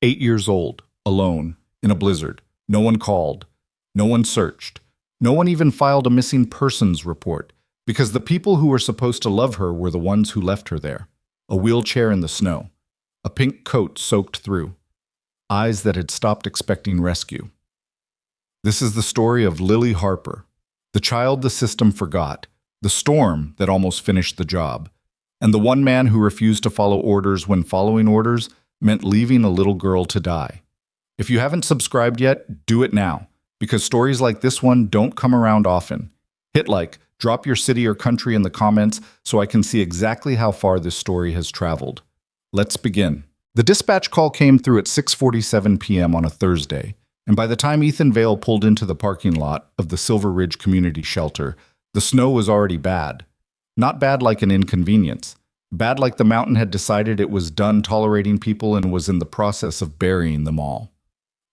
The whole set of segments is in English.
8 years old, alone, in a blizzard. No one called. No one searched. No one even filed a missing persons report, because the people who were supposed to love her were the ones who left her there. A wheelchair in the snow. A pink coat soaked through. Eyes that had stopped expecting rescue. This is the story of Lily Harper, the child the system forgot, the storm that almost finished the job, and the one man who refused to follow orders when following orders meant leaving a little girl to die. If you haven't subscribed yet, do it now, because stories like this one don't come around often. Hit like, drop your city or country in the comments so I can see exactly how far this story has traveled. Let's begin. The dispatch call came through at 6:47 p.m. on a Thursday, and by the time Ethan Vale pulled into the parking lot of the Silver Ridge Community Shelter, the snow was already bad. Not bad like an inconvenience. Bad like the mountain had decided it was done tolerating people and was in the process of burying them all.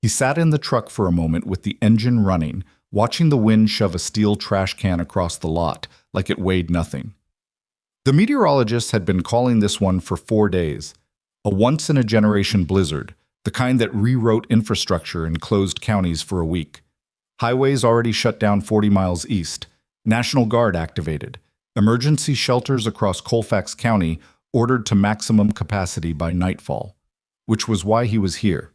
He sat in the truck for a moment with the engine running, watching the wind shove a steel trash can across the lot like it weighed nothing. The meteorologists had been calling this one for 4 days. A once-in-a-generation blizzard, the kind that rewrote infrastructure and closed counties for a week. Highways already shut down 40 miles east. National Guard activated. Emergency shelters across Colfax County ordered to maximum capacity by nightfall, which was why he was here.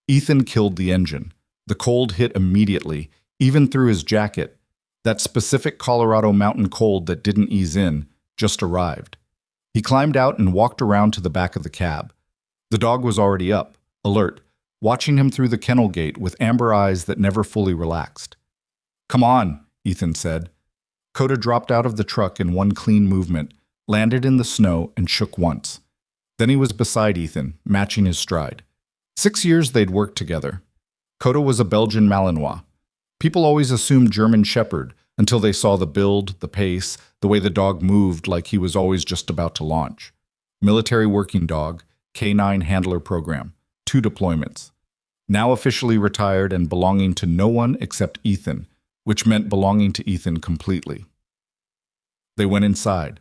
Ethan killed the engine. The cold hit immediately, even through his jacket. That specific Colorado mountain cold that didn't ease in just arrived. He climbed out and walked around to the back of the cab. The dog was already up, alert, watching him through the kennel gate with amber eyes that never fully relaxed. "Come on," Ethan said. Koda dropped out of the truck in one clean movement, landed in the snow, and shook once. Then he was beside Ethan, matching his stride. 6 years they'd worked together. Koda was a Belgian Malinois. People always assumed German Shepherd until they saw the build, the pace, the way the dog moved like he was always just about to launch. Military working dog, K9 handler program, 2 deployments. Now officially retired and belonging to no one except Ethan, which meant belonging to Ethan completely. They went inside.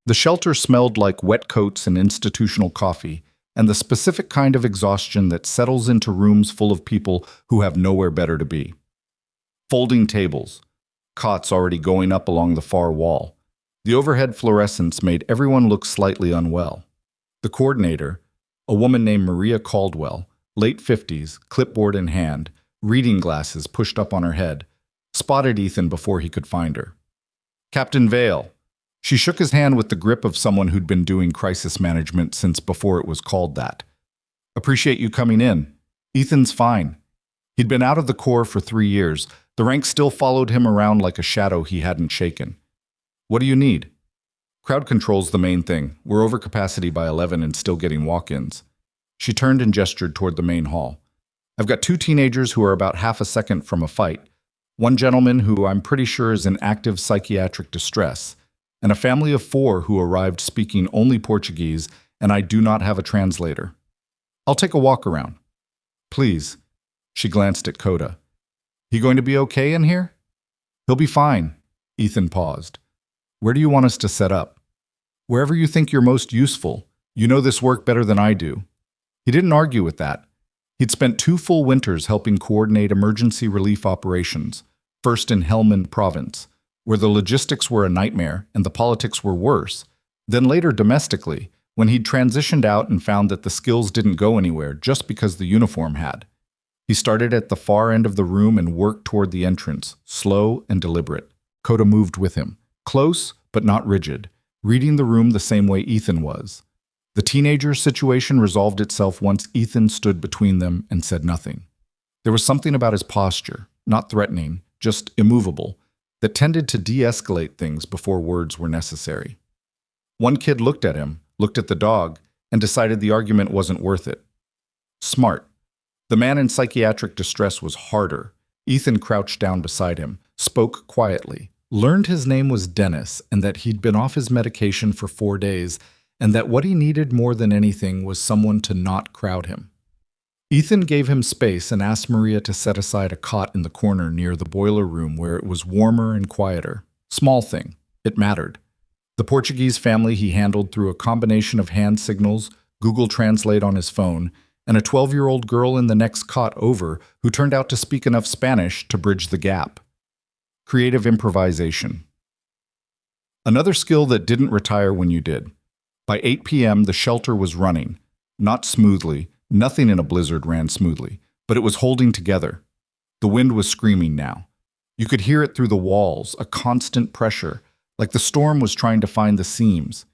The shelter smelled like wet coats and institutional coffee, and the specific kind of exhaustion that settles into rooms full of people who have nowhere better to be. Folding tables, cots already going up along the far wall. The overhead fluorescence made everyone look slightly unwell. The coordinator, a woman named Maria Caldwell, late 50s, clipboard in hand, reading glasses pushed up on her head, spotted Ethan before he could find her. "Captain Vale." She shook his hand with the grip of someone who'd been doing crisis management since before it was called that. "Appreciate you coming in. Ethan's fine." He'd been out of the Corps for 3 years. The ranks still followed him around like a shadow he hadn't shaken. "What do you need?" "Crowd control's the main thing. We're over capacity by 11 and still getting walk-ins." She turned and gestured toward the main hall. "I've got 2 teenagers who are about half a second from a fight, one gentleman who I'm pretty sure is in active psychiatric distress, and a family of 4 who arrived speaking only Portuguese, and I do not have a translator. I'll take a walk around." "Please." She glanced at Koda. "He going to be okay in here?" "He'll be fine." Ethan paused. "Where do you want us to set up?" "Wherever you think you're most useful. You know this work better than I do." He didn't argue with that. He'd spent 2 full winters helping coordinate emergency relief operations, first in Helmand Province, where the logistics were a nightmare and the politics were worse, then later domestically, when he'd transitioned out and found that the skills didn't go anywhere just because the uniform had. He started at the far end of the room and worked toward the entrance, slow and deliberate. Koda moved with him, close but not rigid, reading the room the same way Ethan was. The teenager's situation resolved itself once Ethan stood between them and said nothing. There was something about his posture, not threatening, just immovable, that tended to de-escalate things before words were necessary. One kid looked at him, looked at the dog, and decided the argument wasn't worth it. Smart. The man in psychiatric distress was harder. Ethan crouched down beside him, spoke quietly, learned his name was Dennis and that he'd been off his medication for 4 days, and that what he needed more than anything was someone to not crowd him. Ethan gave him space and asked Maria to set aside a cot in the corner near the boiler room where it was warmer and quieter. Small thing. It mattered. The Portuguese family he handled through a combination of hand signals, Google Translate on his phone, and a 12-year-old girl in the next cot over who turned out to speak enough Spanish to bridge the gap. Creative improvisation. Another skill that didn't retire when you did. By 8 p.m., the shelter was running. Not smoothly, nothing in a blizzard ran smoothly, but it was holding together. The wind was screaming now. You could hear it through the walls, a constant pressure, like the storm was trying to find the seams.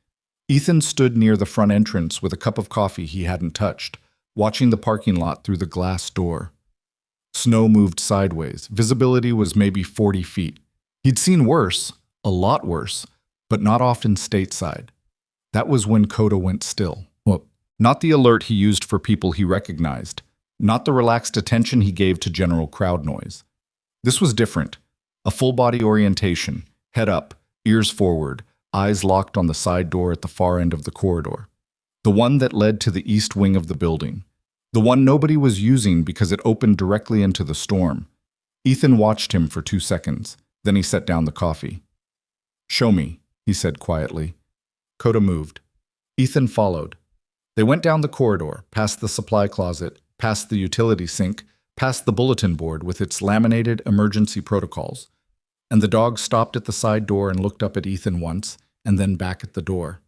Ethan stood near the front entrance with a cup of coffee he hadn't touched, watching the parking lot through the glass door. Snow moved sideways. Visibility was maybe 40 feet. He'd seen worse, a lot worse, but not often stateside. That was when Koda went still. Well, not the alert he used for people he recognized, not the relaxed attention he gave to general crowd noise. This was different. A full-body orientation, head up, ears forward, eyes locked on the side door at the far end of the corridor. The one that led to the east wing of the building. The one nobody was using because it opened directly into the storm. Ethan watched him for 2 seconds. Then he set down the coffee. "Show me," he said quietly. Koda moved. Ethan followed. They went down the corridor, past the supply closet, past the utility sink, past the bulletin board with its laminated emergency protocols. And the dog stopped at the side door and looked up at Ethan once, and then back at the door.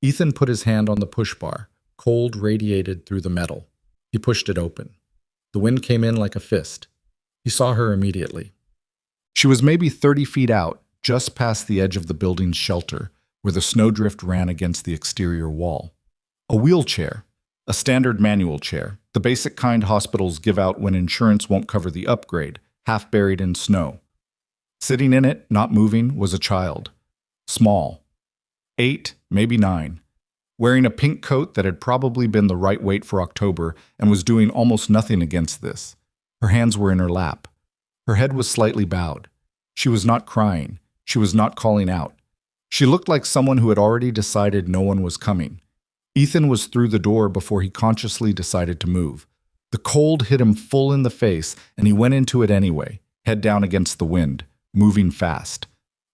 Ethan put his hand on the push bar. Cold radiated through the metal. He pushed it open. The wind came in like a fist. He saw her immediately. She was maybe 30 feet out, just past the edge of the building's shelter, where the snowdrift ran against the exterior wall. A wheelchair, a standard manual chair, the basic kind hospitals give out when insurance won't cover the upgrade, half buried in snow. Sitting in it, not moving, was a child. Small. 8, maybe 9. Wearing a pink coat that had probably been the right weight for October and was doing almost nothing against this. Her hands were in her lap. Her head was slightly bowed. She was not crying. She was not calling out. She looked like someone who had already decided no one was coming. Ethan was through the door before he consciously decided to move. The cold hit him full in the face, and he went into it anyway, head down against the wind, moving fast.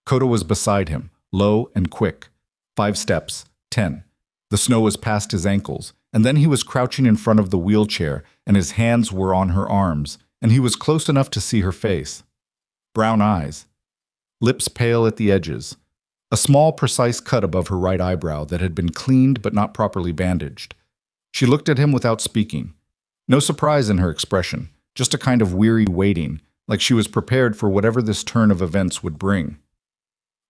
Koda was beside him, low and quick. 5 steps, 10. The snow was past his ankles, and then he was crouching in front of the wheelchair, and his hands were on her arms, and he was close enough to see her face. Brown eyes. Lips pale at the edges. A small, precise cut above her right eyebrow that had been cleaned but not properly bandaged. She looked at him without speaking. No surprise in her expression, just a kind of weary waiting, like she was prepared for whatever this turn of events would bring.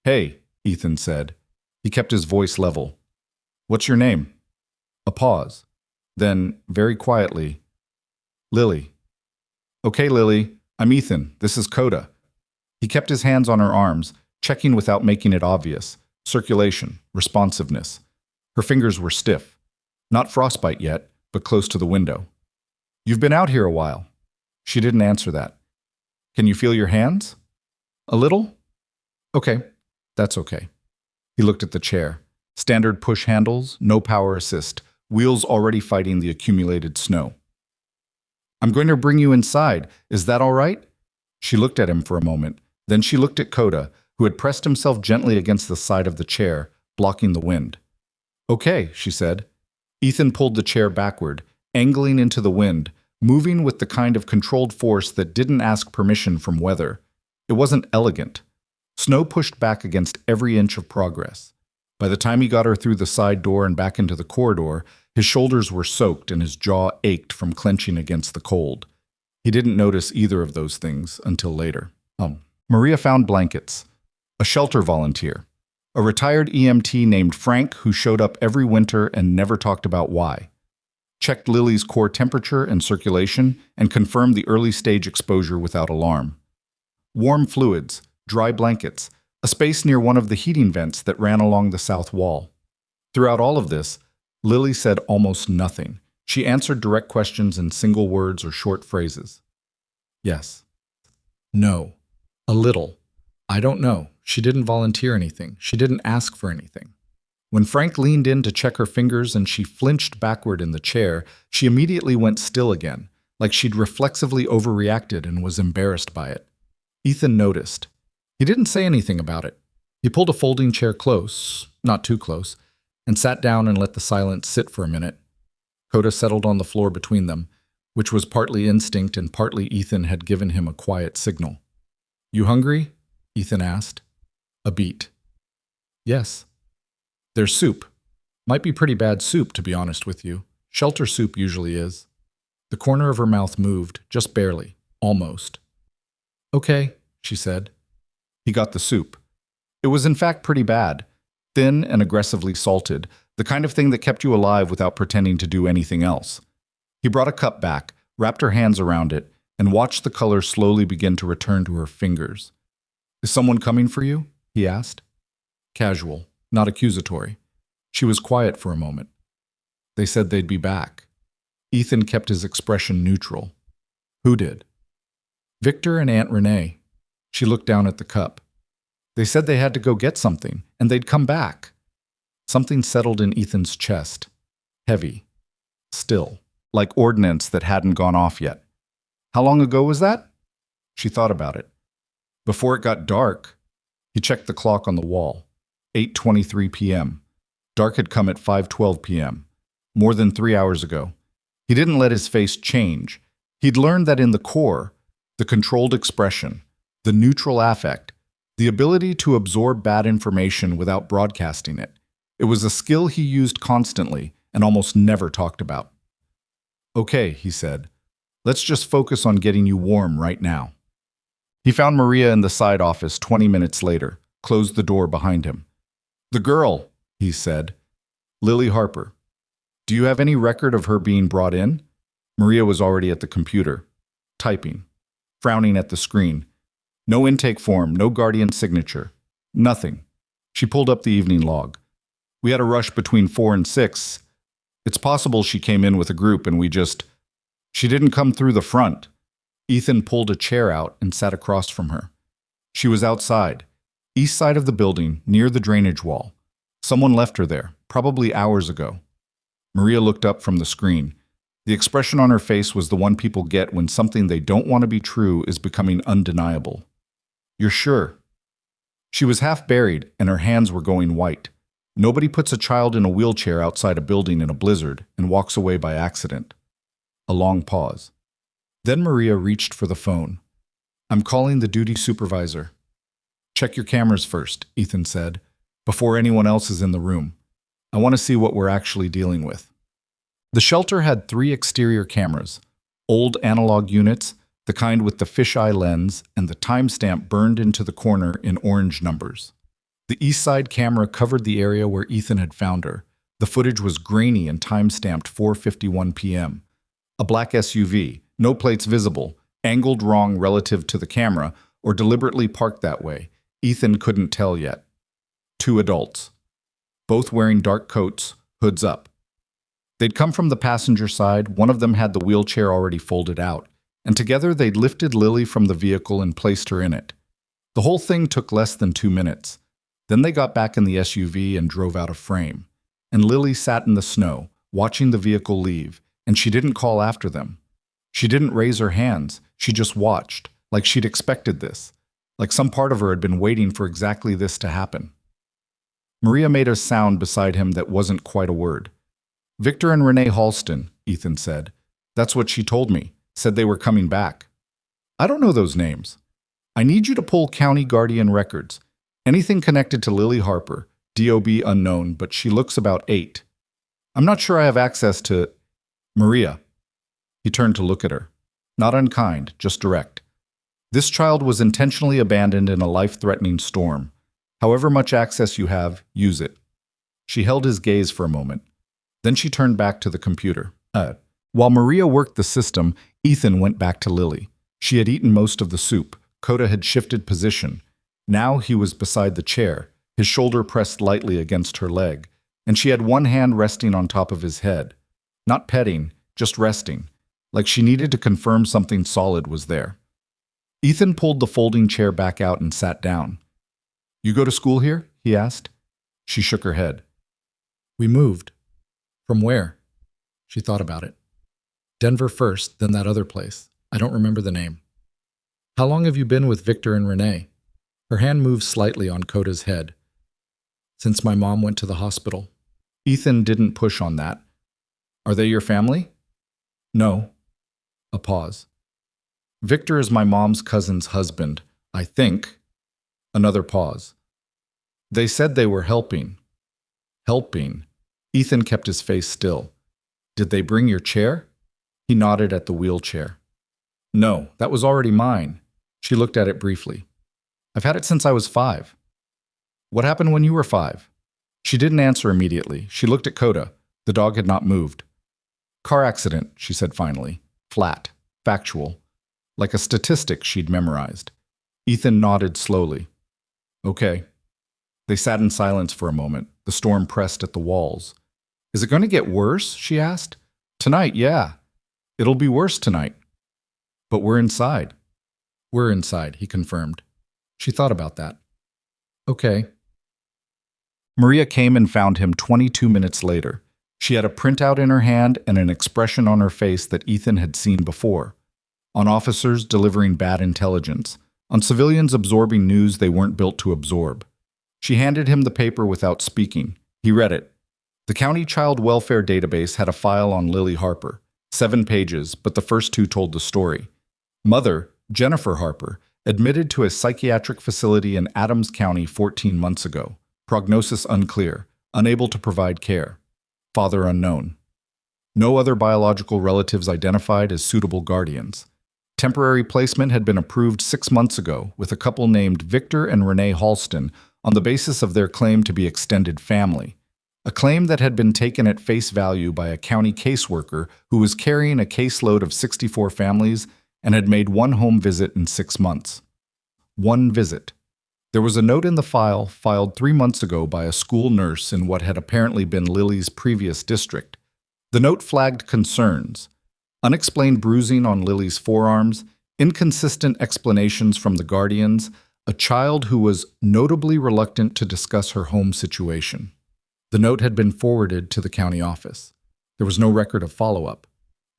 "Hey," Ethan said. He kept his voice level. "What's your name?" A pause. Then, very quietly, "Lily." "Okay, Lily, I'm Ethan. This is Koda." He kept his hands on her arms, checking without making it obvious. Circulation, responsiveness. Her fingers were stiff. Not frostbite yet, but close to the window. "You've been out here a while." She didn't answer that. "Can you feel your hands?" "A little?" "Okay, that's okay." He looked at the chair. Standard push handles, no power assist, wheels already fighting the accumulated snow. "I'm going to bring you inside. Is that all right?" She looked at him for a moment. Then she looked at Koda, who had pressed himself gently against the side of the chair, blocking the wind. "Okay," she said. Ethan pulled the chair backward, angling into the wind, moving with the kind of controlled force that didn't ask permission from weather. It wasn't elegant. Snow pushed back against every inch of progress. By the time he got her through the side door and back into the corridor, his shoulders were soaked and his jaw ached from clenching against the cold. He didn't notice either of those things until later. Maria found blankets. A shelter volunteer. A retired EMT named Frank who showed up every winter and never talked about why. Checked Lily's core temperature and circulation and confirmed the early stage exposure without alarm. Warm fluids, dry blankets, a space near one of the heating vents that ran along the south wall. Throughout all of this, Lily said almost nothing. She answered direct questions in single words or short phrases. Yes. No. A little. I don't know. She didn't volunteer anything. She didn't ask for anything. When Frank leaned in to check her fingers and she flinched backward in the chair, she immediately went still again, like she'd reflexively overreacted and was embarrassed by it. Ethan noticed. He didn't say anything about it. He pulled a folding chair close, not too close, and sat down and let the silence sit for a minute. Koda settled on the floor between them, which was partly instinct and partly Ethan had given him a quiet signal. "You hungry?" Ethan asked. A beat. "Yes." "There's soup. Might be pretty bad soup, to be honest with you. Shelter soup usually is." The corner of her mouth moved, just barely, almost. "Okay," she said. He got the soup. It was in fact pretty bad. Thin and aggressively salted, the kind of thing that kept you alive without pretending to do anything else. He brought a cup back, wrapped her hands around it, and watched the color slowly begin to return to her fingers. "Is someone coming for you?" he asked. Casual, not accusatory. She was quiet for a moment. "They said they'd be back." Ethan kept his expression neutral. "Who did?" "Victor and Aunt Renee." She looked down at the cup. "They said they had to go get something, and they'd come back." Something settled in Ethan's chest. Heavy. Still. Like ordnance that hadn't gone off yet. "How long ago was that?" She thought about it. "Before it got dark." He checked the clock on the wall. 8:23 p.m. Dark had come at 5:12 p.m. More than 3 hours ago. He didn't let his face change. He'd learned that in the core, the controlled expression, the neutral affect, the ability to absorb bad information without broadcasting it, it was a skill he used constantly and almost never talked about. "Okay," he said. "Let's just focus on getting you warm right now." He found Maria in the side office 20 minutes later, closed the door behind him. "The girl," he said. "Lily Harper. Do you have any record of her being brought in?" Maria was already at the computer, typing, frowning at the screen. No intake form, no guardian signature. Nothing. She pulled up the evening log. "We had a rush between 4 and 6. It's possible she came in with a group and She didn't come through the front." Ethan pulled a chair out and sat across from her. "She was outside, east side of the building, near the drainage wall. Someone left her there, probably hours ago." Maria looked up from the screen. The expression on her face was the one people get when something they don't want to be true is becoming undeniable. "You're sure?" She was half buried and her hands were going white. Nobody puts a child in a wheelchair outside a building in a blizzard and walks away by accident. A long pause. Then Maria reached for the phone. "I'm calling the duty supervisor." "Check your cameras first," Ethan said, "before anyone else is in the room. I want to see what we're actually dealing with." The shelter had 3 exterior cameras, old analog units, the kind with the fisheye lens and the timestamp burned into the corner in orange numbers. The east side camera covered the area where Ethan had found her. The footage was grainy and time-stamped 4:51 p.m. A black SUV, no plates visible, angled wrong relative to the camera, or deliberately parked that way. Ethan couldn't tell yet. 2 adults. Both wearing dark coats, hoods up. They'd come from the passenger side, one of them had the wheelchair already folded out, and together they'd lifted Lily from the vehicle and placed her in it. The whole thing took less than 2 minutes. Then they got back in the SUV and drove out of frame. And Lily sat in the snow, watching the vehicle leave, and she didn't call after them. She didn't raise her hands, she just watched, like she'd expected this, like some part of her had been waiting for exactly this to happen. Maria made a sound beside him that wasn't quite a word. "Victor and Renee Halston," Ethan said. "That's what she told me, said they were coming back." "I don't know those names." "I need you to pull county guardian records. Anything connected to Lily Harper, DOB unknown, but she looks about 8. I'm not sure I have access to—" "Maria." He turned to look at her. Not unkind, just direct. "This child was intentionally abandoned in a life-threatening storm. However much access you have, use it." She held his gaze for a moment. Then she turned back to the computer. While Maria worked the system, Ethan went back to Lily. She had eaten most of the soup. Koda had shifted position. Now he was beside the chair, his shoulder pressed lightly against her leg, and she had one hand resting on top of his head. Not petting, just resting, like she needed to confirm something solid was there. Ethan pulled the folding chair back out and sat down. "You go to school here?" he asked. She shook her head. "We moved." "From where?" She thought about it. "Denver first, then that other place. I don't remember the name." "How long have you been with Victor and Renee?" Her hand moved slightly on Koda's head. "Since my mom went to the hospital." Ethan didn't push on that. Are they your family? No. A pause. Victor is my mom's cousin's husband, I think. Another pause. They said they were helping. Helping. Ethan kept his face still. Did they bring your chair? He nodded at the wheelchair. No, that was already mine. She looked at it briefly. I've had it since I was 5. What happened when you were 5? She didn't answer immediately. She looked at Koda. The dog had not moved. Car accident, she said finally. Flat. Factual. Like a statistic she'd memorized. Ethan nodded slowly. Okay. They sat in silence for a moment. The storm pressed at the walls. Is it going to get worse? She asked. Tonight, yeah. It'll be worse tonight. But we're inside. We're inside, he confirmed. She thought about that. Okay. Maria came and found him 22 minutes later. She had a printout in her hand and an expression on her face that Ethan had seen before. On officers delivering bad intelligence. On civilians absorbing news they weren't built to absorb. She handed him the paper without speaking. He read it. The County Child Welfare Database had a file on Lily Harper. 7 pages, but the first 2 told the story. Mother, Jennifer Harper, admitted to a psychiatric facility in Adams County 14 months ago. Prognosis unclear, unable to provide care. Father unknown. No other biological relatives identified as suitable guardians. Temporary placement had been approved 6 months ago with a couple named Victor and Renee Halston on the basis of their claim to be extended family. A claim that had been taken at face value by a county caseworker who was carrying a caseload of 64 families and had made 1 home visit in 6 months. 1 visit. There was a note in the file filed 3 months ago by a school nurse in what had apparently been Lily's previous district. The note flagged concerns. Unexplained bruising on Lily's forearms, inconsistent explanations from the guardians, a child who was notably reluctant to discuss her home situation. The note had been forwarded to the county office. There was no record of follow-up.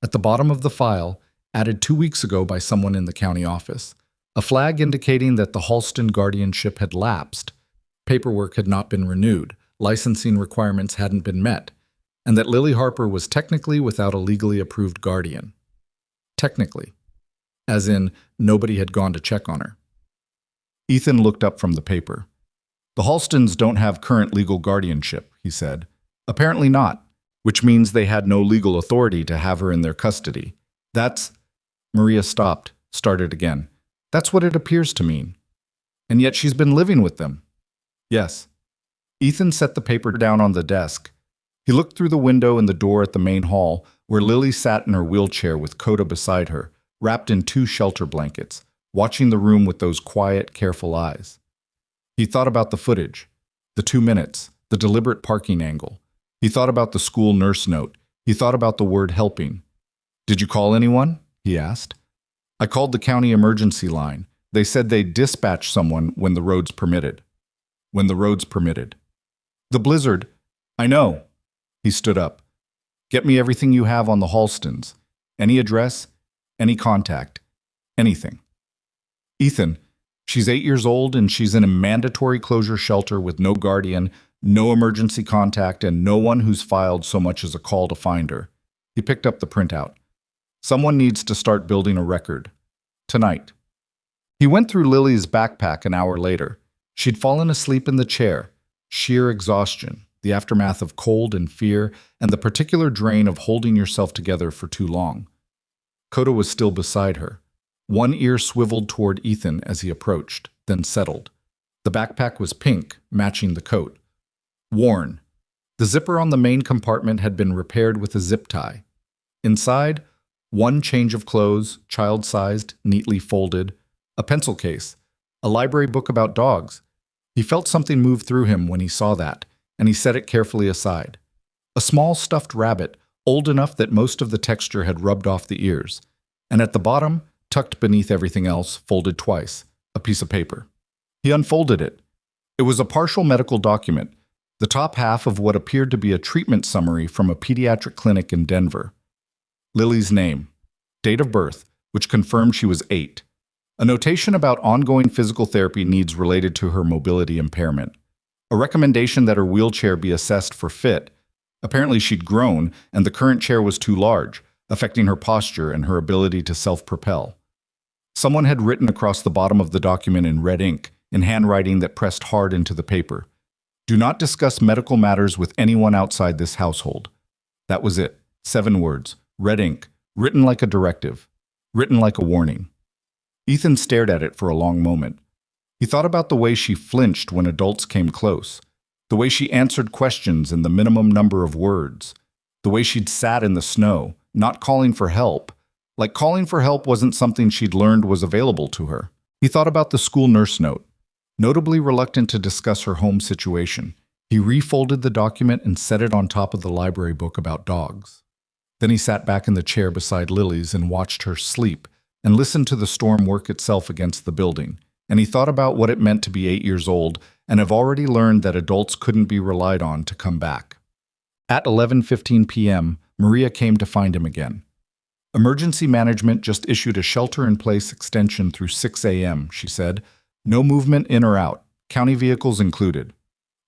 At the bottom of the file, added 2 weeks ago by someone in the county office, a flag indicating that the Halston guardianship had lapsed, paperwork had not been renewed, licensing requirements hadn't been met, and that Lily Harper was technically without a legally approved guardian. Technically. As in, nobody had gone to check on her. Ethan looked up from the paper. The Halstons don't have current legal guardianship, he said. Apparently not, which means they had no legal authority to have her in their custody. That's... Maria stopped, started again. That's what it appears to mean. And yet she's been living with them. Yes. Ethan set the paper down on the desk. He looked through the window in the door at the main hall, where Lily sat in her wheelchair with Koda beside her, wrapped in 2 shelter blankets, watching the room with those quiet, careful eyes. He thought about the footage, the 2 minutes, the deliberate parking angle. He thought about the school nurse note. He thought about the word helping. Did you call anyone? He asked. I called the county emergency line. They said they'd dispatch someone when the roads permitted. When the roads permitted. The blizzard. I know. He stood up. Get me everything you have on the Halstons. Any address, any contact, anything. Ethan, she's 8 years old and she's in a mandatory closure shelter with no guardian, no emergency contact, and no one who's filed so much as a call to find her. He picked up the printout. Someone needs to start building a record. Tonight. He went through Lily's backpack an hour later. She'd fallen asleep in the chair. Sheer exhaustion, the aftermath of cold and fear, and the particular drain of holding yourself together for too long. Koda was still beside her. One ear swiveled toward Ethan as he approached, then settled. The backpack was pink, matching the coat. Worn. The zipper on the main compartment had been repaired with a zip tie. Inside, 1 change of clothes, child-sized, neatly folded, a pencil case, a library book about dogs. He felt something move through him when he saw that, and he set it carefully aside. A small stuffed rabbit, old enough that most of the texture had rubbed off the ears, and at the bottom, tucked beneath everything else, folded twice, a piece of paper. He unfolded it. It was a partial medical document, the top half of what appeared to be a treatment summary from a pediatric clinic in Denver. Lily's name, date of birth, which confirmed she was 8. A notation about ongoing physical therapy needs related to her mobility impairment. A recommendation that her wheelchair be assessed for fit. Apparently she'd grown, and the current chair was too large, affecting her posture and her ability to self-propel. Someone had written across the bottom of the document in red ink, in handwriting that pressed hard into the paper, "Do not discuss medical matters with anyone outside this household." That was it. 7 words, red ink, written like a directive, written like a warning. Ethan stared at it for a long moment. He thought about the way she flinched when adults came close, the way she answered questions in the minimum number of words, the way she'd sat in the snow, not calling for help, like calling for help wasn't something she'd learned was available to her. He thought about the school nurse note, notably reluctant to discuss her home situation. He refolded the document and set it on top of the library book about dogs. Then he sat back in the chair beside Lily's and watched her sleep and listened to the storm work itself against the building. And he thought about what it meant to be 8 years old and have already learned that adults couldn't be relied on to come back. At 11:15 p.m., Maria came to find him again. Emergency management just issued a shelter-in-place extension through 6 a.m., she said. No movement in or out, county vehicles included.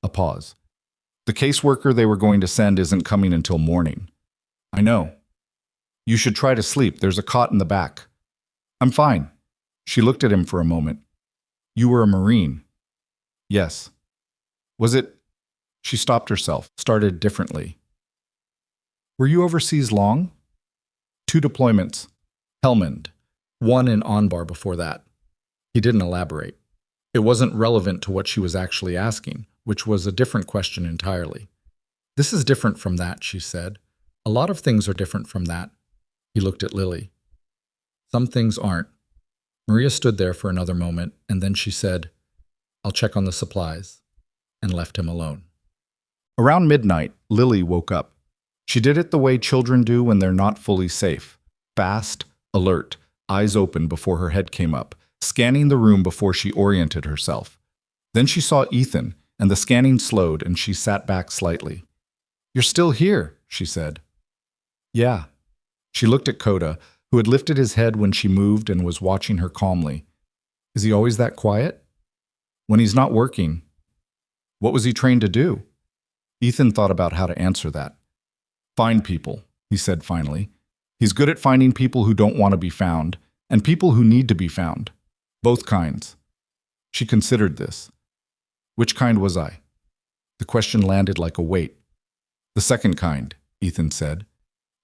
A pause. The caseworker they were going to send isn't coming until morning. I know. You should try to sleep. There's a cot in the back. I'm fine. She looked at him for a moment. You were a Marine. Yes. Was it? She stopped herself, started differently. Were you overseas long? 2 deployments. Helmand. 1 in Anbar before that. He didn't elaborate. It wasn't relevant to what she was actually asking, which was a different question entirely. This is different from that, she said. A lot of things are different from that. He looked at Lily. Some things aren't. Maria stood there for another moment, and then she said, I'll check on the supplies, and left him alone. Around midnight, Lily woke up. She did it the way children do when they're not fully safe. Fast, alert, eyes open before her head came up, scanning the room before she oriented herself. Then she saw Ethan, and the scanning slowed, and she sat back slightly. You're still here, she said. Yeah. She looked at Koda, who had lifted his head when she moved and was watching her calmly. Is he always that quiet? When he's not working. What was he trained to do? Ethan thought about how to answer that. Find people, he said finally. He's good at finding people who don't want to be found, and people who need to be found. Both kinds. She considered this. Which kind was I? The question landed like a weight. The second kind, Ethan said.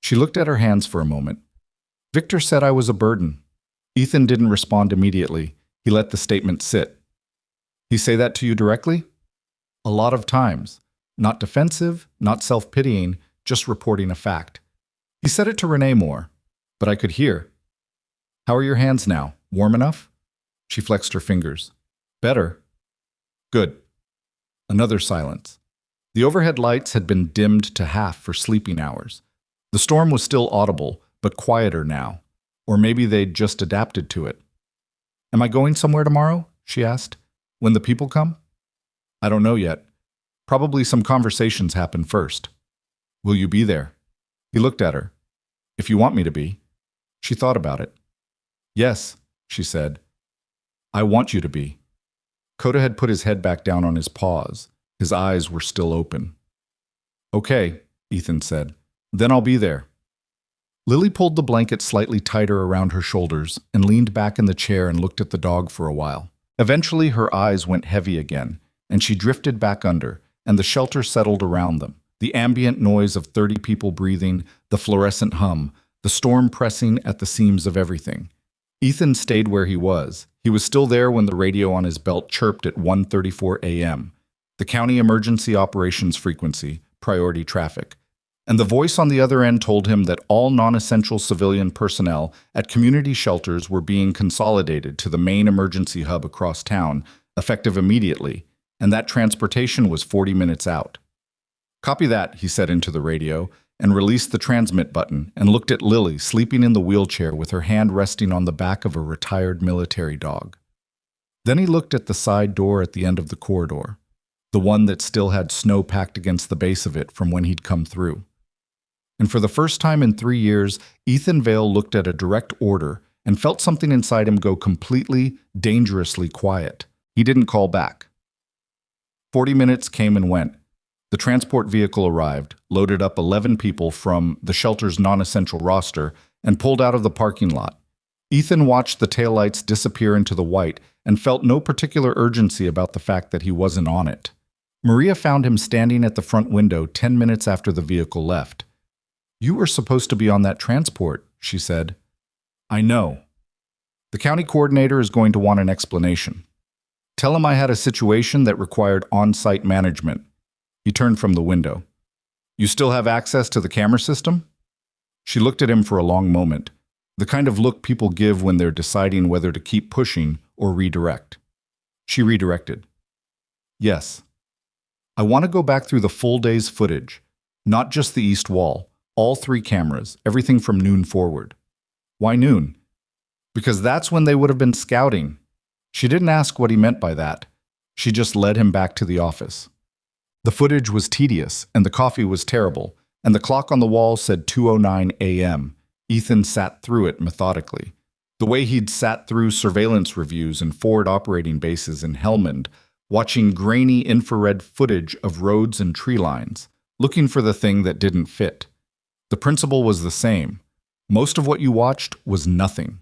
She looked at her hands for a moment. Victor said I was a burden. Ethan didn't respond immediately. He let the statement sit. He say that to you directly? A lot of times. Not defensive, not self-pitying, just reporting a fact. He said it to Renee more, but I could hear. How are your hands now? Warm enough? She flexed her fingers. Better. Good. Another silence. The overhead lights had been dimmed to half for sleeping hours. The storm was still audible, but quieter now. Or maybe they'd just adapted to it. Am I going somewhere tomorrow? She asked. When the people come? I don't know yet. Probably some conversations happen first. Will you be there? He looked at her. If you want me to be. She thought about it. Yes, she said. I want you to be. Koda had put his head back down on his paws. His eyes were still open. Okay, Ethan said. Then I'll be there. Lily pulled the blanket slightly tighter around her shoulders and leaned back in the chair and looked at the dog for a while. Eventually her eyes went heavy again, and she drifted back under, and the shelter settled around them. The ambient noise of 30 people breathing, the fluorescent hum, the storm pressing at the seams of everything. Ethan stayed where he was. He was still there when the radio on his belt chirped at 1:34 a.m. The county emergency operations frequency, priority traffic. And the voice on the other end told him that all non-essential civilian personnel at community shelters were being consolidated to the main emergency hub across town, effective immediately, and that transportation was 40 minutes out. Copy that, he said into the radio, and released the transmit button and looked at Lily sleeping in the wheelchair with her hand resting on the back of a retired military dog. Then he looked at the side door at the end of the corridor, the one that still had snow packed against the base of it from when he'd come through. And for the first time in 3 years, Ethan Vale looked at a direct order and felt something inside him go completely, dangerously quiet. He didn't call back. 40 minutes came and went. The transport vehicle arrived, loaded up 11 people from the shelter's non-essential roster, and pulled out of the parking lot. Ethan watched the taillights disappear into the white and felt no particular urgency about the fact that he wasn't on it. Maria found him standing at the front window 10 minutes after the vehicle left. "You were supposed to be on that transport," she said. "I know. The county coordinator is going to want an explanation. Tell him I had a situation that required on-site management." He turned from the window. "You still have access to the camera system?" She looked at him for a long moment, the kind of look people give when they're deciding whether to keep pushing or redirect. She redirected. "Yes. I want to go back through the full day's footage, not just the east wall, all 3 cameras, everything from noon forward." "Why noon?" "Because that's when they would have been scouting." She didn't ask what he meant by that. She just led him back to the office. The footage was tedious, and the coffee was terrible, and the clock on the wall said 2:09 a.m. Ethan sat through it methodically. The way he'd sat through surveillance reviews and forward operating bases in Helmand, watching grainy infrared footage of roads and tree lines, looking for the thing that didn't fit. The principle was the same. Most of what you watched was nothing.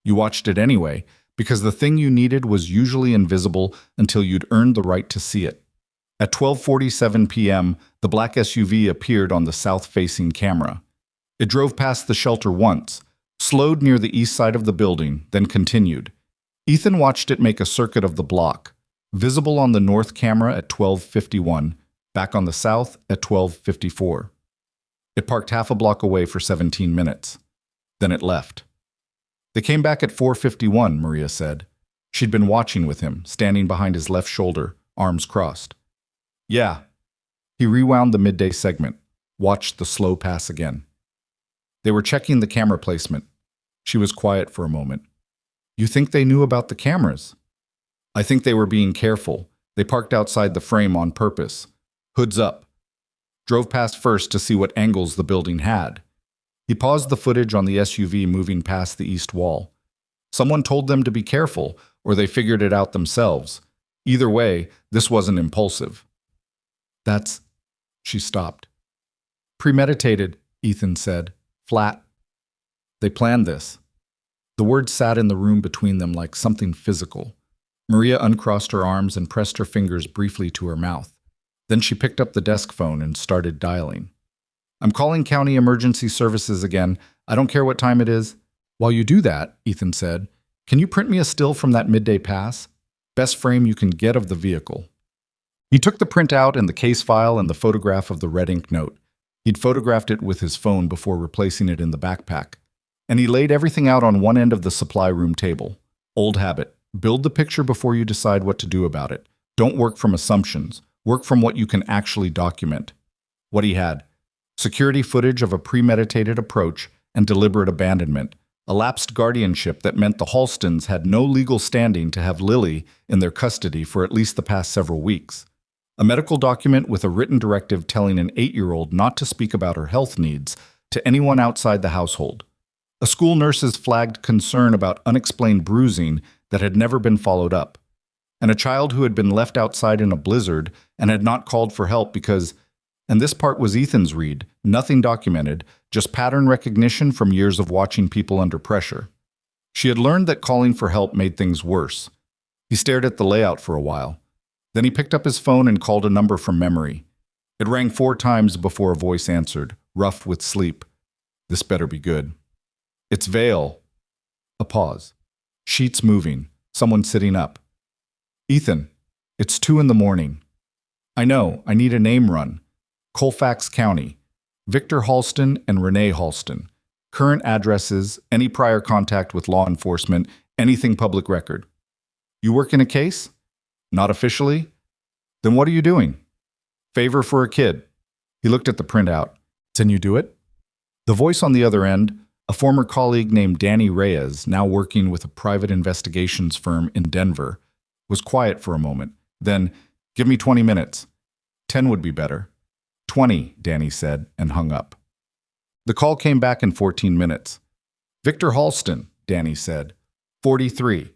You watched it anyway, because the thing you needed was usually invisible until you'd earned the right to see it. At 12:47 p.m., the black SUV appeared on the south-facing camera. It drove past the shelter once, slowed near the east side of the building, then continued. Ethan watched it make a circuit of the block, visible on the north camera at 12:51, back on the south at 12:54. It parked half a block away for 17 minutes. Then it left. They came back at 4:51, Maria said. She'd been watching with him, standing behind his left shoulder, arms crossed. "Yeah." He rewound the midday segment, watched the slow pass again. They were checking the camera placement. She was quiet for a moment. "You think they knew about the cameras?" "I think they were being careful. They parked outside the frame on purpose. Hoods up. Drove past first to see what angles the building had." He paused the footage on the SUV moving past the east wall. "Someone told them to be careful, or they figured it out themselves. Either way, this wasn't impulsive." "That's..." She stopped. "Premeditated," Ethan said, flat. "They planned this." The words sat in the room between them like something physical. Maria uncrossed her arms and pressed her fingers briefly to her mouth. Then she picked up the desk phone and started dialing. "I'm calling county emergency services again. I don't care what time it is." "While you do that," Ethan said, "can you print me a still from that midday pass? Best frame you can get of the vehicle." He took the printout and the case file and the photograph of the red ink note. He'd photographed it with his phone before replacing it in the backpack. And he laid everything out on one end of the supply room table. Old habit. Build the picture before you decide what to do about it. Don't work from assumptions. Work from what you can actually document. What he had. Security footage of a premeditated approach and deliberate abandonment. A lapsed guardianship that meant the Halstons had no legal standing to have Lily in their custody for at least the past several weeks. A medical document with a written directive telling an 8-year-old not to speak about her health needs to anyone outside the household. A school nurse's flagged concern about unexplained bruising that had never been followed up. And a child who had been left outside in a blizzard and had not called for help because, and this part was Ethan's read, nothing documented, just pattern recognition from years of watching people under pressure. She had learned that calling for help made things worse. He stared at the layout for a while. Then he picked up his phone and called a number from memory. It rang 4 times before a voice answered, rough with sleep. This better be good. "It's Vale." A pause. Sheets moving. Someone sitting up. "Ethan, it's 2 in the morning. I know, I need a name run. Colfax County. Victor Halston and Renee Halston. Current addresses, any prior contact with law enforcement, anything public record. You work in a case? Not officially? Then what are you doing? Favor for a kid." He looked at the printout. "Can you do it?" The voice on the other end, a former colleague named Danny Reyes, now working with a private investigations firm in Denver, was quiet for a moment. Then, "Give me 20 minutes. 10 would be better." 20, Danny said, and hung up. The call came back in 14 minutes. "Victor Halston," Danny said. 43.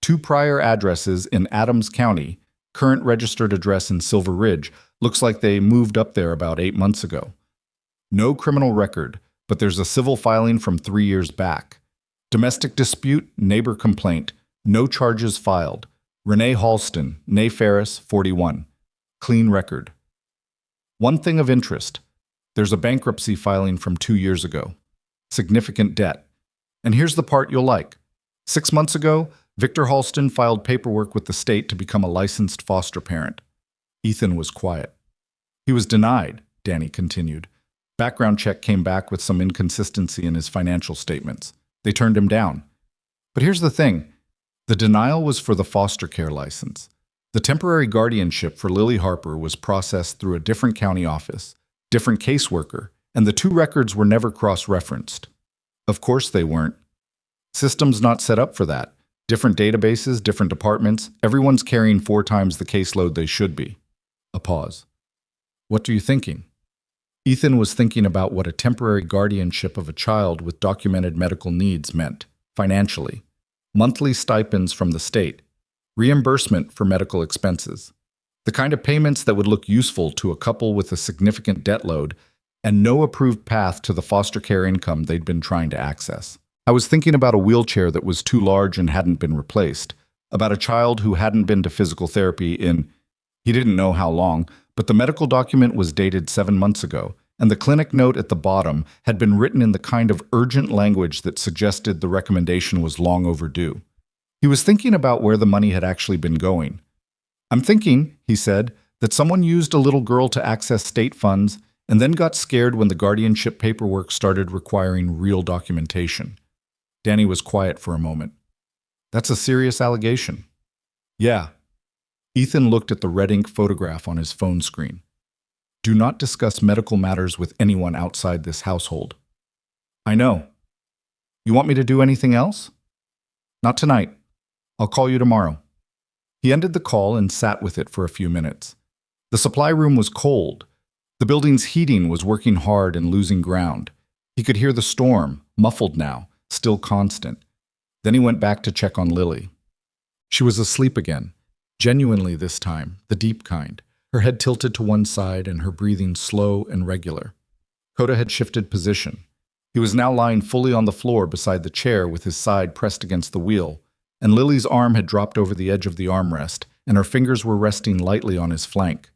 2 prior addresses in Adams County, Current registered address in Silver Ridge. Looks like they moved up there about 8 months ago. No criminal record, but there's a civil filing from 3 years back. Domestic dispute, neighbor complaint. No charges filed. Renee Halston, née Ferris, 41. Clean record. One thing of interest. There's a bankruptcy filing from 2 years ago. Significant debt. And here's the part you'll like. 6 months ago, Victor Halston filed paperwork with the state to become a licensed foster parent. Ethan was quiet. He was denied, Danny continued. Background check came back with some inconsistency in his financial statements. They turned him down. But here's the thing. The denial was for the foster care license. The temporary guardianship for Lily Harper was processed through a different county office, different caseworker, and the two records were never cross-referenced. Of course they weren't. Systems not set up for that. Different databases, different departments, everyone's carrying 4 times the caseload they should be. A pause. What are you thinking? Ethan was thinking about what a temporary guardianship of a child with documented medical needs meant, financially. Monthly stipends from the state, reimbursement for medical expenses, the kind of payments that would look useful to a couple with a significant debt load, and no approved path to the foster care income they'd been trying to access. I was thinking about a wheelchair that was too large and hadn't been replaced, about a child who hadn't been to physical therapy in, he didn't know how long, but the medical document was dated 7 months ago, and the clinic note at the bottom had been written in the kind of urgent language that suggested the recommendation was long overdue. He was thinking about where the money had actually been going. I'm thinking, he said, that someone used a little girl to access state funds and then got scared when the guardianship paperwork started requiring real documentation. Danny was quiet for a moment. That's a serious allegation. Yeah. Ethan looked at the red ink photograph on his phone screen. Do not discuss medical matters with anyone outside this household. I know. You want me to do anything else? Not tonight. I'll call you tomorrow. He ended the call and sat with it for a few minutes. The supply room was cold. The building's heating was working hard and losing ground. He could hear the storm, muffled now, still constant. Then he went back to check on Lily. She was asleep again, genuinely this time, the deep kind. Her head tilted to one side and her breathing slow and regular. Koda had shifted position. He was now lying fully on the floor beside the chair with his side pressed against the wheel, and Lily's arm had dropped over the edge of the armrest, and her fingers were resting lightly on his flank.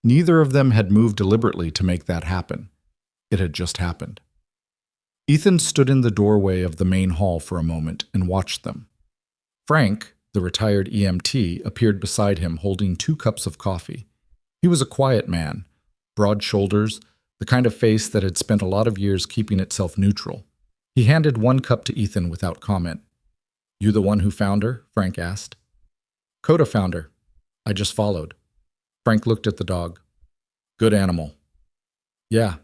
Neither of them had moved deliberately to make that happen. It had just happened. Ethan stood in the doorway of the main hall for a moment and watched them. Frank, the retired EMT, appeared beside him holding 2 cups of coffee. He was a quiet man, broad shoulders, the kind of face that had spent a lot of years keeping itself neutral. He handed 1 cup to Ethan without comment. You the one who found her? Frank asked. Koda found her. I just followed. Frank looked at the dog. Good animal. Yeah.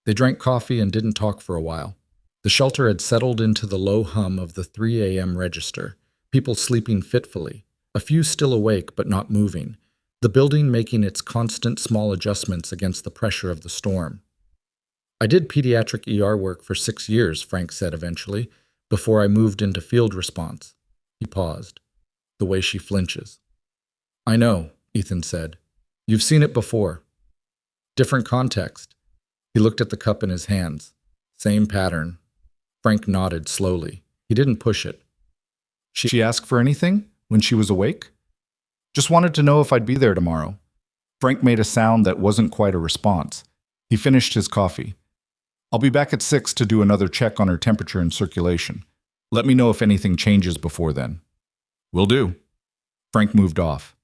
They drank coffee and didn't talk for a while. The shelter had settled into the low hum of the 3 a.m. register, people sleeping fitfully, a few still awake but not moving, the building making its constant small adjustments against the pressure of the storm. I did pediatric ER work for 6 years, Frank said eventually, before I moved into field response. He paused. The way she flinches. I know, Ethan said. You've seen it before. Different context. He looked at the cup in his hands. Same pattern. Frank nodded slowly. He didn't push it. She asked for anything when she was awake? Just wanted to know if I'd be there tomorrow. Frank made a sound that wasn't quite a response. He finished his coffee. I'll be back at 6 to do another check on her temperature and circulation. Let me know if anything changes before then. Will do. Frank moved off.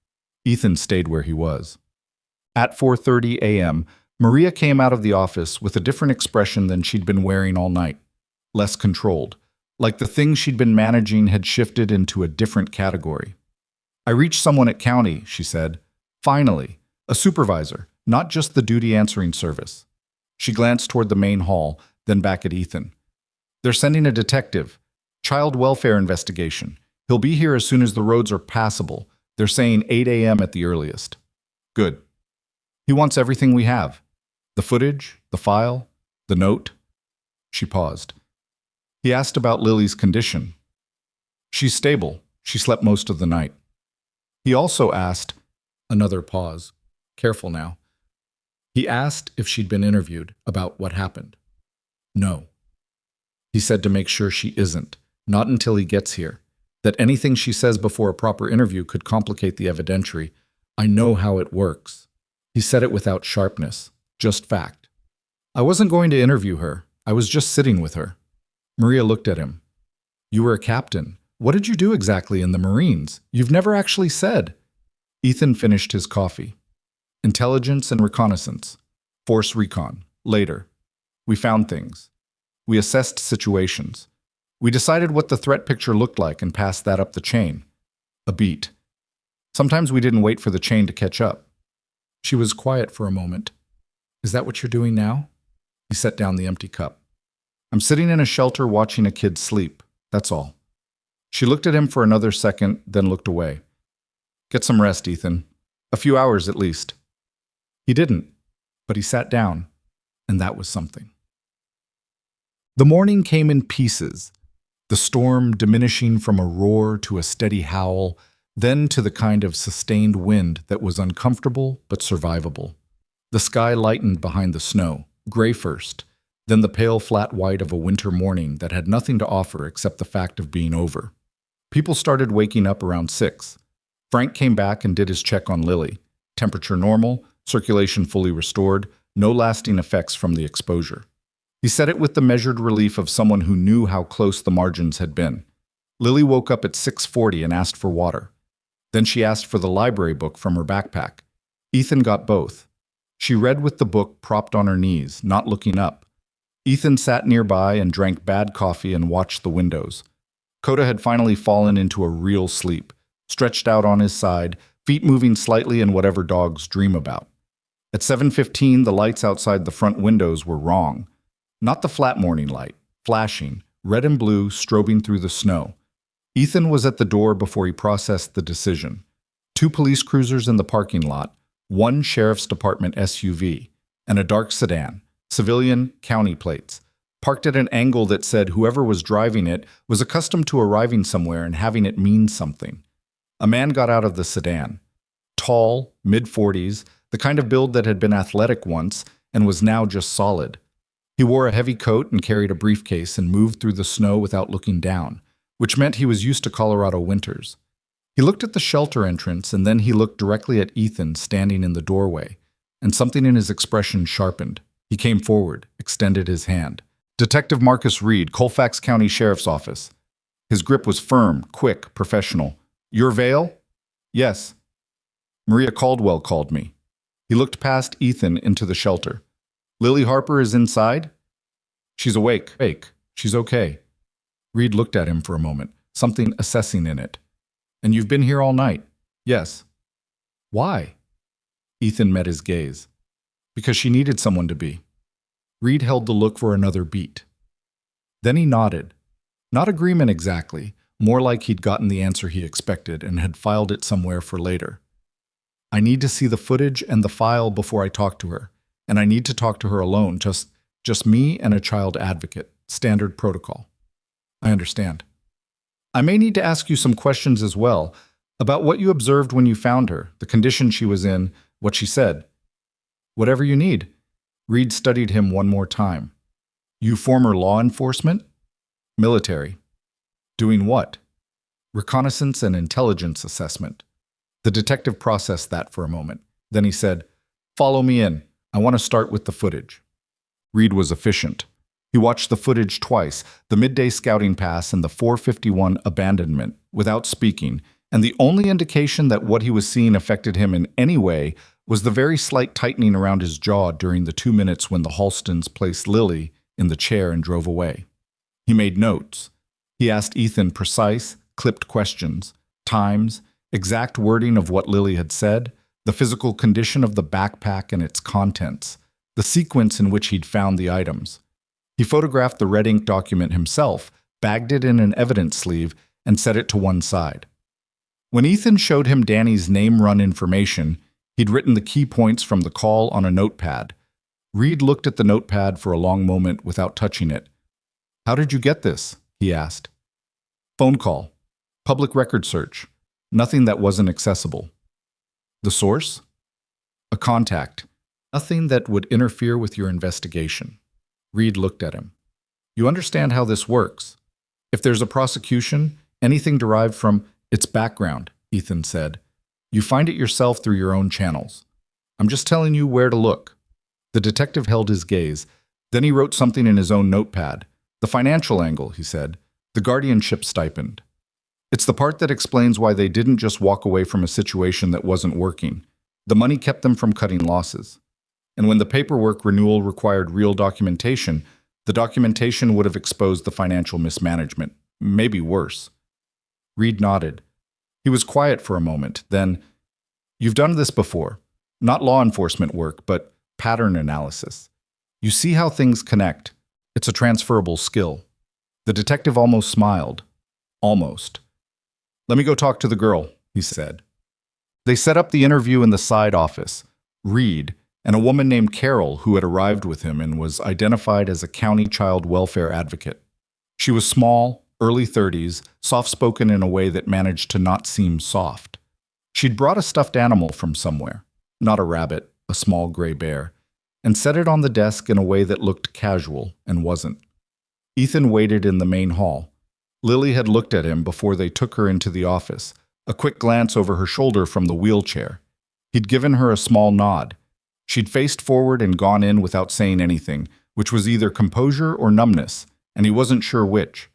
Ethan stayed where he was. At 4:30 a.m., Maria came out of the office with a different expression than she'd been wearing all night. Less controlled, like the things she'd been managing had shifted into a different category. I reached someone at county, she said. Finally, a supervisor, not just the duty answering service. She glanced toward the main hall, then back at Ethan. They're sending a detective. Child welfare investigation. He'll be here as soon as the roads are passable. They're saying 8 a.m. at the earliest. Good. He wants everything we have. The footage, the file, the note. She paused. He asked about Lily's condition. She's stable. She slept most of the night. He also asked, Another pause. Careful now. He asked if she'd been interviewed about what happened. No. He said to make sure she isn't, not until he gets here, that anything she says before a proper interview could complicate the evidentiary. I know how it works. He said it without sharpness, just fact. I wasn't going to interview her. I was just sitting with her. Maria looked at him. You were a captain. What did you do exactly in the Marines? You've never actually said. Ethan finished his coffee. Intelligence and reconnaissance. Force recon. Later. We found things. We assessed situations. We decided what the threat picture looked like and passed that up the chain. A beat. Sometimes we didn't wait for the chain to catch up. She was quiet for a moment. Is that what you're doing now? He set down the empty cup. I'm sitting in a shelter watching a kid sleep. That's all. She looked at him for another second, then looked away. Get some rest, Ethan. A few hours at least. He didn't, but he sat down, and that was something. The morning came in pieces, the storm diminishing from a roar to a steady howl, then to the kind of sustained wind that was uncomfortable but survivable. The sky lightened behind the snow, gray first, then the pale flat white of a winter morning that had nothing to offer except the fact of being over. People started waking up around 6. Frank came back and did his check on Lily. Temperature normal, circulation fully restored, no lasting effects from the exposure. He said it with the measured relief of someone who knew how close the margins had been. Lily woke up at 6:40 and asked for water. Then she asked for the library book from her backpack. Ethan got both. She read with the book propped on her knees, not looking up. Ethan sat nearby and drank bad coffee and watched the windows. Koda had finally fallen into a real sleep, stretched out on his side, feet moving slightly in whatever dogs dream about. At 7:15, the lights outside the front windows were wrong. Not the flat morning light, flashing, red and blue, strobing through the snow. Ethan was at the door before he processed the decision. 2 police cruisers in the parking lot, 1 sheriff's department SUV, and a dark sedan, civilian, county plates, parked at an angle that said whoever was driving it was accustomed to arriving somewhere and having it mean something. A man got out of the sedan. Tall, mid-40s, the kind of build that had been athletic once and was now just solid. He wore a heavy coat and carried a briefcase and moved through the snow without looking down, which meant he was used to Colorado winters. He looked at the shelter entrance and then he looked directly at Ethan standing in the doorway, and something in his expression sharpened. He came forward, extended his hand. Detective Marcus Reed, Colfax County Sheriff's Office. His grip was firm, quick, professional. You're Vale? Yes. Maria Caldwell called me. He looked past Ethan into the shelter. Lily Harper is inside? She's awake. She's okay. Reed looked at him for a moment, something assessing in it. And you've been here all night? Yes. Why? Ethan met his gaze. Because she needed someone to be. Reed held the look for another beat. Then he nodded. Not agreement exactly, more like he'd gotten the answer he expected and had filed it somewhere for later. I need to see the footage and the file before I talk to her, and I need to talk to her alone, just me and a child advocate, standard protocol. I understand. I may need to ask you some questions as well, about what you observed when you found her, the condition she was in, what she said. Whatever you need. Reed studied him one more time. You former law enforcement? Military. Doing what? Reconnaissance and intelligence assessment. The detective processed that for a moment. Then he said, Follow me in. I want to start with the footage. Reed was efficient. He watched the footage twice, the midday scouting pass and the 451 abandonment, without speaking, and the only indication that what he was seeing affected him in any way was the very slight tightening around his jaw during the 2 minutes when the Halstons placed Lily in the chair and drove away. He made notes. He asked Ethan precise, clipped questions, times, exact wording of what Lily had said, the physical condition of the backpack and its contents, the sequence in which he'd found the items. He photographed the red ink document himself, bagged it in an evidence sleeve, and set it to one side. When Ethan showed him Danny's name-run information, he'd written the key points from the call on a notepad. Reed looked at the notepad for a long moment without touching it. How did you get this? He asked. Phone call. Public record search. Nothing that wasn't accessible. The source? A contact. Nothing that would interfere with your investigation. Reed looked at him. You understand how this works. If there's a prosecution, anything derived from its background, Ethan said, you find it yourself through your own channels. I'm just telling you where to look. The detective held his gaze. Then he wrote something in his own notepad. The financial angle, he said. The guardianship stipend. It's the part that explains why they didn't just walk away from a situation that wasn't working. The money kept them from cutting losses. And when the paperwork renewal required real documentation, the documentation would have exposed the financial mismanagement. Maybe worse. Reed nodded. He was quiet for a moment. Then, you've done this before. Not law enforcement work, but pattern analysis. You see how things connect. It's a transferable skill. The detective almost smiled. Almost. Let me go talk to the girl, he said. They set up the interview in the side office. Reed, and a woman named Carol who had arrived with him and was identified as a county child welfare advocate. She was small, early 30s, soft-spoken in a way that managed to not seem soft. She'd brought a stuffed animal from somewhere, not a rabbit, a small gray bear, and set it on the desk in a way that looked casual and wasn't. Ethan waited in the main hall. Lily had looked at him before they took her into the office, a quick glance over her shoulder from the wheelchair. He'd given her a small nod. She'd faced forward and gone in without saying anything, which was either composure or numbness, and he wasn't sure which.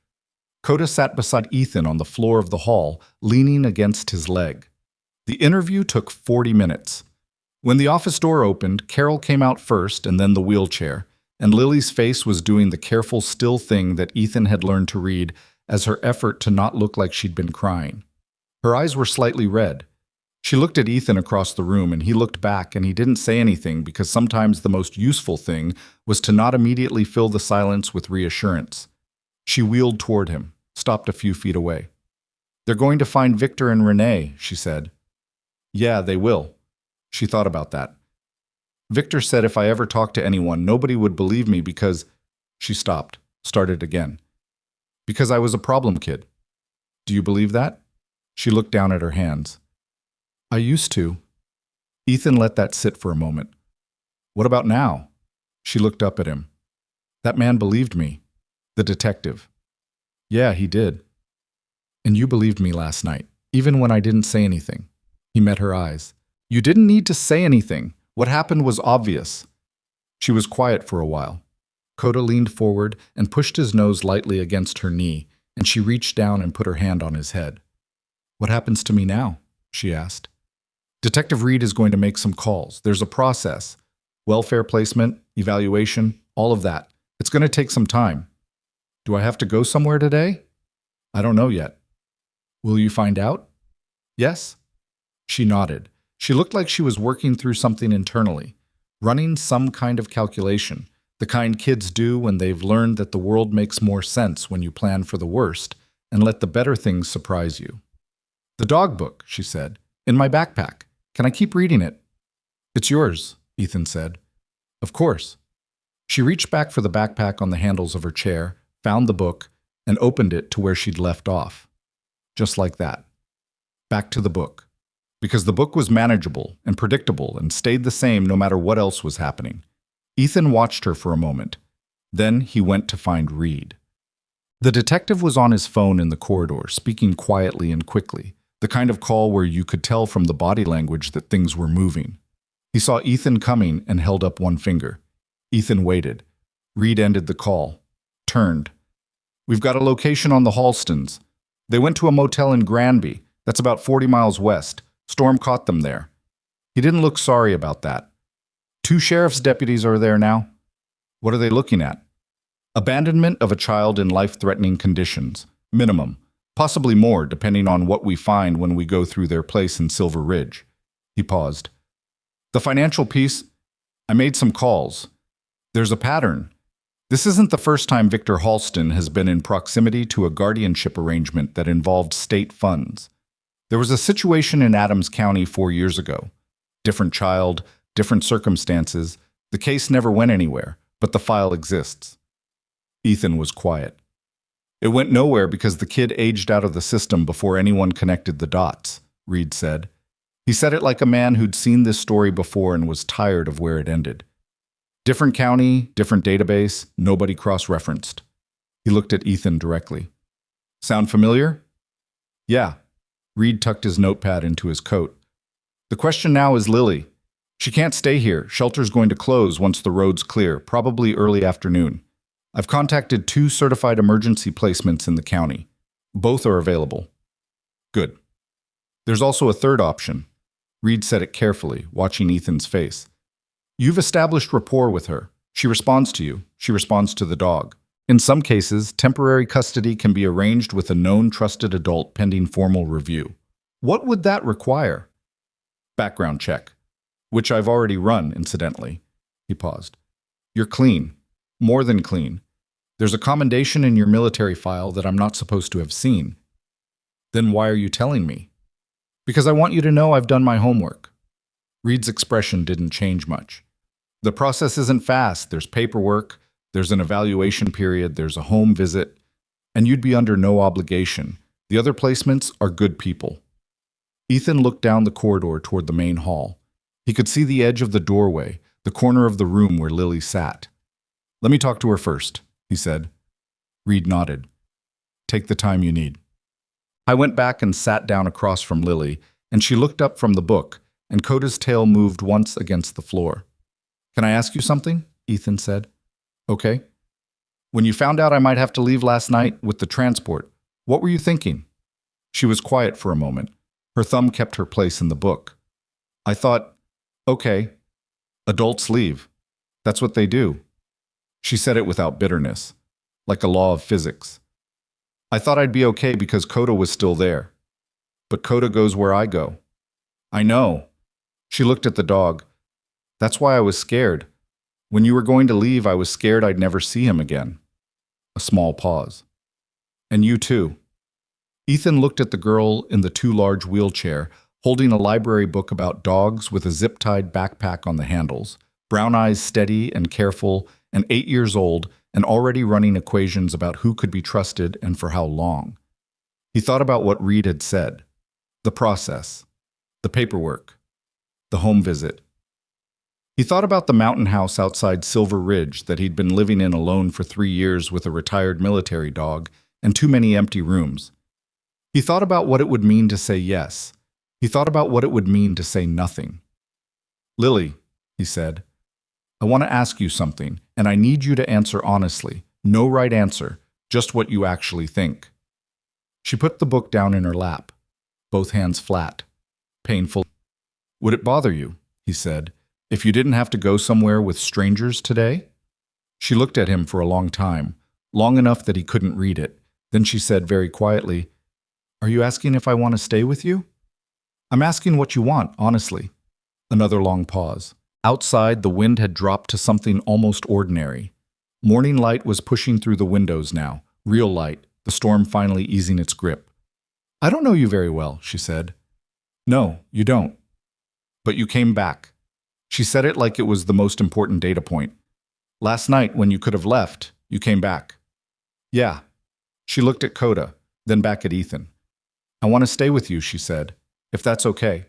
Koda sat beside Ethan on the floor of the hall, leaning against his leg. The interview took 40 minutes. When the office door opened, Carol came out first and then the wheelchair, and Lily's face was doing the careful, still thing that Ethan had learned to read as her effort to not look like she'd been crying. Her eyes were slightly red. She looked at Ethan across the room, and he looked back, and he didn't say anything because sometimes the most useful thing was to not immediately fill the silence with reassurance. She wheeled toward him, stopped a few feet away. They're going to find Victor and Renee, she said. Yeah, they will. She thought about that. Victor said if I ever talked to anyone, nobody would believe me because… She stopped, started again. Because I was a problem kid. Do you believe that? She looked down at her hands. I used to. Ethan let that sit for a moment. What about now? She looked up at him. That man believed me. The detective. Yeah, he did. And you believed me last night, even when I didn't say anything. He met her eyes. You didn't need to say anything. What happened was obvious. She was quiet for a while. Koda leaned forward and pushed his nose lightly against her knee, and she reached down and put her hand on his head. What happens to me now? She asked. Detective Reed is going to make some calls. There's a process. Welfare placement, evaluation, all of that. It's going to take some time. Do I have to go somewhere today? I don't know yet. Will you find out? Yes? She nodded. She looked like she was working through something internally, running some kind of calculation, the kind kids do when they've learned that the world makes more sense when you plan for the worst and let the better things surprise you. The dog book, she said, in my backpack. Can I keep reading it? It's yours, Ethan said. Of course. She reached back for the backpack on the handles of her chair, found the book, and opened it to where she'd left off. Just like that. Back to the book. Because the book was manageable and predictable and stayed the same no matter what else was happening. Ethan watched her for a moment. Then he went to find Reed. The detective was on his phone in the corridor, speaking quietly and quickly, the kind of call where you could tell from the body language that things were moving. He saw Ethan coming and held up one finger. Ethan waited. Reed ended the call. Turned. We've got a location on the Halstons. They went to a motel in Granby. That's about 40 miles west. Storm caught them there. He didn't look sorry about that. 2 sheriff's deputies are there now. What are they looking at? Abandonment of a child in life-threatening conditions. Minimum. Possibly more, depending on what we find when we go through their place in Silver Ridge. He paused. The financial piece? I made some calls. There's a pattern. This isn't the first time Victor Halston has been in proximity to a guardianship arrangement that involved state funds. There was a situation in Adams County 4 years ago. Different child, different circumstances. The case never went anywhere, but the file exists. Ethan was quiet. It went nowhere because the kid aged out of the system before anyone connected the dots, Reed said. He said it like a man who'd seen this story before and was tired of where it ended. Different county, different database, nobody cross-referenced. He looked at Ethan directly. Sound familiar? Yeah. Reed tucked his notepad into his coat. The question now is Lily. She can't stay here. Shelter's going to close once the road's clear, probably early afternoon. I've contacted 2 certified emergency placements in the county. Both are available. Good. There's also a third option. Reed said it carefully, watching Ethan's face. You've established rapport with her. She responds to you. She responds to the dog. In some cases, temporary custody can be arranged with a known trusted adult pending formal review. What would that require? Background check. Which I've already run, incidentally. He paused. You're clean. More than clean. There's a commendation in your military file that I'm not supposed to have seen. Then why are you telling me? Because I want you to know I've done my homework. Reed's expression didn't change much. The process isn't fast. There's paperwork, there's an evaluation period, there's a home visit, and you'd be under no obligation. The other placements are good people. Ethan looked down the corridor toward the main hall. He could see the edge of the doorway, the corner of the room where Lily sat. Let me talk to her first, he said. Reed nodded. Take the time you need. I went back and sat down across from Lily, and she looked up from the book, and Koda's tail moved once against the floor. Can I ask you something? Ethan said. Okay. When you found out I might have to leave last night with the transport, what were you thinking? She was quiet for a moment. Her thumb kept her place in the book. I thought, okay, adults leave. That's what they do. She said it without bitterness, like a law of physics. I thought I'd be okay because Koda was still there. But Koda goes where I go. I know. She looked at the dog. That's why I was scared. When you were going to leave, I was scared I'd never see him again. A small pause. And you too. Ethan looked at the girl in the too large wheelchair, holding a library book about dogs with a zip-tied backpack on the handles, brown eyes steady and careful, and 8 years old, and already running equations about who could be trusted and for how long. He thought about what Reed had said. The process. The paperwork. The home visit. He thought about the mountain house outside Silver Ridge that he'd been living in alone for 3 years with a retired military dog and too many empty rooms. He thought about what it would mean to say yes. He thought about what it would mean to say nothing. Lily, he said, I want to ask you something, and I need you to answer honestly. No right answer, just what you actually think. She put the book down in her lap, both hands flat, painful. Would it bother you, he said, if you didn't have to go somewhere with strangers today? She looked at him for a long time, long enough that he couldn't read it. Then she said very quietly, Are you asking if I want to stay with you? I'm asking what you want, honestly. Another long pause. Outside, the wind had dropped to something almost ordinary. Morning light was pushing through the windows now, real light, the storm finally easing its grip. I don't know you very well, she said. No, you don't. But you came back. She said it like it was the most important data point. Last night, when you could have left, you came back. Yeah. She looked at Koda, then back at Ethan. I want to stay with you, she said, if that's okay.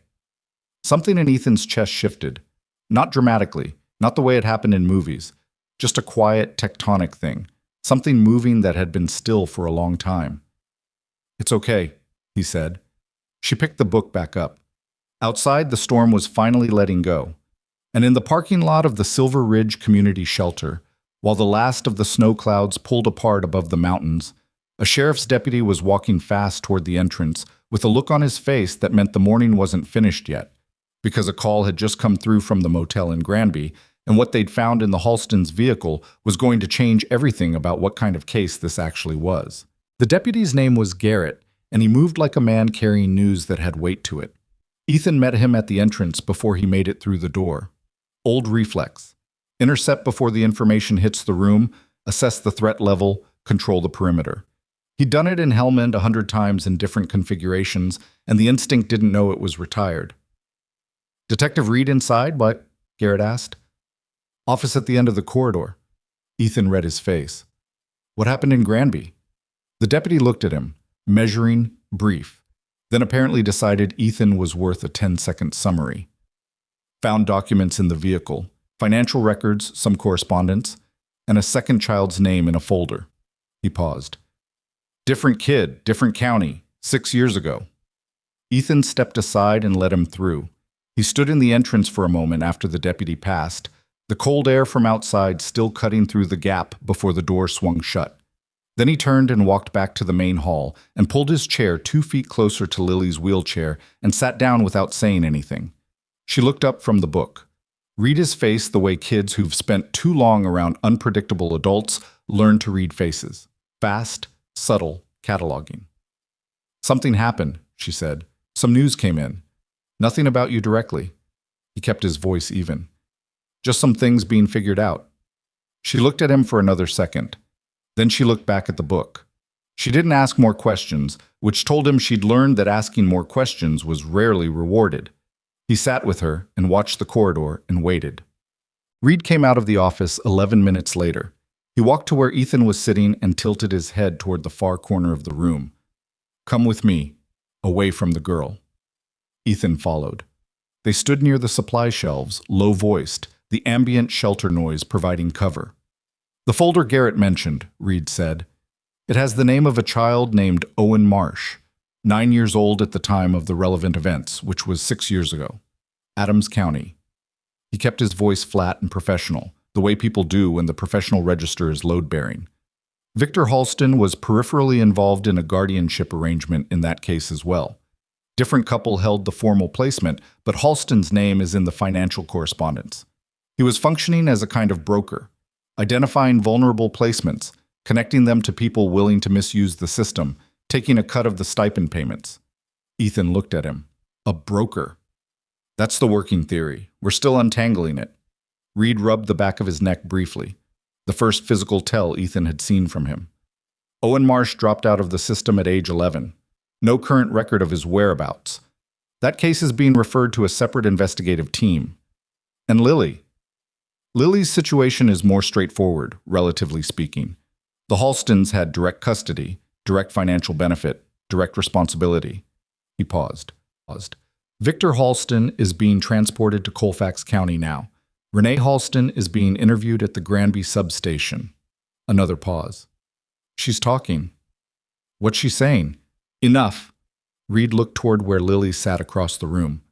Something in Ethan's chest shifted. Not dramatically, not the way it happened in movies, just a quiet, tectonic thing, something moving that had been still for a long time. It's okay, he said. She picked the book back up. Outside, the storm was finally letting go, and in the parking lot of the Silver Ridge Community Shelter, while the last of the snow clouds pulled apart above the mountains, a sheriff's deputy was walking fast toward the entrance with a look on his face that meant the morning wasn't finished yet, because a call had just come through from the motel in Granby, and what they'd found in the Halstons' vehicle was going to change everything about what kind of case this actually was. The deputy's name was Garrett, and he moved like a man carrying news that had weight to it. Ethan met him at the entrance before he made it through the door. Old reflex. Intercept before the information hits the room, assess the threat level, control the perimeter. He'd done it in Helmand 100 times in different configurations, and the instinct didn't know it was retired. Detective Reed inside, what? Garrett asked. Office at the end of the corridor. Ethan read his face. What happened in Granby? The deputy looked at him, measuring, brief. then apparently decided Ethan was worth a 10-second summary. Found documents in the vehicle, financial records, some correspondence, and a second child's name in a folder. He paused. Different kid, different county, 6 years ago. Ethan stepped aside and let him through. He stood in the entrance for a moment after the deputy passed, the cold air from outside still cutting through the gap before the door swung shut. Then he turned and walked back to the main hall and pulled his chair 2 feet closer to Lily's wheelchair and sat down without saying anything. She looked up from the book. Read his face the way kids who've spent too long around unpredictable adults learn to read faces. Fast, subtle, cataloging. Something happened, she said. Some news came in. Nothing about you directly. He kept his voice even. Just some things being figured out. She looked at him for another second. Then she looked back at the book. She didn't ask more questions, which told him she'd learned that asking more questions was rarely rewarded. He sat with her and watched the corridor and waited. Reed came out of the office 11 minutes later. He walked to where Ethan was sitting and tilted his head toward the far corner of the room. Come with me, away from the girl. Ethan followed. They stood near the supply shelves, low-voiced, the ambient shelter noise providing cover. The folder Garrett mentioned, Reed said. It has the name of a child named Owen Marsh, 9 years old at the time of the relevant events, which was 6 years ago. Adams County. He kept his voice flat and professional, the way people do when the professional register is load-bearing. Victor Halston was peripherally involved in a guardianship arrangement in that case as well. Different couple held the formal placement, but Halston's name is in the financial correspondence. He was functioning as a kind of broker, identifying vulnerable placements, connecting them to people willing to misuse the system, taking a cut of the stipend payments. Ethan looked at him. A broker. That's the working theory. We're still untangling it. Reed rubbed the back of his neck briefly, the first physical tell Ethan had seen from him. Owen Marsh dropped out of the system at age 11. No current record of his whereabouts. That case is being referred to a separate investigative team. And Lily. Lily's situation is more straightforward, relatively speaking. The Halstons had direct custody, direct financial benefit, direct responsibility. He paused. Victor Halston is being transported to Colfax County now. Renee Halston is being interviewed at the Granby substation. Another pause. She's talking. What's she saying? Enough. Reed looked toward where Lily sat across the room.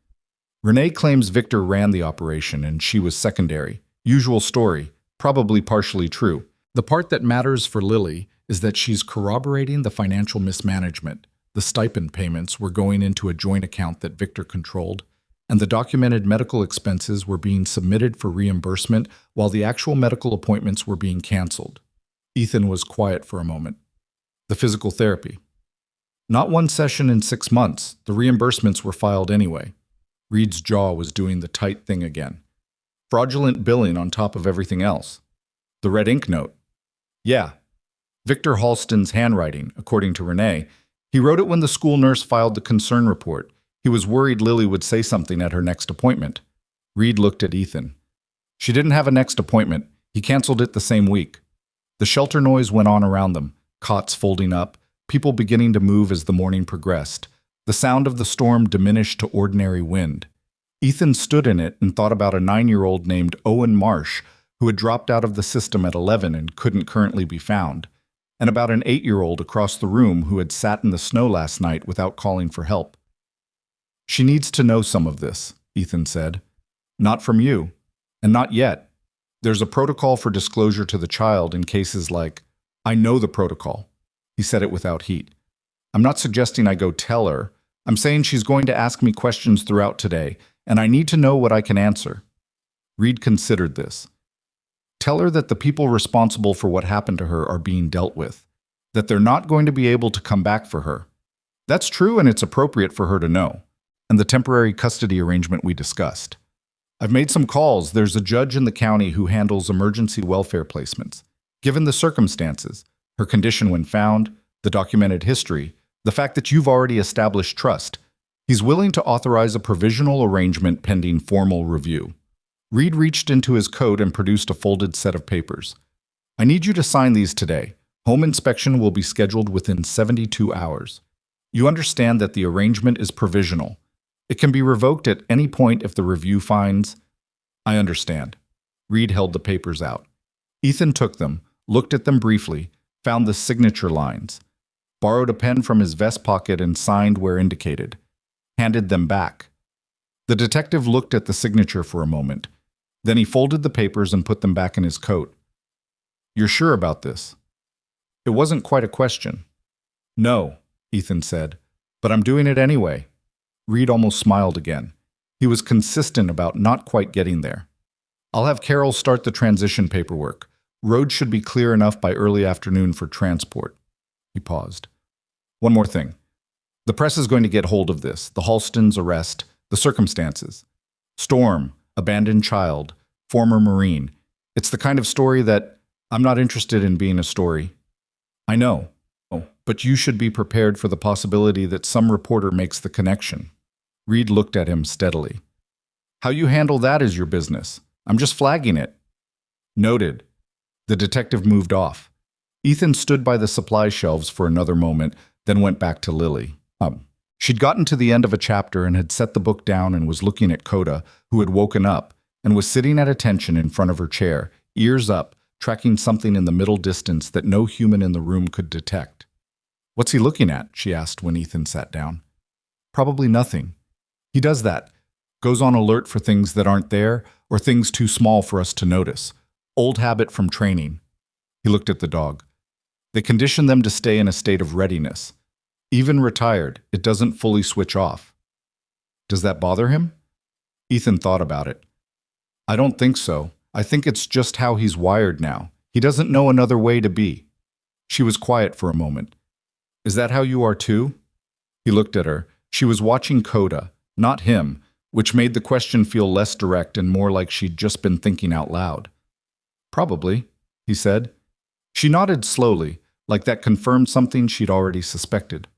Renee claims Victor ran the operation and she was secondary. Usual story, probably partially true. The part that matters for Lily is that she's corroborating the financial mismanagement. The stipend payments were going into a joint account that Victor controlled, and the documented medical expenses were being submitted for reimbursement while the actual medical appointments were being canceled. Ethan was quiet for a moment. The physical therapy. Not one session in 6 months. The reimbursements were filed anyway. Reed's jaw was doing the tight thing again. Fraudulent billing on top of everything else. The red ink note. Yeah. Victor Halston's handwriting, according to Renee. He wrote it when the school nurse filed the concern report. He was worried Lily would say something at her next appointment. Reed looked at Ethan. She didn't have a next appointment. He canceled it the same week. The shelter noise went on around them, cots folding up, people beginning to move as the morning progressed. The sound of the storm diminished to ordinary wind. Ethan stood in it and thought about a 9-year-old named Owen Marsh who had dropped out of the system at 11 and couldn't currently be found, and about an 8-year-old across the room who had sat in the snow last night without calling for help. She needs to know some of this, Ethan said. Not from you, and not yet. There's a protocol for disclosure to the child in cases like, I know the protocol. He said it without heat. I'm not suggesting I go tell her. I'm saying she's going to ask me questions throughout today, and I need to know what I can answer. Reed considered this. Tell her that the people responsible for what happened to her are being dealt with, that they're not going to be able to come back for her. That's true, and it's appropriate for her to know, and the temporary custody arrangement we discussed. I've made some calls. There's a judge in the county who handles emergency welfare placements. Given the circumstances, her condition when found, the documented history, the fact that you've already established trust, he's willing to authorize a provisional arrangement pending formal review. Reed reached into his coat and produced a folded set of papers. I need you to sign these today. Home inspection will be scheduled within 72 hours. You understand that the arrangement is provisional. It can be revoked at any point if the review finds. I understand. Reed held the papers out. Ethan took them, looked at them briefly, found the signature lines, borrowed a pen from his vest pocket and signed where indicated, handed them back. The detective looked at the signature for a moment. Then he folded the papers and put them back in his coat. You're sure about this? It wasn't quite a question. No, Ethan said, but I'm doing it anyway. Reed almost smiled again. He was consistent about not quite getting there. I'll have Carol start the transition paperwork. Roads should be clear enough by early afternoon for transport. He paused. One more thing. The press is going to get hold of this, the Halston's arrest, the circumstances. Storm, abandoned child, former Marine. It's the kind of story that I'm not interested in being a story. I know. Oh, but you should be prepared for the possibility that some reporter makes the connection. Reed looked at him steadily. How you handle that is your business. I'm just flagging it. Noted. The detective moved off. Ethan stood by the supply shelves for another moment, then went back to Lily. She'd gotten to the end of a chapter and had set the book down and was looking at Koda, who had woken up and was sitting at attention in front of her chair, ears up, tracking something in the middle distance that no human in the room could detect. What's he looking at? She asked when Ethan sat down. Probably nothing. He does that. Goes on alert for things that aren't there or things too small for us to notice. Old habit from training. He looked at the dog. They condition them to stay in a state of readiness. Even retired, it doesn't fully switch off. Does that bother him? Ethan thought about it. I don't think so. I think it's just how he's wired now. He doesn't know another way to be. She was quiet for a moment. Is that how you are too? He looked at her. She was watching Koda, not him, which made the question feel less direct and more like she'd just been thinking out loud. Probably, he said. She nodded slowly, like that confirmed something she'd already suspected.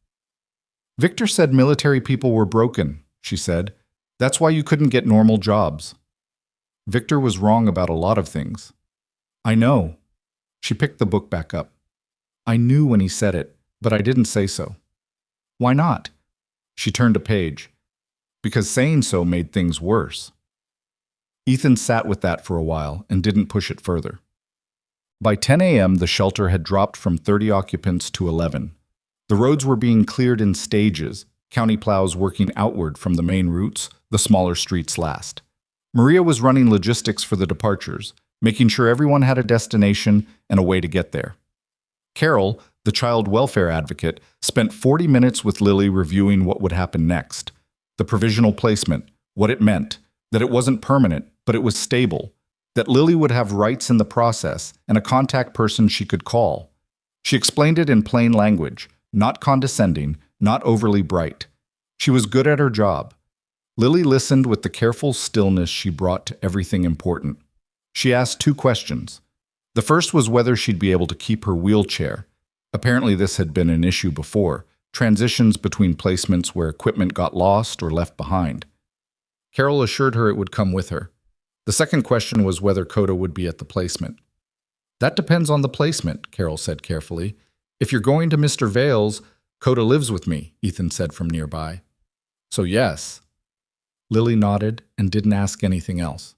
Victor said military people were broken, she said. That's why you couldn't get normal jobs. Victor was wrong about a lot of things. I know. She picked the book back up. I knew when he said it, but I didn't say so. Why not? She turned a page. Because saying so made things worse. Ethan sat with that for a while and didn't push it further. By 10 a.m., the shelter had dropped from 30 occupants to 11. The roads were being cleared in stages, county plows working outward from the main routes, the smaller streets last. Maria was running logistics for the departures, making sure everyone had a destination and a way to get there. Carol, the child welfare advocate, spent 40 minutes with Lily reviewing what would happen next. The provisional placement, what it meant, that it wasn't permanent, but it was stable, that Lily would have rights in the process and a contact person she could call. She explained it in plain language, not condescending, not overly bright. She was good at her job. Lily listened with the careful stillness she brought to everything important. She asked 2 questions. The first was whether she'd be able to keep her wheelchair. Apparently this had been an issue before, transitions between placements where equipment got lost or left behind. Carol assured her it would come with her. The second question was whether Koda would be at the placement. That depends on the placement, Carol said carefully. If you're going to Mr. Vale's, Koda lives with me, Ethan said from nearby. So yes. Lily nodded and didn't ask anything else.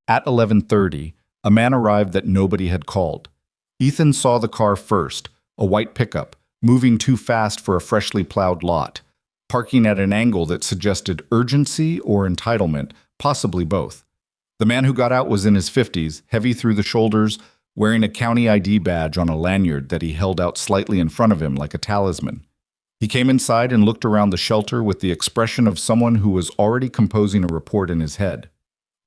At 11:30, a man arrived that nobody had called. Ethan saw the car first, a white pickup, moving too fast for a freshly plowed lot, parking at an angle that suggested urgency or entitlement, possibly both. The man who got out was in his 50s, heavy through the shoulders, wearing a county ID badge on a lanyard that he held out slightly in front of him like a talisman. He came inside and looked around the shelter with the expression of someone who was already composing a report in his head.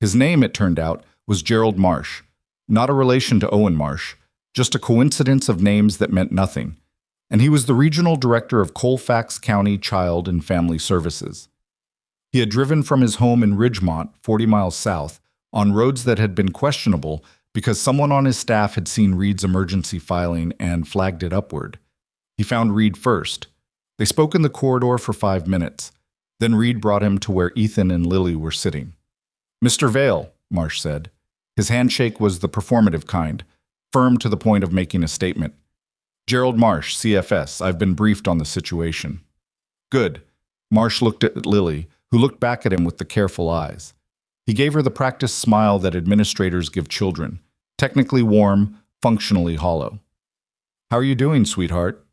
His name, it turned out, was Gerald Marsh. Not a relation to Owen Marsh, just a coincidence of names that meant nothing. And he was the regional director of Colfax County Child and Family Services. He had driven from his home in Ridgemont, 40 miles south, on roads that had been questionable because someone on his staff had seen Reed's emergency filing and flagged it upward. He found Reed first. They spoke in the corridor for 5 minutes. Then Reed brought him to where Ethan and Lily were sitting. Mr. Vale, Marsh said. His handshake was the performative kind, firm to the point of making a statement. Gerald Marsh, CFS, I've been briefed on the situation. Good. Marsh looked at Lily, who looked back at him with the careful eyes. He gave her the practiced smile that administrators give children, technically warm, functionally hollow. How are you doing, sweetheart?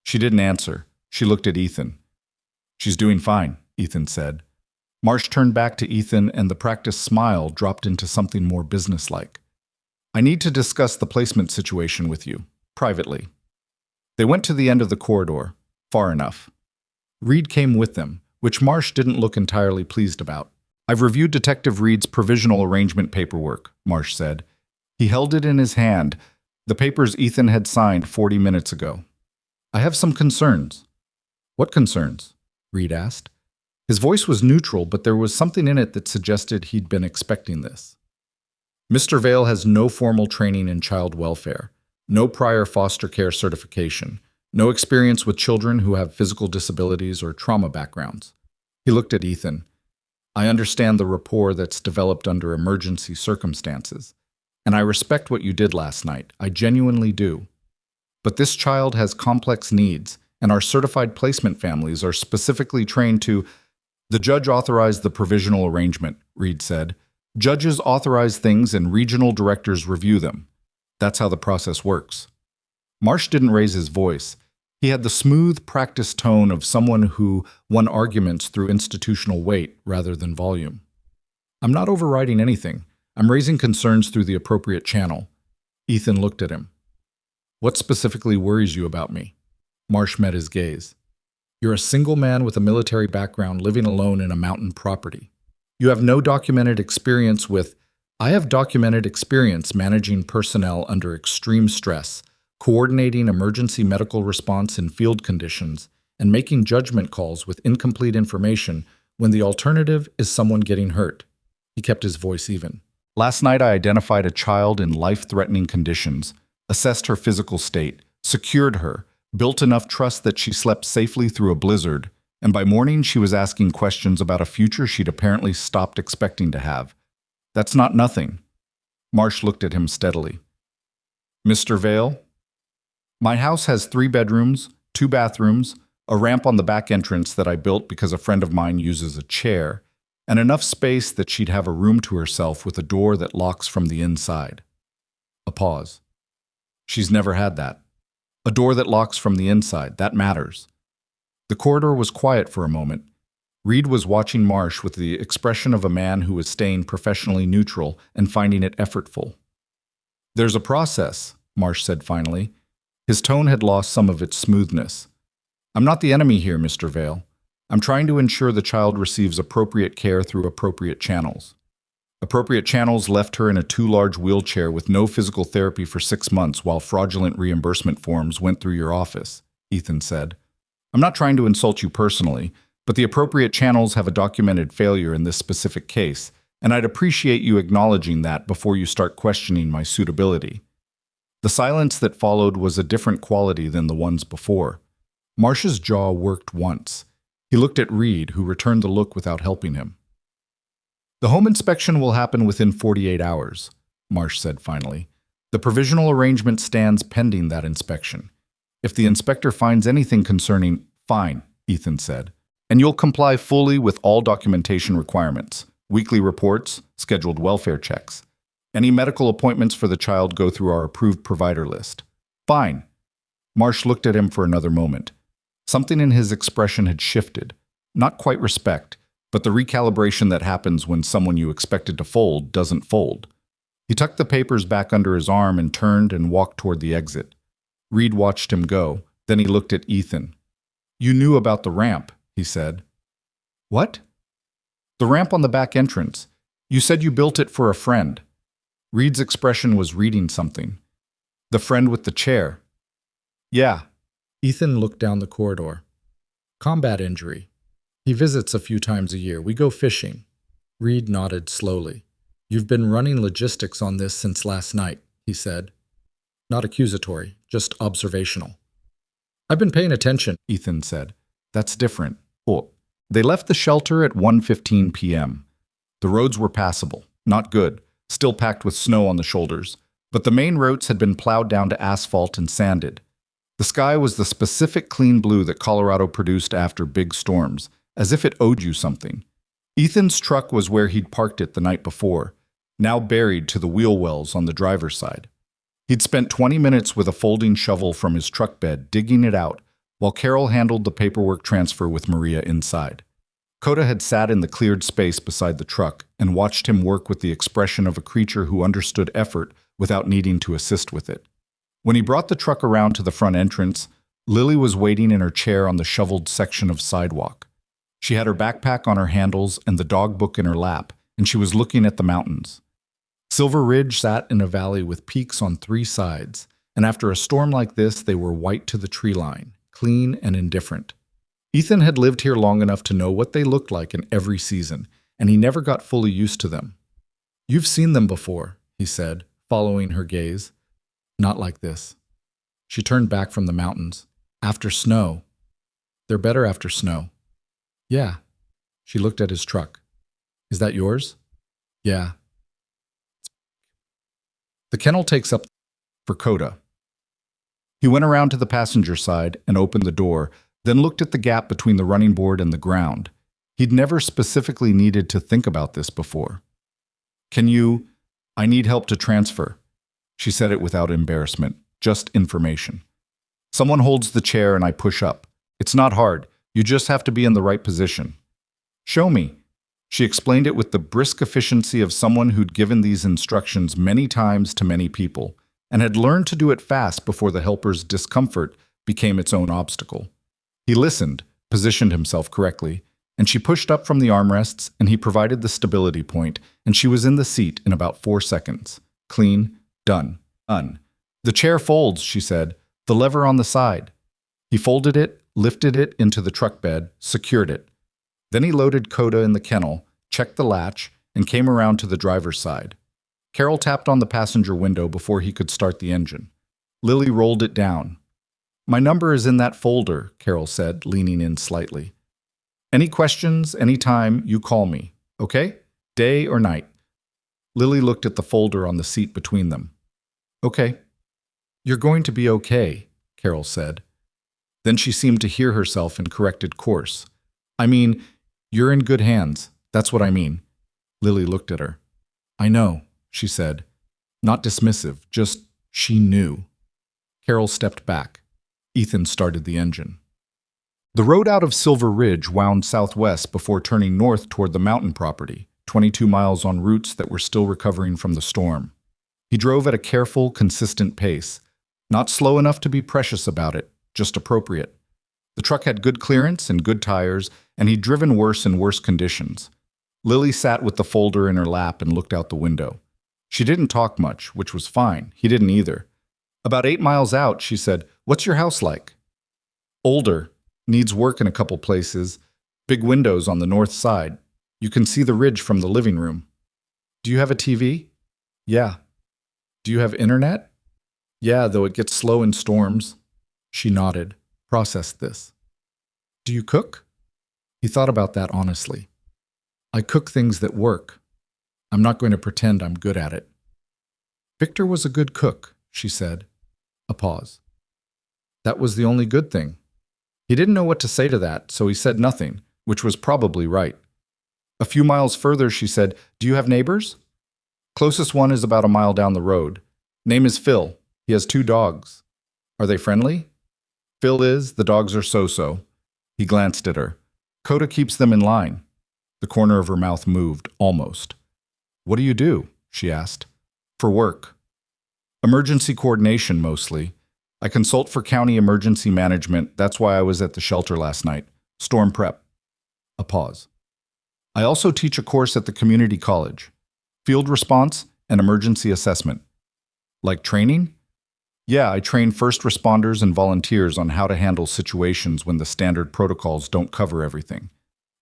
She didn't answer. She looked at Ethan. She's doing fine, Ethan said. Marsh turned back to Ethan, and the practiced smile dropped into something more businesslike. I need to discuss the placement situation with you, privately. They went to the end of the corridor, far enough. Reed came with them, which Marsh didn't look entirely pleased about. I've reviewed Detective Reed's provisional arrangement paperwork, Marsh said. He held it in his hand, the papers Ethan had signed 40 minutes ago. I have some concerns. What concerns? Reed asked. His voice was neutral, but there was something in it that suggested he'd been expecting this. Mr. Vale has no formal training in child welfare, no prior foster care certification, no experience with children who have physical disabilities or trauma backgrounds. He looked at Ethan. I understand the rapport that's developed under emergency circumstances, and I respect what you did last night. I genuinely do. But this child has complex needs, and our certified placement families are specifically trained to— The judge authorized the provisional arrangement, Reed said. Judges authorize things and regional directors review them. That's how the process works. Marsh didn't raise his voice. He had the smooth, practiced tone of someone who won arguments through institutional weight rather than volume. I'm not overriding anything. I'm raising concerns through the appropriate channel. Ethan looked at him. What specifically worries you about me? Marsh met his gaze. You're a single man with a military background living alone in a mountain property. You have no documented experience with— I have documented experience managing personnel under extreme stress, coordinating emergency medical response in field conditions, and making judgment calls with incomplete information when the alternative is someone getting hurt. He kept his voice even. Last night I identified a child in life-threatening conditions, assessed her physical state, secured her, built enough trust that she slept safely through a blizzard, and by morning she was asking questions about a future she'd apparently stopped expecting to have. That's not nothing. Marsh looked at him steadily. Mr. Vale? My house has 3 bedrooms, 2 bathrooms, a ramp on the back entrance that I built because a friend of mine uses a chair, and enough space that she'd have a room to herself with a door that locks from the inside. A pause. She's never had that. A door that locks from the inside, that matters. The corridor was quiet for a moment. Reed was watching Marsh with the expression of a man who was staying professionally neutral and finding it effortful. There's a process, Marsh said finally. His tone had lost some of its smoothness. I'm not the enemy here, Mr. Vale. I'm trying to ensure the child receives appropriate care through appropriate channels. Appropriate channels left her in a too large wheelchair with no physical therapy for 6 months while fraudulent reimbursement forms went through your office, Ethan said. I'm not trying to insult you personally, but the appropriate channels have a documented failure in this specific case, and I'd appreciate you acknowledging that before you start questioning my suitability. The silence that followed was a different quality than the ones before. Marsh's jaw worked once. He looked at Reed, who returned the look without helping him. The home inspection will happen within 48 hours, Marsh said finally. The provisional arrangement stands pending that inspection. If the inspector finds anything concerning— Fine, Ethan said. And you'll comply fully with all documentation requirements, weekly reports, scheduled welfare checks. Any medical appointments for the child go through our approved provider list. Fine. Marsh looked at him for another moment. Something in his expression had shifted. Not quite respect, but the recalibration that happens when someone you expected to fold doesn't fold. He tucked the papers back under his arm and turned and walked toward the exit. Reed watched him go. Then he looked at Ethan. You knew about the ramp, he said. What? The ramp on the back entrance. You said you built it for a friend. Reed's expression was reading something. The friend with the chair. Yeah. Ethan looked down the corridor. Combat injury. He visits a few times a year. We go fishing. Reed nodded slowly. You've been running logistics on this since last night, he said. Not accusatory, just observational. I've been paying attention, Ethan said. That's different. Oh. They left the shelter at 1:15 p.m. The roads were passable, not good, still packed with snow on the shoulders, but the main roads had been plowed down to asphalt and sanded. The sky was the specific clean blue that Colorado produced after big storms, as if it owed you something. Ethan's truck was where he'd parked it the night before, now buried to the wheel wells on the driver's side. He'd spent 20 minutes with a folding shovel from his truck bed, digging it out, while Carol handled the paperwork transfer with Maria inside. Koda had sat in the cleared space beside the truck and watched him work with the expression of a creature who understood effort without needing to assist with it. When he brought the truck around to the front entrance, Lily was waiting in her chair on the shoveled section of sidewalk. She had her backpack on her handles and the dog book in her lap, and she was looking at the mountains. Silver Ridge sat in a valley with peaks on 3 sides, and after a storm like this, they were white to the tree line, clean and indifferent. Ethan had lived here long enough to know what they looked like in every season, and he never got fully used to them. "You've seen them before," he said, following her gaze. "Not like this." She turned back from the mountains. "After snow. They're better after snow." "Yeah." She looked at his truck. "Is that yours?" "Yeah." The kennel takes up for Koda. He went around to the passenger side and opened the door, then looked at the gap between the running board and the ground. He'd never specifically needed to think about this before. I need help to transfer." She said it without embarrassment, just information. "Someone holds the chair and I push up. It's not hard. You just have to be in the right position." "Show me." She explained it with the brisk efficiency of someone who'd given these instructions many times to many people and had learned to do it fast before the helper's discomfort became its own obstacle. He listened, positioned himself correctly, and she pushed up from the armrests and he provided the stability point, and she was in the seat in about 4 seconds. Clean, done. "The chair folds," she said, "the lever on the side." He folded it, lifted it into the truck bed, secured it. Then he loaded Koda in the kennel, checked the latch, and came around to the driver's side. Carol tapped on the passenger window before he could start the engine. Lily rolled it down. "My number is in that folder," Carol said, leaning in slightly. "Any questions, any time, you call me, okay? Day or night." Lily looked at the folder on the seat between them. "Okay." "You're going to be okay," Carol said. Then she seemed to hear herself and corrected course. "I mean, you're in good hands. That's what I mean." Lily looked at her. "I know," she said. Not dismissive, just she knew. Carol stepped back. Ethan started the engine. The road out of Silver Ridge wound southwest before turning north toward the mountain property, 22 miles on routes that were still recovering from the storm. He drove at a careful, consistent pace, not slow enough to be precious about it, just appropriate. The truck had good clearance and good tires, and he'd driven worse in worse conditions. Lily sat with the folder in her lap and looked out the window. She didn't talk much, which was fine. He didn't either. About 8 miles out, she said, "What's your house like?" "Older. Needs work in a couple places. Big windows on the north side. You can see the ridge from the living room." "Do you have a TV?" "Yeah." "Do you have internet?" "Yeah, though it gets slow in storms." She nodded, processed this. "Do you cook?" He thought about that honestly. "I cook things that work. I'm not going to pretend I'm good at it." "Victor was a good cook," she said. A pause. "That was the only good thing." He didn't know what to say to that, so he said nothing, which was probably right. A few miles further, she said, "Do you have neighbors?" "Closest one is about a mile down the road. Name is Phil. He has 2 dogs. Are they friendly?" "Phil is. The dogs are so-so." He glanced at her. "Koda keeps them in line." The corner of her mouth moved, almost. "What do you do?" she asked. "For work." "Emergency coordination, mostly. I consult for county emergency management. That's why I was at the shelter last night. Storm prep." A pause. "I also teach a course at the community college. Field response and emergency assessment." "Like training?" "Yeah, I train first responders and volunteers on how to handle situations when the standard protocols don't cover everything."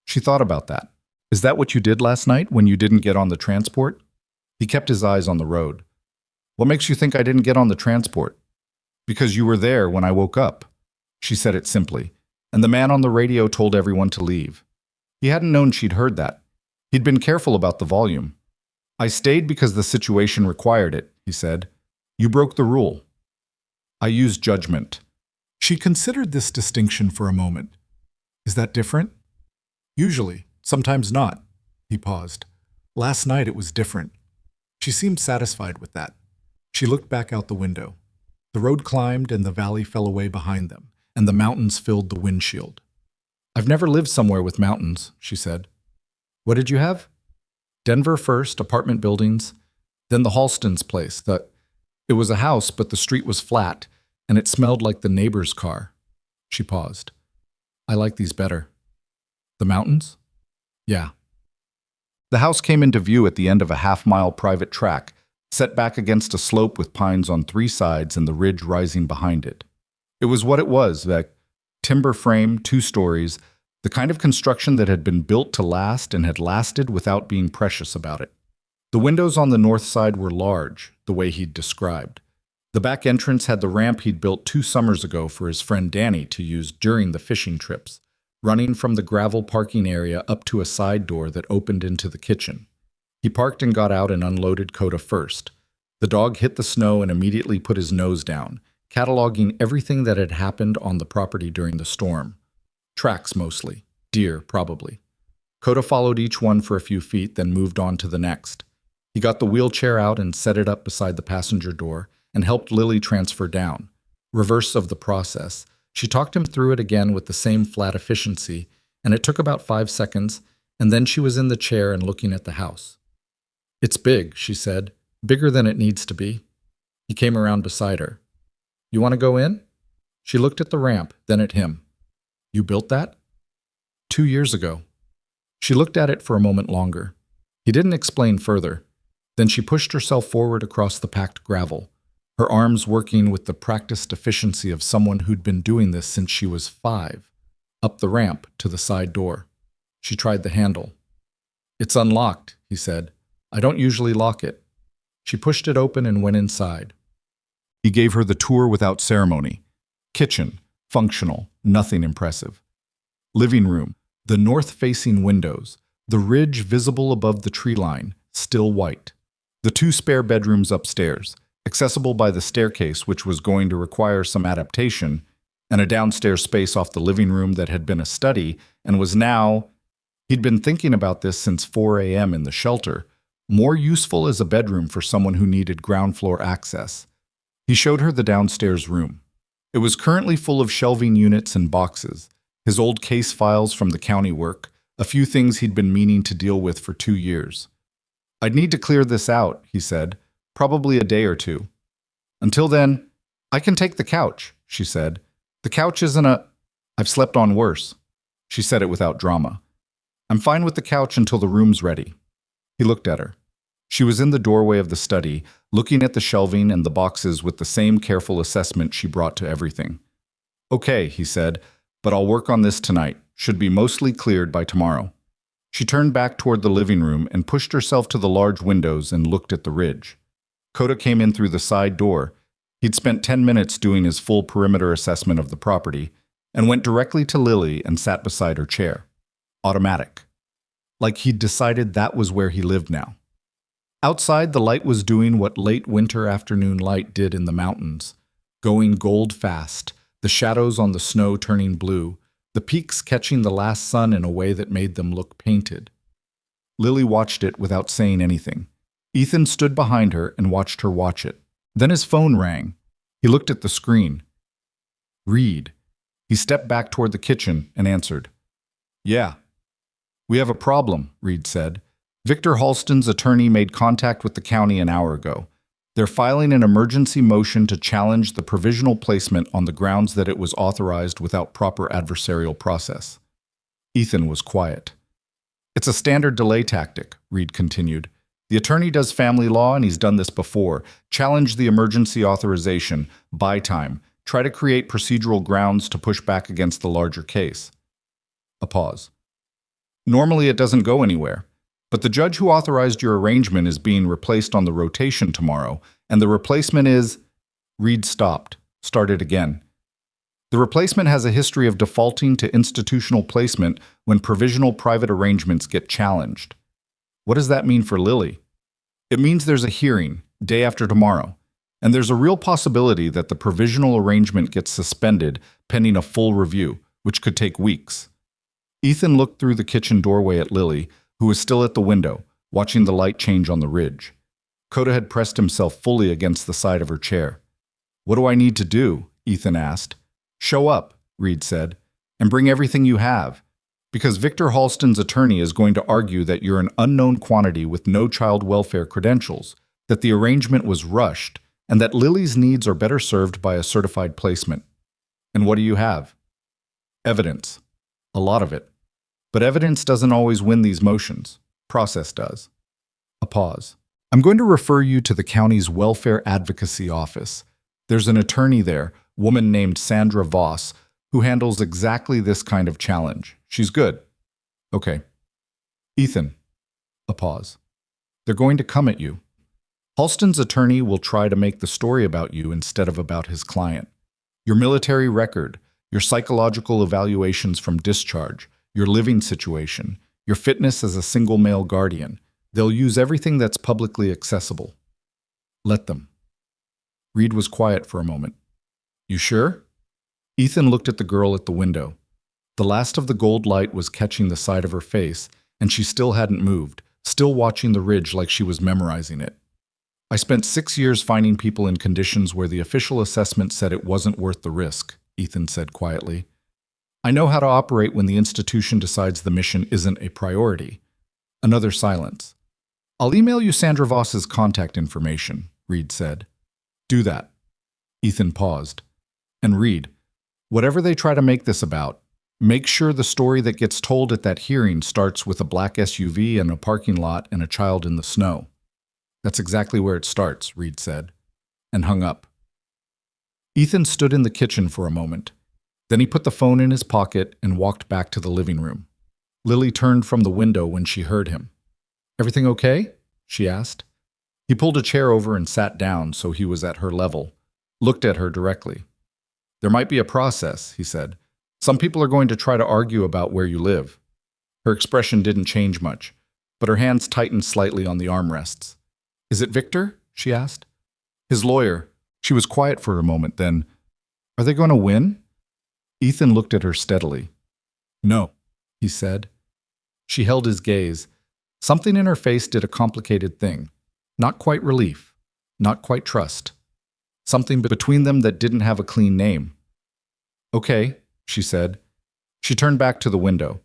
She thought about that. "Is that what you did last night when you didn't get on the transport?" He kept his eyes on the road. "What makes you think I didn't get on the transport?" "Because you were there when I woke up." She said it simply, and the man on the radio told everyone to leave. He hadn't known she'd heard that. He'd been careful about the volume. "I stayed because the situation required it," he said. "You broke the rule." "I used judgment." She considered this distinction for a moment. Is that different? Usually, sometimes not. He paused. Last night it was different. She seemed satisfied with that. She looked back out the window. The road climbed and the valley fell away behind them, and the mountains filled the windshield. I've never lived somewhere with mountains, she said. What did you have? Denver first, apartment buildings, then the Halston's place. It was a house, but the street was flat, and it smelled like the neighbor's car. She paused. I like these better. The mountains? Yeah. The house came into view at the end of a half-mile private track, set back against a slope with pines on three sides and the ridge rising behind it. It was what it was, that timber frame, 2 stories, the kind of construction that had been built to last and had lasted without being precious about it. The windows on the north side were large, the way he'd described. The back entrance had the ramp he'd built 2 summers ago for his friend Danny to use during the fishing trips, running from the gravel parking area up to a side door that opened into the kitchen. He parked and got out and unloaded Koda first. The dog hit the snow and immediately put his nose down, cataloging everything that had happened on the property during the storm. Tracks mostly. Deer, probably. Koda followed each one for a few feet, then moved on to the next. He got the wheelchair out and set it up beside the passenger door and helped Lily transfer down. Reverse of the process. She talked him through it again with the same flat efficiency, and it took about 5 seconds, and then she was in the chair and looking at the house. It's big, she said. Bigger than it needs to be. He came around beside her. You want to go in? She looked at the ramp, then at him. You built that? 2 years ago. She looked at it for a moment longer. He didn't explain further. Then she pushed herself forward across the packed gravel, her arms working with the practiced efficiency of someone who'd been doing this since she was 5, up the ramp to the side door. She tried the handle. It's unlocked, he said. I don't usually lock it. She pushed it open and went inside. He gave her the tour without ceremony. Kitchen, functional, nothing impressive. Living room, the north-facing windows, the ridge visible above the tree line, still white. The 2 spare bedrooms upstairs, accessible by the staircase which was going to require some adaptation, and a downstairs space off the living room that had been a study and was now, he'd been thinking about this since 4 a.m. in the shelter, more useful as a bedroom for someone who needed ground floor access. He showed her the downstairs room. It was currently full of shelving units and boxes, his old case files from the county work, a few things he'd been meaning to deal with for 2 years. I'd need to clear this out, he said, probably a day or 2. Until then, I can take the couch, she said. The couch isn't I've slept on worse. She said it without drama. I'm fine with the couch until the room's ready. He looked at her. She was in the doorway of the study, looking at the shelving and the boxes with the same careful assessment she brought to everything. Okay, he said, but I'll work on this tonight. Should be mostly cleared by tomorrow. She turned back toward the living room and pushed herself to the large windows and looked at the ridge. Koda came in through the side door. He'd spent 10 minutes doing his full perimeter assessment of the property and went directly to Lily and sat beside her chair. Automatic. Like he'd decided that was where he lived now. Outside, the light was doing what late winter afternoon light did in the mountains, going gold fast, the shadows on the snow turning blue, the peaks catching the last sun in a way that made them look painted. Lily watched it without saying anything. Ethan stood behind her and watched her watch it. Then his phone rang. He looked at the screen. Reed. He stepped back toward the kitchen and answered. Yeah. We have a problem, Reed said. Victor Halston's attorney made contact with the county an hour ago. They're filing an emergency motion to challenge the provisional placement on the grounds that it was authorized without proper adversarial process. Ethan was quiet. It's a standard delay tactic, Reed continued. The attorney does family law and he's done this before. Challenge the emergency authorization, buy time, try to create procedural grounds to push back against the larger case. A pause. Normally it doesn't go anywhere. But the judge who authorized your arrangement is being replaced on the rotation tomorrow, and the replacement is… Reed stopped, started again. The replacement has a history of defaulting to institutional placement when provisional private arrangements get challenged. What does that mean for Lily? It means there's a hearing, day after tomorrow, And there's a real possibility that the provisional arrangement gets suspended pending a full review, which could take weeks. Ethan looked through the kitchen doorway at Lily, who was still at the window, watching the light change on the ridge. Koda had pressed himself fully against the side of her chair. "What do I need to do?" Ethan asked. "Show up," Reed said, "and bring everything you have. Because Victor Halston's attorney is going to argue that you're an unknown quantity with no child welfare credentials, that the arrangement was rushed, and that Lily's needs are better served by a certified placement. And what do you have?" "Evidence. A lot of it. But evidence doesn't always win these motions. Process does." A pause. "I'm going to refer you to the county's Welfare Advocacy Office. There's an attorney there, woman named Sandra Voss, who handles exactly this kind of challenge. She's good." "Okay." "Ethan." A pause. "They're going to come at you. Halston's attorney will try to make the story about you instead of about his client. Your military record, your psychological evaluations from discharge, your living situation, your fitness as a single male guardian. They'll use everything that's publicly accessible. Let them." Reed was quiet for a moment. "You sure?" Ethan looked at the girl at the window. The last of the gold light was catching the side of her face, and she still hadn't moved, still watching the ridge like she was memorizing it. "I spent 6 years finding people in conditions where the official assessment said it wasn't worth the risk," Ethan said quietly. "I know how to operate when the institution decides the mission isn't a priority." Another silence. "I'll email you Sandra Voss's contact information," Reed said. "Do that." Ethan paused. "And Reed, whatever they try to make this about, make sure the story that gets told at that hearing starts with a black SUV and a parking lot and a child in the snow." "That's exactly where it starts," Reed said, and hung up. Ethan stood in the kitchen for a moment. Then he put the phone in his pocket and walked back to the living room. Lily turned from the window when she heard him. "Everything okay?" she asked. He pulled a chair over and sat down so he was at her level, looked at her directly. "There might be a process," he said. "Some people are going to try to argue about where you live." Her expression didn't change much, but her hands tightened slightly on the armrests. "Is it Victor?" she asked. "His lawyer." She was quiet for a moment, then, "Are they going to win?" Ethan looked at her steadily. "No," he said. She held his gaze. Something in her face did a complicated thing. Not quite relief, not quite trust. Something between them that didn't have a clean name. "Okay," she said. She turned back to the window.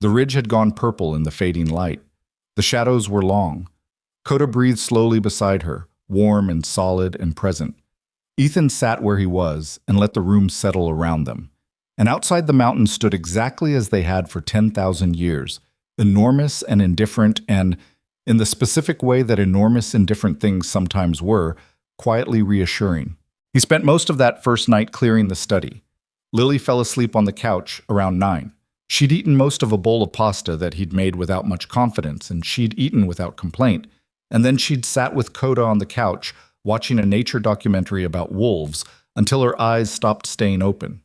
The ridge had gone purple in the fading light. The shadows were long. Koda breathed slowly beside her, warm and solid and present. Ethan sat where he was and let the room settle around them. And outside the mountains stood exactly as they had for 10,000 years, enormous and indifferent and, in the specific way that enormous indifferent things sometimes were, quietly reassuring. He spent most of that first night clearing the study. Lily fell asleep on the couch around 9. She'd eaten most of a bowl of pasta that he'd made without much confidence, and she'd eaten without complaint. And then she'd sat with Koda on the couch, watching a nature documentary about wolves, until her eyes stopped staying open.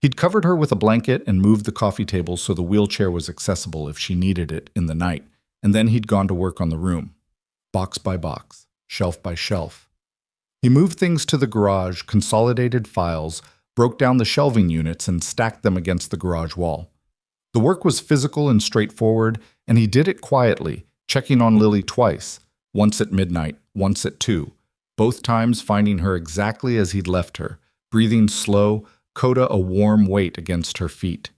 He'd covered her with a blanket and moved the coffee table so the wheelchair was accessible if she needed it in the night, and then he'd gone to work on the room. Box by box, shelf by shelf. He moved things to the garage, consolidated files, broke down the shelving units, and stacked them against the garage wall. The work was physical and straightforward, and he did it quietly, checking on Lily twice, once at midnight, once at 2, both times finding her exactly as he'd left her, breathing slow, Koda a warm weight against her feet.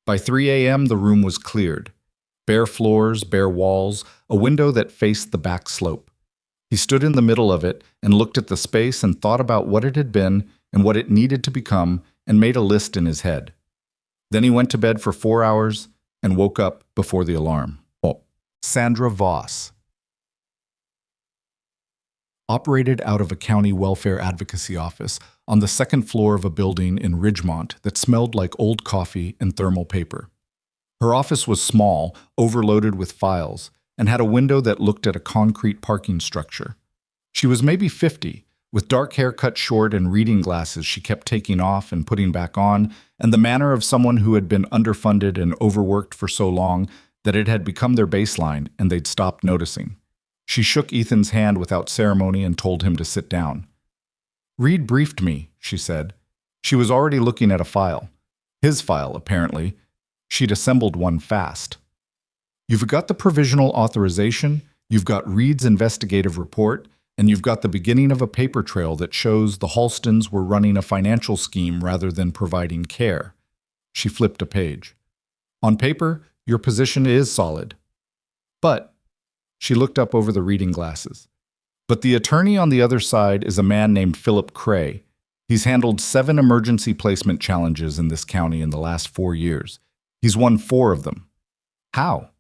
By 3 a.m. the room was cleared. Bare floors, bare walls, a window that faced the back slope. He stood in the middle of it and looked at the space and thought about what it had been and what it needed to become and made a list in his head. Then he went to bed for 4 hours and woke up before the alarm. Sandra Voss. Operated out of a county welfare advocacy office on the second floor of a building in Ridgemont that smelled like old coffee and thermal paper. Her office was small, overloaded with files, and had a window that looked at a concrete parking structure. She was maybe 50, with dark hair cut short and reading glasses she kept taking off and putting back on, and the manner of someone who had been underfunded and overworked for so long that it had become their baseline and they'd stopped noticing. She shook Ethan's hand without ceremony and told him to sit down. Reed briefed me, she said. She was already looking at a file. His file, apparently. She'd assembled one fast. You've got the provisional authorization, you've got Reed's investigative report, and you've got the beginning of a paper trail that shows the Halstons were running a financial scheme rather than providing care. She flipped a page. On paper, your position is solid. But, she looked up over the reading glasses. But the attorney on the other side is a man named Philip Cray. He's handled 7 emergency placement challenges in this county in the last 4 years. He's won 4 of them. How?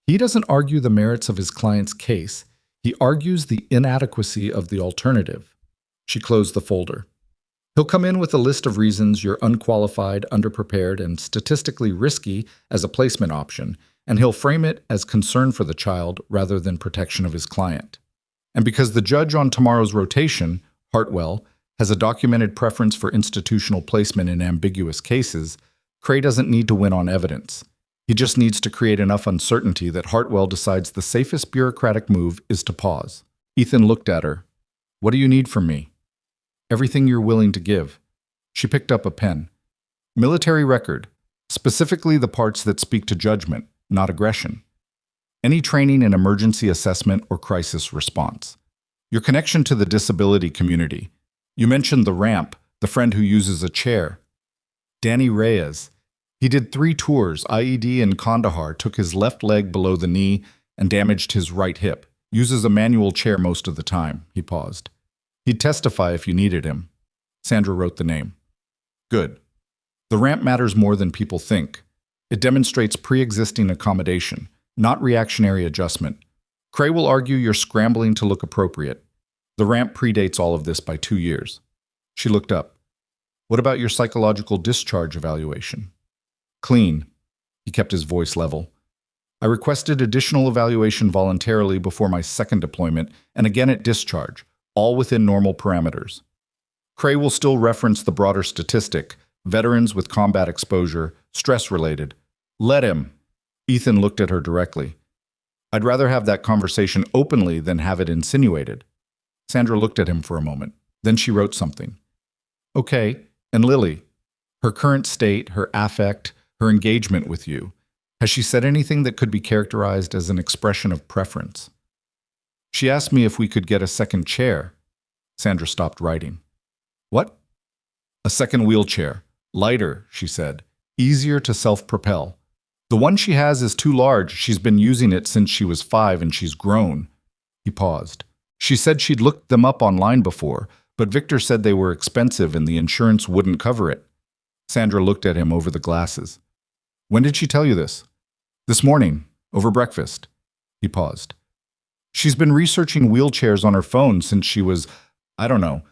He doesn't argue the merits of his client's case. He argues the inadequacy of the alternative. She closed the folder. He'll come in with a list of reasons you're unqualified, underprepared, and statistically risky as a placement option, and he'll frame it as concern for the child rather than protection of his client. And because the judge on tomorrow's rotation, Hartwell, has a documented preference for institutional placement in ambiguous cases, Cray doesn't need to win on evidence. He just needs to create enough uncertainty that Hartwell decides the safest bureaucratic move is to pause. Ethan looked at her. What do you need from me? Everything you're willing to give. She picked up a pen. Military record, specifically the parts that speak to judgment, not aggression. Any training in emergency assessment or crisis response. Your connection to the disability community. You mentioned the ramp, the friend who uses a chair. Danny Reyes. He did 3 tours, IED in Kandahar, took his left leg below the knee and damaged his right hip. Uses a manual chair most of the time. He paused. He'd testify if you needed him. Sandra wrote the name. Good. The ramp matters more than people think. It demonstrates pre-existing accommodation, not reactionary adjustment. Cray will argue you're scrambling to look appropriate. The ramp predates all of this by 2 years. She looked up. What about your psychological discharge evaluation? Clean. He kept his voice level. I requested additional evaluation voluntarily before my 2nd deployment and again at discharge, all within normal parameters. Cray will still reference the broader statistic, veterans with combat exposure, stress-related. Let him. Ethan looked at her directly. I'd rather have that conversation openly than have it insinuated. Sandra looked at him for a moment. Then she wrote something. Okay, and Lily, her current state, her affect, her engagement with you, has she said anything that could be characterized as an expression of preference? She asked me if we could get a 2nd chair. Sandra stopped writing. What? A 2nd wheelchair. Lighter, she said. Easier to self-propel. The one she has is too large. She's been using it since she was 5 and she's grown. He paused. She said she'd looked them up online before, but Victor said they were expensive and the insurance wouldn't cover it. Sandra looked at him over the glasses. When did she tell you this? This morning, over breakfast. He paused. She's been researching wheelchairs on her phone since she was,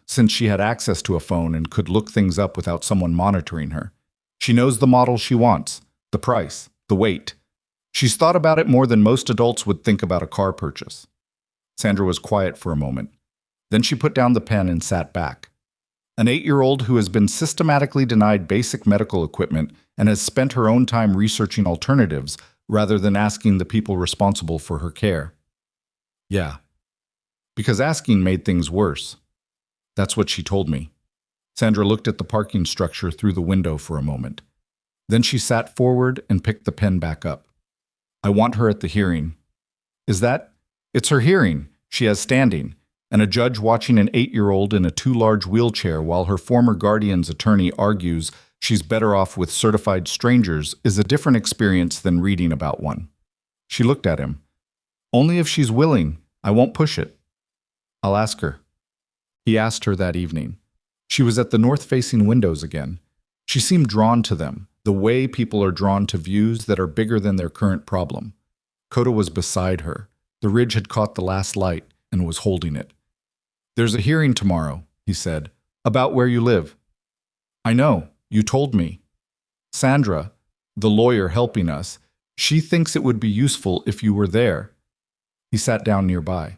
since she had access to a phone and could look things up without someone monitoring her. She knows the model she wants, the price, the weight. She's thought about it more than most adults would think about a car purchase. Sandra was quiet for a moment. Then she put down the pen and sat back. An 8-year-old who has been systematically denied basic medical equipment and has spent her own time researching alternatives rather than asking the people responsible for her care. Yeah. Because asking made things worse. That's what she told me. Sandra looked at the parking structure through the window for a moment. Then she sat forward and picked the pen back up. I want her at the hearing. Is that? It's her hearing. She has standing. And a judge watching an 8-year-old in a too large wheelchair while her former guardian's attorney argues she's better off with certified strangers is a different experience than reading about one. She looked at him. Only if she's willing. I won't push it. I'll ask her. He asked her that evening. She was at the north-facing windows again. She seemed drawn to them, the way people are drawn to views that are bigger than their current problem. Koda was beside her. The ridge had caught the last light and was holding it. There's a hearing tomorrow, he said, about where you live. I know, you told me. Sandra, the lawyer helping us, she thinks it would be useful if you were there. He sat down nearby.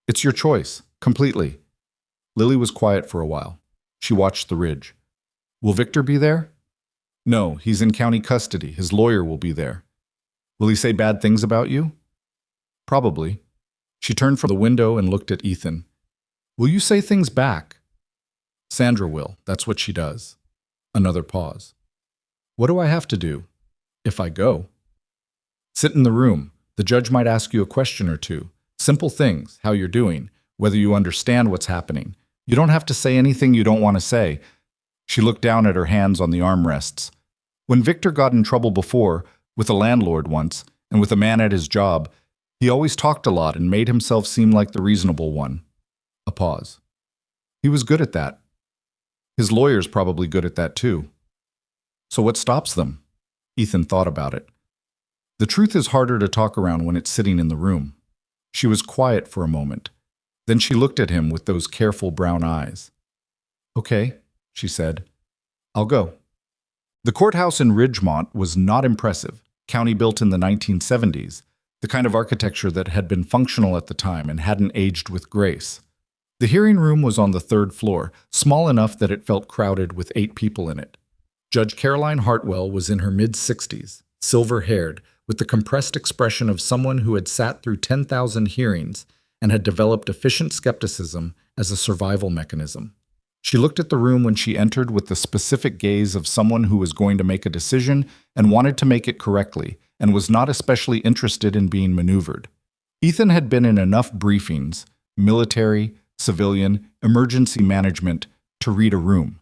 It's your choice, completely. Lily was quiet for a while. She watched the ridge. Will Victor be there? No, he's in county custody. His lawyer will be there. Will he say bad things about you? Probably. She turned from the window and looked at Ethan. Will you say things back? Sandra will. That's what she does. Another pause. What do I have to do? If I go? Sit in the room. The judge might ask you a question or two. Simple things, how you're doing, whether you understand what's happening. You don't have to say anything you don't want to say. She looked down at her hands on the armrests. When Victor got in trouble before, with a landlord once, and with a man at his job, he always talked a lot and made himself seem like the reasonable one. A pause. He was good at that. His lawyer's probably good at that too. So what stops them? Ethan thought about it. The truth is harder to talk around when it's sitting in the room. She was quiet for a moment. Then she looked at him with those careful brown eyes. Okay, she said. I'll go. The courthouse in Ridgemont was not impressive, county built in the 1970s, the kind of architecture that had been functional at the time and hadn't aged with grace. The hearing room was on the third floor, small enough that it felt crowded with 8 people in it. Judge Caroline Hartwell was in her mid-60s, silver-haired, with the compressed expression of someone who had sat through 10,000 hearings and had developed efficient skepticism as a survival mechanism. She looked at the room when she entered with the specific gaze of someone who was going to make a decision and wanted to make it correctly, and was not especially interested in being maneuvered. Ethan had been in enough briefings, military, civilian, emergency management, to read a room.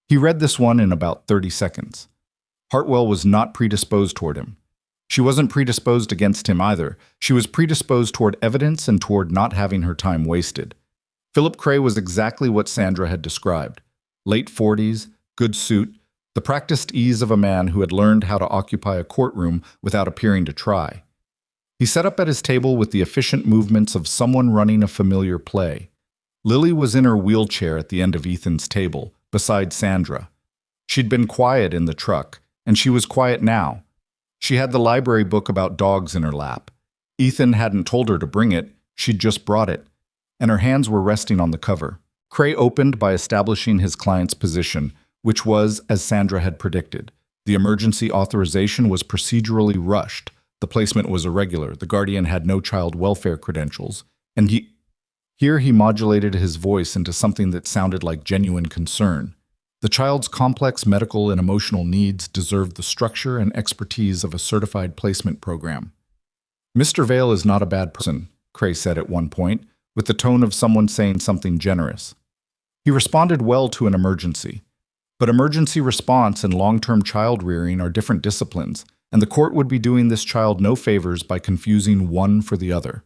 He read this one in about 30 seconds. Hartwell was not predisposed toward him. She wasn't predisposed against him either. She was predisposed toward evidence and toward not having her time wasted. Philip Cray was exactly what Sandra had described. Late 40s, good suit, the practiced ease of a man who had learned how to occupy a courtroom without appearing to try. He sat up at his table with the efficient movements of someone running a familiar play. Lily was in her wheelchair at the end of Ethan's table, beside Sandra. She'd been quiet in the truck, and she was quiet now. She had the library book about dogs in her lap. Ethan hadn't told her to bring it, she'd just brought it, and her hands were resting on the cover. Cray opened by establishing his client's position, which was, as Sandra had predicted. The emergency authorization was procedurally rushed. The placement was irregular. The guardian had no child welfare credentials, and Here he modulated his voice into something that sounded like genuine concern. The child's complex medical and emotional needs deserved the structure and expertise of a certified placement program. Mr. Vale is not a bad person, Cray said at one point, with the tone of someone saying something generous. He responded well to an emergency. But emergency response and long-term child rearing are different disciplines, and the court would be doing this child no favors by confusing one for the other.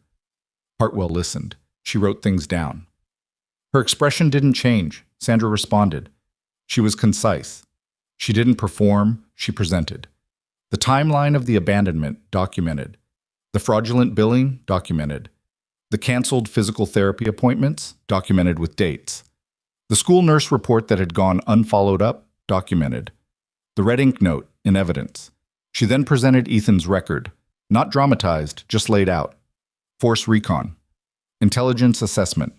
Hartwell listened. She wrote things down. Her expression didn't change, Sandra responded. She was concise. She didn't perform, she presented. The timeline of the abandonment, documented. The fraudulent billing, documented. The canceled physical therapy appointments, documented with dates. The school nurse report that had gone unfollowed up, documented. The red ink note, in evidence. She then presented Ethan's record, not dramatized, just laid out. Force recon. Intelligence assessment.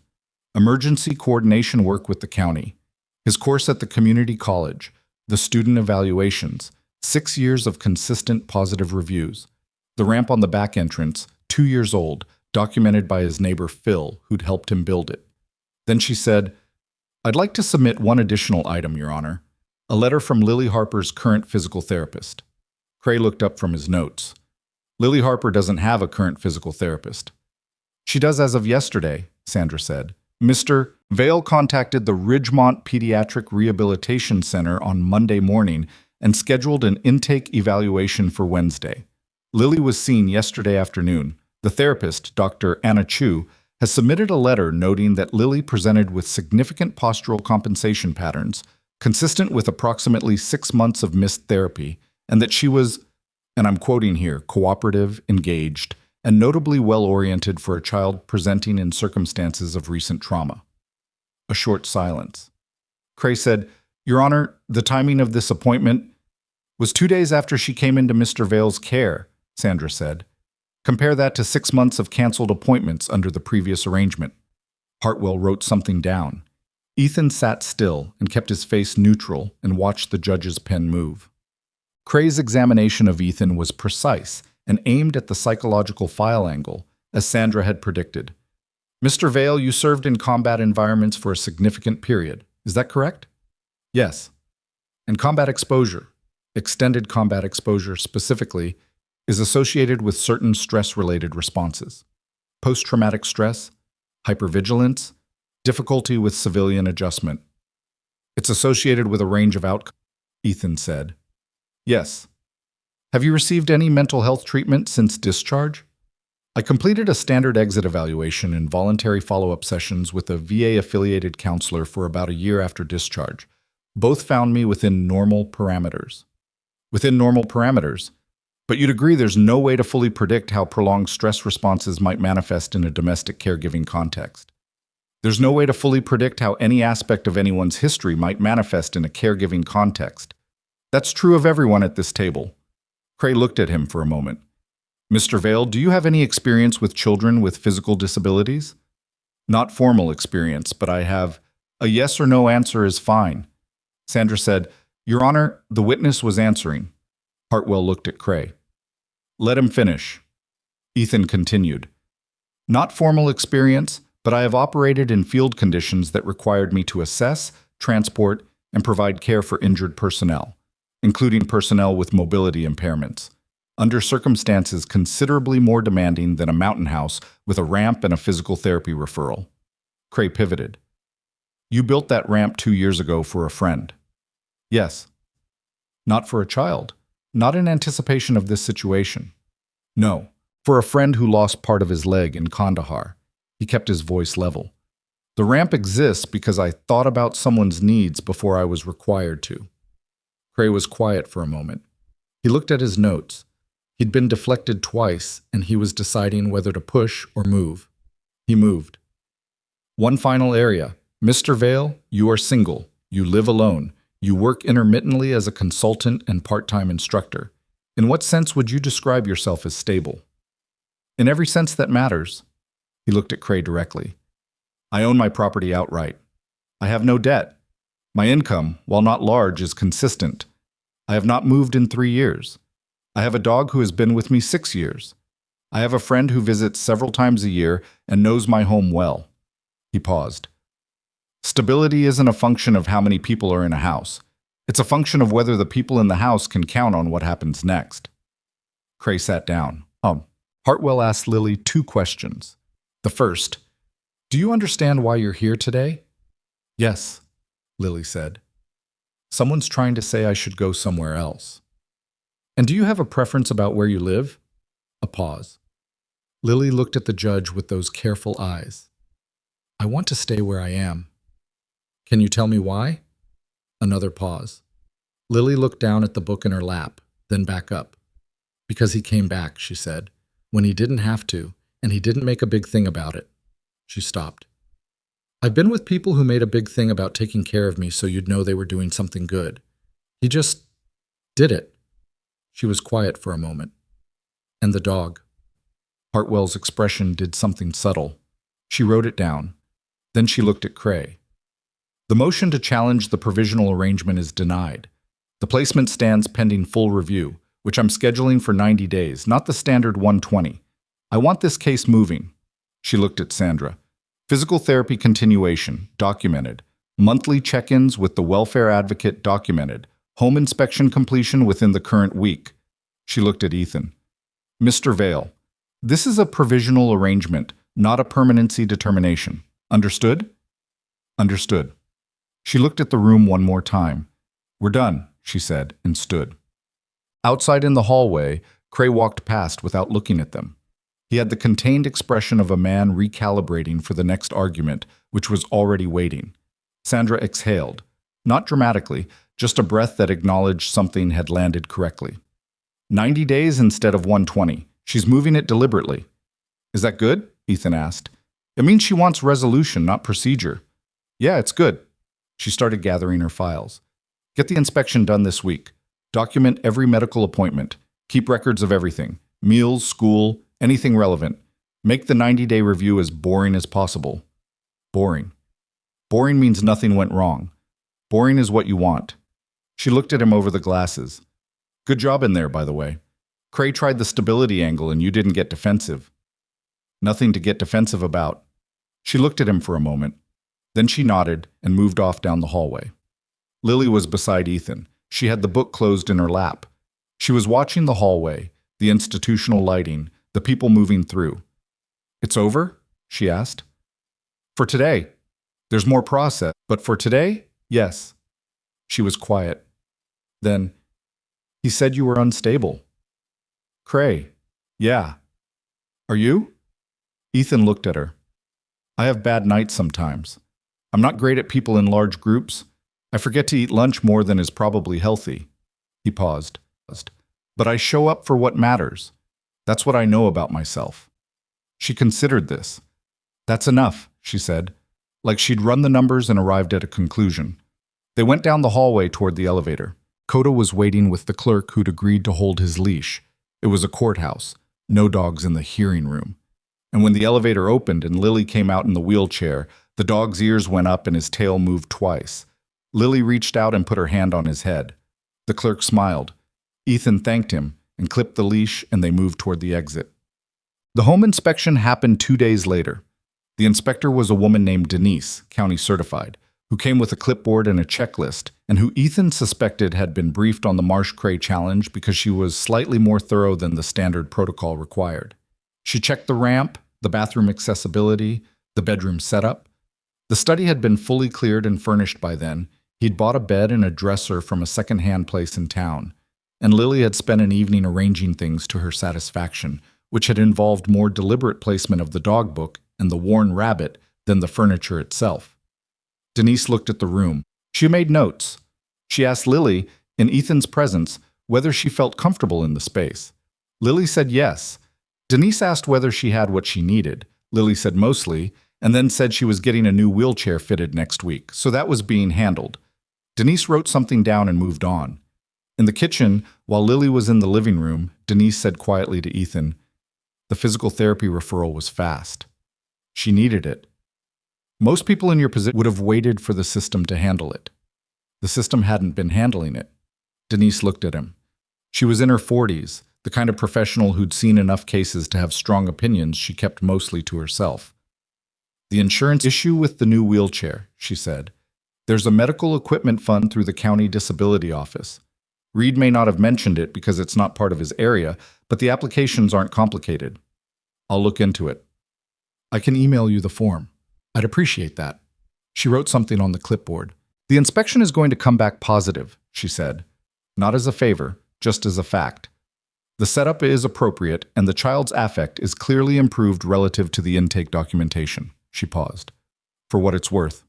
Emergency coordination work with the county. His course at the community college. The student evaluations. 6 years of consistent positive reviews. The ramp on the back entrance, 2 years old, documented by his neighbor Phil, who'd helped him build it. Then she said, I'd like to submit one additional item, Your Honor. A letter from Lily Harper's current physical therapist. Cray looked up from his notes. Lily Harper doesn't have a current physical therapist. She does as of yesterday, Sandra said. Mr. Vale contacted the Ridgemont Pediatric Rehabilitation Center on Monday morning and scheduled an intake evaluation for Wednesday. Lily was seen yesterday afternoon. The therapist, Dr. Anna Chu, has submitted a letter noting that Lily presented with significant postural compensation patterns, consistent with approximately 6 months of missed therapy, and that she was, and I'm quoting here, cooperative, engaged, and notably well-oriented for a child presenting in circumstances of recent trauma. A short silence. Cray said, Your Honor, the timing of this appointment was 2 days after she came into Mr. Vale's care, Sandra said. Compare that to 6 months of canceled appointments under the previous arrangement. Hartwell wrote something down. Ethan sat still and kept his face neutral and watched the judge's pen move. Cray's examination of Ethan was precise and aimed at the psychological file angle, as Sandra had predicted. Mr. Vale, you served in combat environments for a significant period, Is that correct? Yes. And combat exposure, extended combat exposure specifically, is associated with certain stress-related responses. Post-traumatic stress, hypervigilance, difficulty with civilian adjustment. It's associated with a range of outcomes, Ethan said. Yes. Have you received any mental health treatment since discharge? I completed a standard exit evaluation and voluntary follow-up sessions with a VA-affiliated counselor for about a year after discharge. Both found me within normal parameters. Within normal parameters? But you'd agree there's no way to fully predict how prolonged stress responses might manifest in a domestic caregiving context. There's no way to fully predict how any aspect of anyone's history might manifest in a caregiving context. That's true of everyone at this table. Cray looked at him for a moment. Mr. Vale, do you have any experience with children with physical disabilities? Not formal experience, but I have. A yes or no answer is fine. Sandra said, Your Honor, the witness was answering. Hartwell looked at Cray. Let him finish. Ethan continued. Not formal experience, but I have operated in field conditions that required me to assess, transport, and provide care for injured personnel, including personnel with mobility impairments, under circumstances considerably more demanding than a mountain house with a ramp and a physical therapy referral. Cray pivoted. You built that ramp 2 years ago for a friend. Yes. Not for a child. Not in anticipation of this situation. No. For a friend who lost part of his leg in Kandahar. He kept his voice level. The ramp exists because I thought about someone's needs before I was required to. Cray was quiet for a moment. He looked at his notes. He'd been deflected twice, and he was deciding whether to push or move. He moved. One final area. Mr. Vale, you are single. You live alone. You work intermittently as a consultant and part-time instructor. In what sense would you describe yourself as stable? In every sense that matters. He looked at Cray directly. I own my property outright. I have no debt. My income, while not large, is consistent. I have not moved in 3 years. I have a dog who has been with me 6 years. I have a friend who visits several times a year and knows my home well. He paused. Stability isn't a function of how many people are in a house. It's a function of whether the people in the house can count on what happens next. Cray sat down. Hartwell asked Lily 2 questions. The first, do you understand why you're here today? Yes, Lily said. Someone's trying to say I should go somewhere else. And do you have a preference about where you live? A pause. Lily looked at the judge with those careful eyes. I want to stay where I am. Can you tell me why? Another pause. Lily looked down at the book in her lap, then back up. Because he came back, she said, when he didn't have to, and he didn't make a big thing about it. She stopped. I've been with people who made a big thing about taking care of me so you'd know they were doing something good. He just did it. She was quiet for a moment. And the dog. Hartwell's expression did something subtle. She wrote it down. Then she looked at Cray. The motion to challenge the provisional arrangement is denied. The placement stands pending full review, which I'm scheduling for 90 days, not the standard 120. I want this case moving. She looked at Sandra. Physical therapy continuation, documented. Monthly check-ins with the welfare advocate, documented. Home inspection completion within the current week. She looked at Ethan. Mr. Vale, this is a provisional arrangement, not a permanency determination. Understood? Understood. She looked at the room one more time. We're done, she said, and stood. Outside in the hallway, Cray walked past without looking at them. He had the contained expression of a man recalibrating for the next argument, which was already waiting. Sandra exhaled. Not dramatically, just a breath that acknowledged something had landed correctly. 90 days instead of 120. She's moving it deliberately. Is that good? Ethan asked. It means she wants resolution, not procedure. Yeah, it's good. She started gathering her files. Get the inspection done this week. Document every medical appointment. Keep records of everything. Meals, school, anything relevant. Make the 90-day review as boring as possible. Boring. Boring means nothing went wrong. Boring is what you want. She looked at him over the glasses. Good job in there, by the way. Cray tried the stability angle and you didn't get defensive. Nothing to get defensive about. She looked at him for a moment. Then she nodded and moved off down the hallway. Lily was beside Ethan. She had the book closed in her lap. She was watching the hallway, the institutional lighting, the people moving through. "It's over?" she asked. "For today. There's more process, but for today, yes." She was quiet. Then, "He said you were unstable." "Cray. Yeah. Are you?" Ethan looked at her. "I have bad nights sometimes. I'm not great at people in large groups. I forget to eat lunch more than is probably healthy." He paused. "But I show up for what matters. That's what I know about myself." She considered this. "That's enough," she said, like she'd run the numbers and arrived at a conclusion. They went down the hallway toward the elevator. Koda was waiting with the clerk who'd agreed to hold his leash. It was a courthouse, no dogs in the hearing room. And when the elevator opened and Lily came out in the wheelchair, the dog's ears went up and his tail moved twice. Lily reached out and put her hand on his head. The clerk smiled. Ethan thanked him and clipped the leash, and they moved toward the exit. The home inspection happened 2 days later. The inspector was a woman named Denise, county certified, who came with a clipboard and a checklist, and who Ethan suspected had been briefed on the Marsh-Cray challenge because she was slightly more thorough than the standard protocol required. She checked the ramp, the bathroom accessibility, the bedroom setup. The study had been fully cleared and furnished by then. He'd bought a bed and a dresser from a second-hand place in town, and Lily had spent an evening arranging things to her satisfaction, which had involved more deliberate placement of the dog book and the worn rabbit than the furniture itself. Denise looked at the room. She made notes. She asked Lily, in Ethan's presence, whether she felt comfortable in the space. Lily said yes. Denise asked whether she had what she needed. Lily said mostly, and then said she was getting a new wheelchair fitted next week, so that was being handled. Denise wrote something down and moved on. In the kitchen, while Lily was in the living room, Denise said quietly to Ethan, "The physical therapy referral was fast. She needed it. Most people in your position would have waited for the system to handle it. The system hadn't been handling it." Denise looked at him. She was in her 40s, the kind of professional who'd seen enough cases to have strong opinions she kept mostly to herself. "The insurance issue with the new wheelchair," she said. "There's a medical equipment fund through the county disability office. Reed may not have mentioned it because it's not part of his area, but the applications aren't complicated. I'll look into it. I can email you the form. I'd appreciate that." She wrote something on the clipboard. "The inspection is going to come back positive," she said. "Not as a favor, just as a fact. The setup is appropriate, and the child's affect is clearly improved relative to the intake documentation." She paused. "For what it's worth."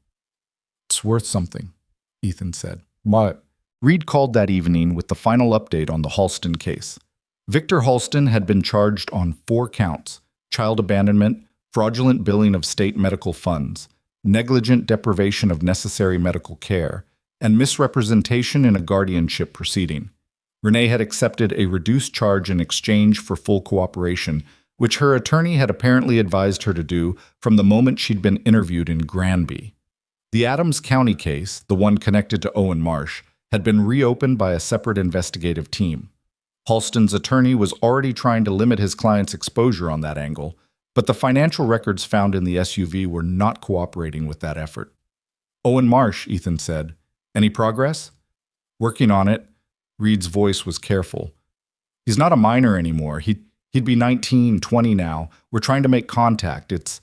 "It's worth something," Ethan said. "What?" Reed called that evening with the final update on the Halston case. Victor Halston had been charged on 4 counts: child abandonment, fraudulent billing of state medical funds, negligent deprivation of necessary medical care, and misrepresentation in a guardianship proceeding. Renee had accepted a reduced charge in exchange for full cooperation, which her attorney had apparently advised her to do from the moment she'd been interviewed in Granby. The Adams County case, the one connected to Owen Marsh, had been reopened by a separate investigative team. Halston's attorney was already trying to limit his client's exposure on that angle, but the financial records found in the SUV were not cooperating with that effort. "Owen Marsh," Ethan said. "Any progress?" "Working on it." Reed's voice was careful. "He's not a minor anymore. He'd be 19, 20 now. We're trying to make contact. It's..."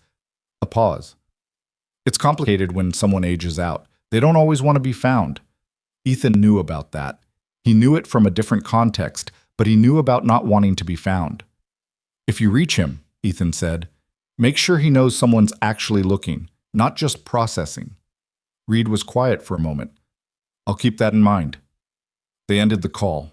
A pause. "It's complicated when someone ages out. They don't always want to be found." Ethan knew about that. He knew it from a different context, but he knew about not wanting to be found. "If you reach him," Ethan said, "make sure he knows someone's actually looking, not just processing." Reed was quiet for a moment. "I'll keep that in mind." They ended the call.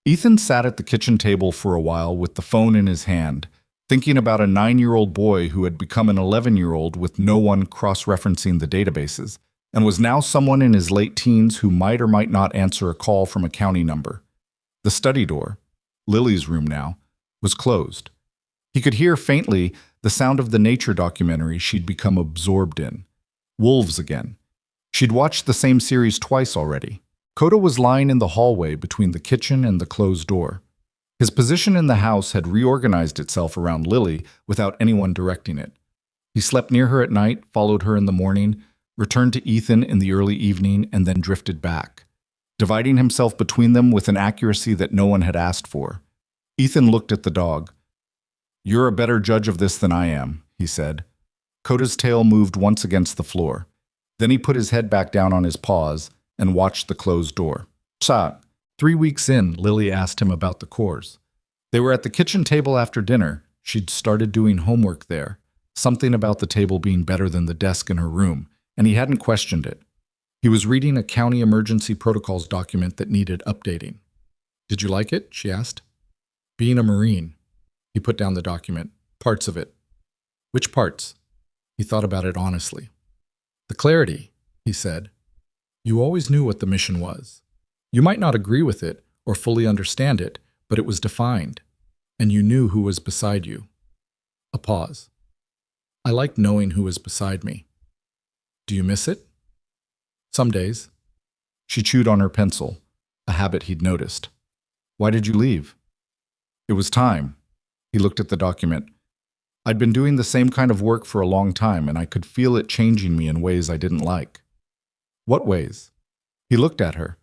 Ethan sat at the kitchen table for a while with the phone in his hand, thinking about a 9-year-old boy who had become an 11-year-old with no one cross-referencing the databases, and was now someone in his late teens who might or might not answer a call from a county number. The study door, Lily's room now, was closed. He could hear faintly the sound of the nature documentary she'd become absorbed in. Wolves again. She'd watched the same series twice already. Koda was lying in the hallway between the kitchen and the closed door. His position in the house had reorganized itself around Lily without anyone directing it. He slept near her at night, followed her in the morning, returned to Ethan in the early evening, and then drifted back, dividing himself between them with an accuracy that no one had asked for. Ethan looked at the dog. "You're a better judge of this than I am," he said. Koda's tail moved once against the floor. Then he put his head back down on his paws and watched the closed door. "Sa." 3 weeks in, Lily asked him about the course. They were at the kitchen table after dinner. She'd started doing homework there, something about the table being better than the desk in her room, and he hadn't questioned it. He was reading a county emergency protocols document that needed updating. "Did you like it?" she asked. "Being a Marine." He put down the document. "Parts of it." "Which parts?" He thought about it honestly. "The clarity," he said. "You always knew what the mission was. You might not agree with it or fully understand it, but it was defined, and you knew who was beside you." A pause. "I liked knowing who was beside me." "Do you miss it?" "Some days." She chewed on her pencil, a habit he'd noticed. "Why did you leave?" "It was time." He looked at the document. "I'd been doing the same kind of work for a long time, and I could feel it changing me in ways I didn't like." "What ways?" He looked at her.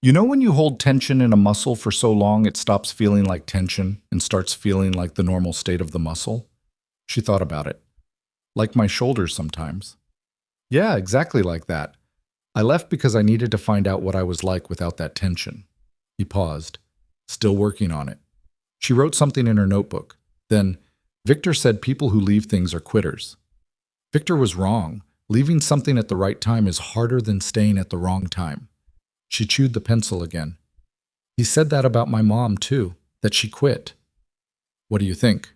"You know when you hold tension in a muscle for so long it stops feeling like tension and starts feeling like the normal state of the muscle?" She thought about it. "Like my shoulders sometimes." "Yeah, exactly like that. I left because I needed to find out what I was like without that tension." He paused, still working on it. She wrote something in her notebook. Then, "Victor said people who leave things are quitters." Victor was wrong. Leaving something at the right time is harder than staying at the wrong time. She chewed the pencil again. "He said that about my mom, too, that she quit." "What do you think?"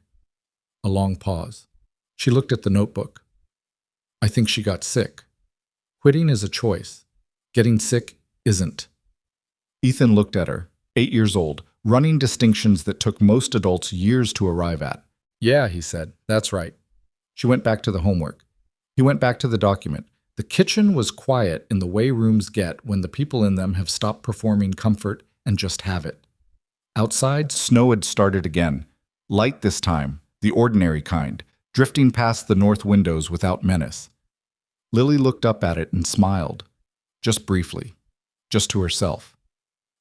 A long pause. She looked at the notebook. "I think she got sick. Quitting is a choice. Getting sick isn't." Ethan looked at her, 8 years old, running distinctions that took most adults years to arrive at. "Yeah," he said, "that's right." She went back to the homework. He went back to the document. The kitchen was quiet in the way rooms get when the people in them have stopped performing comfort and just have it. Outside, snow had started again. Light this time, the ordinary kind, drifting past the north windows without menace. Lily looked up at it and smiled, just briefly, just to herself.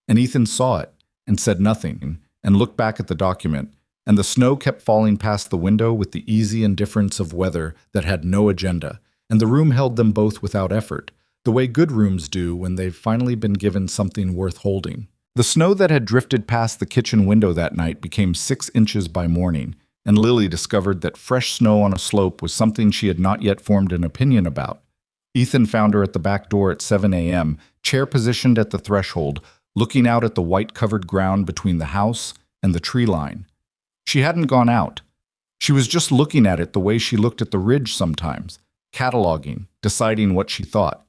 And Ethan saw it and said nothing and looked back at the document, and the snow kept falling past the window with the easy indifference of weather that had no agenda, and the room held them both without effort, the way good rooms do when they've finally been given something worth holding. The snow that had drifted past the kitchen window that night became 6 inches by morning, and Lily discovered that fresh snow on a slope was something she had not yet formed an opinion about. Ethan found her at the back door at 7 a.m., chair positioned at the threshold, looking out at the white-covered ground between the house and the tree line. She hadn't gone out. She was just looking at it the way she looked at the ridge sometimes, cataloging, deciding what she thought.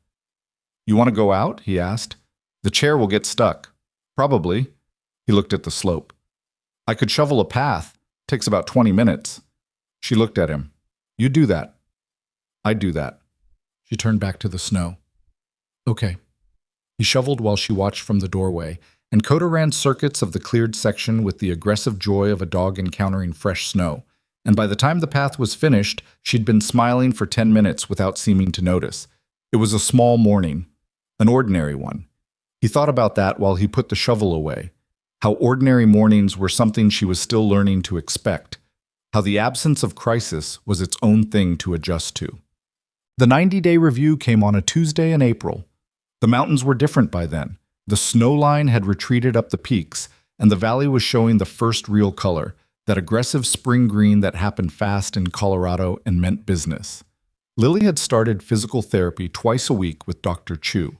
"You want to go out?" he asked. "The chair will get stuck." "Probably." He looked at the slope. "I could shovel a path. Takes about 20 minutes. She looked at him. "You do that." "I'd do that." She turned back to the snow. "Okay." He shoveled while she watched from the doorway, and Koda ran circuits of the cleared section with the aggressive joy of a dog encountering fresh snow. And by the time the path was finished, she'd been smiling for 10 minutes without seeming to notice. It was a small morning, an ordinary one. He thought about that while he put the shovel away, how ordinary mornings were something she was still learning to expect, how the absence of crisis was its own thing to adjust to. The 90-day review came on a Tuesday in April. The mountains were different by then. The snow line had retreated up the peaks, and the valley was showing the first real color, that aggressive spring green that happened fast in Colorado and meant business. Lily had started physical therapy twice a week with Dr. Chu,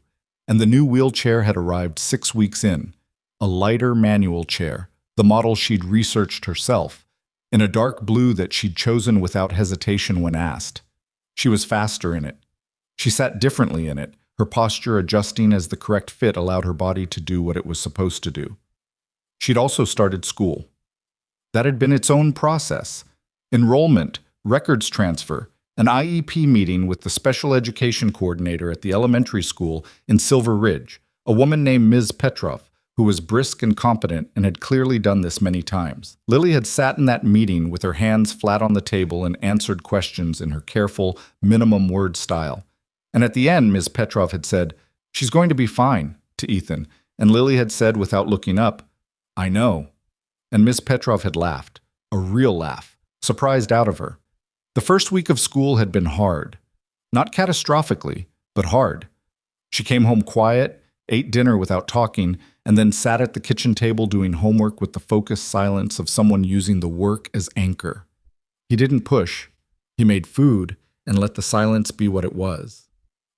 and the new wheelchair had arrived 6 weeks in, a lighter manual chair, the model she'd researched herself, in a dark blue that she'd chosen without hesitation when asked. She was faster in it. She sat differently in it, her posture adjusting as the correct fit allowed her body to do what it was supposed to do. She'd also started school. That had been its own process. Enrollment, records transfer, an IEP meeting with the special education coordinator at the elementary school in Silver Ridge, a woman named Ms. Petrov, who was brisk and competent and had clearly done this many times. Lily had sat in that meeting with her hands flat on the table and answered questions in her careful, minimum word style. And at the end, Ms. Petrov had said, "She's going to be fine," to Ethan, and Lily had said without looking up, "I know." And Ms. Petrov had laughed, a real laugh, surprised out of her. The first week of school had been hard. Not catastrophically, but hard. She came home quiet, ate dinner without talking, and then sat at the kitchen table doing homework with the focused silence of someone using the work as anchor. He didn't push. He made food and let the silence be what it was.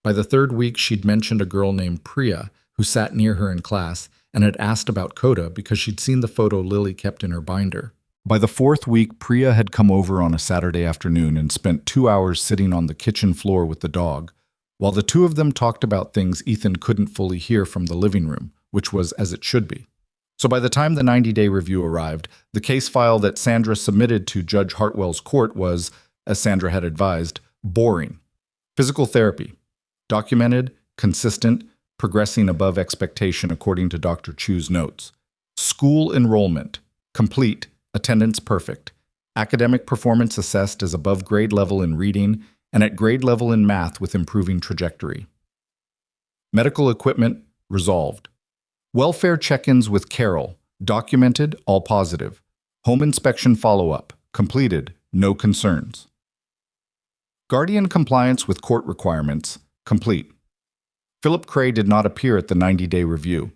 By the third week, she'd mentioned a girl named Priya who sat near her in class and had asked about Koda because she'd seen the photo Lily kept in her binder. By the fourth week, Priya had come over on a Saturday afternoon and spent 2 hours sitting on the kitchen floor with the dog, while the two of them talked about things Ethan couldn't fully hear from the living room, which was as it should be. So by the time the 90-day review arrived, the case file that Sandra submitted to Judge Hartwell's court was, as Sandra had advised, boring. Physical therapy. Documented, consistent, progressing above expectation according to Dr. Chu's notes. School enrollment. Complete. Attendance perfect. Academic performance assessed as above grade level in reading and at grade level in math with improving trajectory. Medical equipment. Resolved. Welfare check-ins with Carol. Documented, all positive. Home inspection follow-up. Completed, no concerns. Guardian compliance with court requirements. Complete. Philip Cray did not appear at the 90-day review.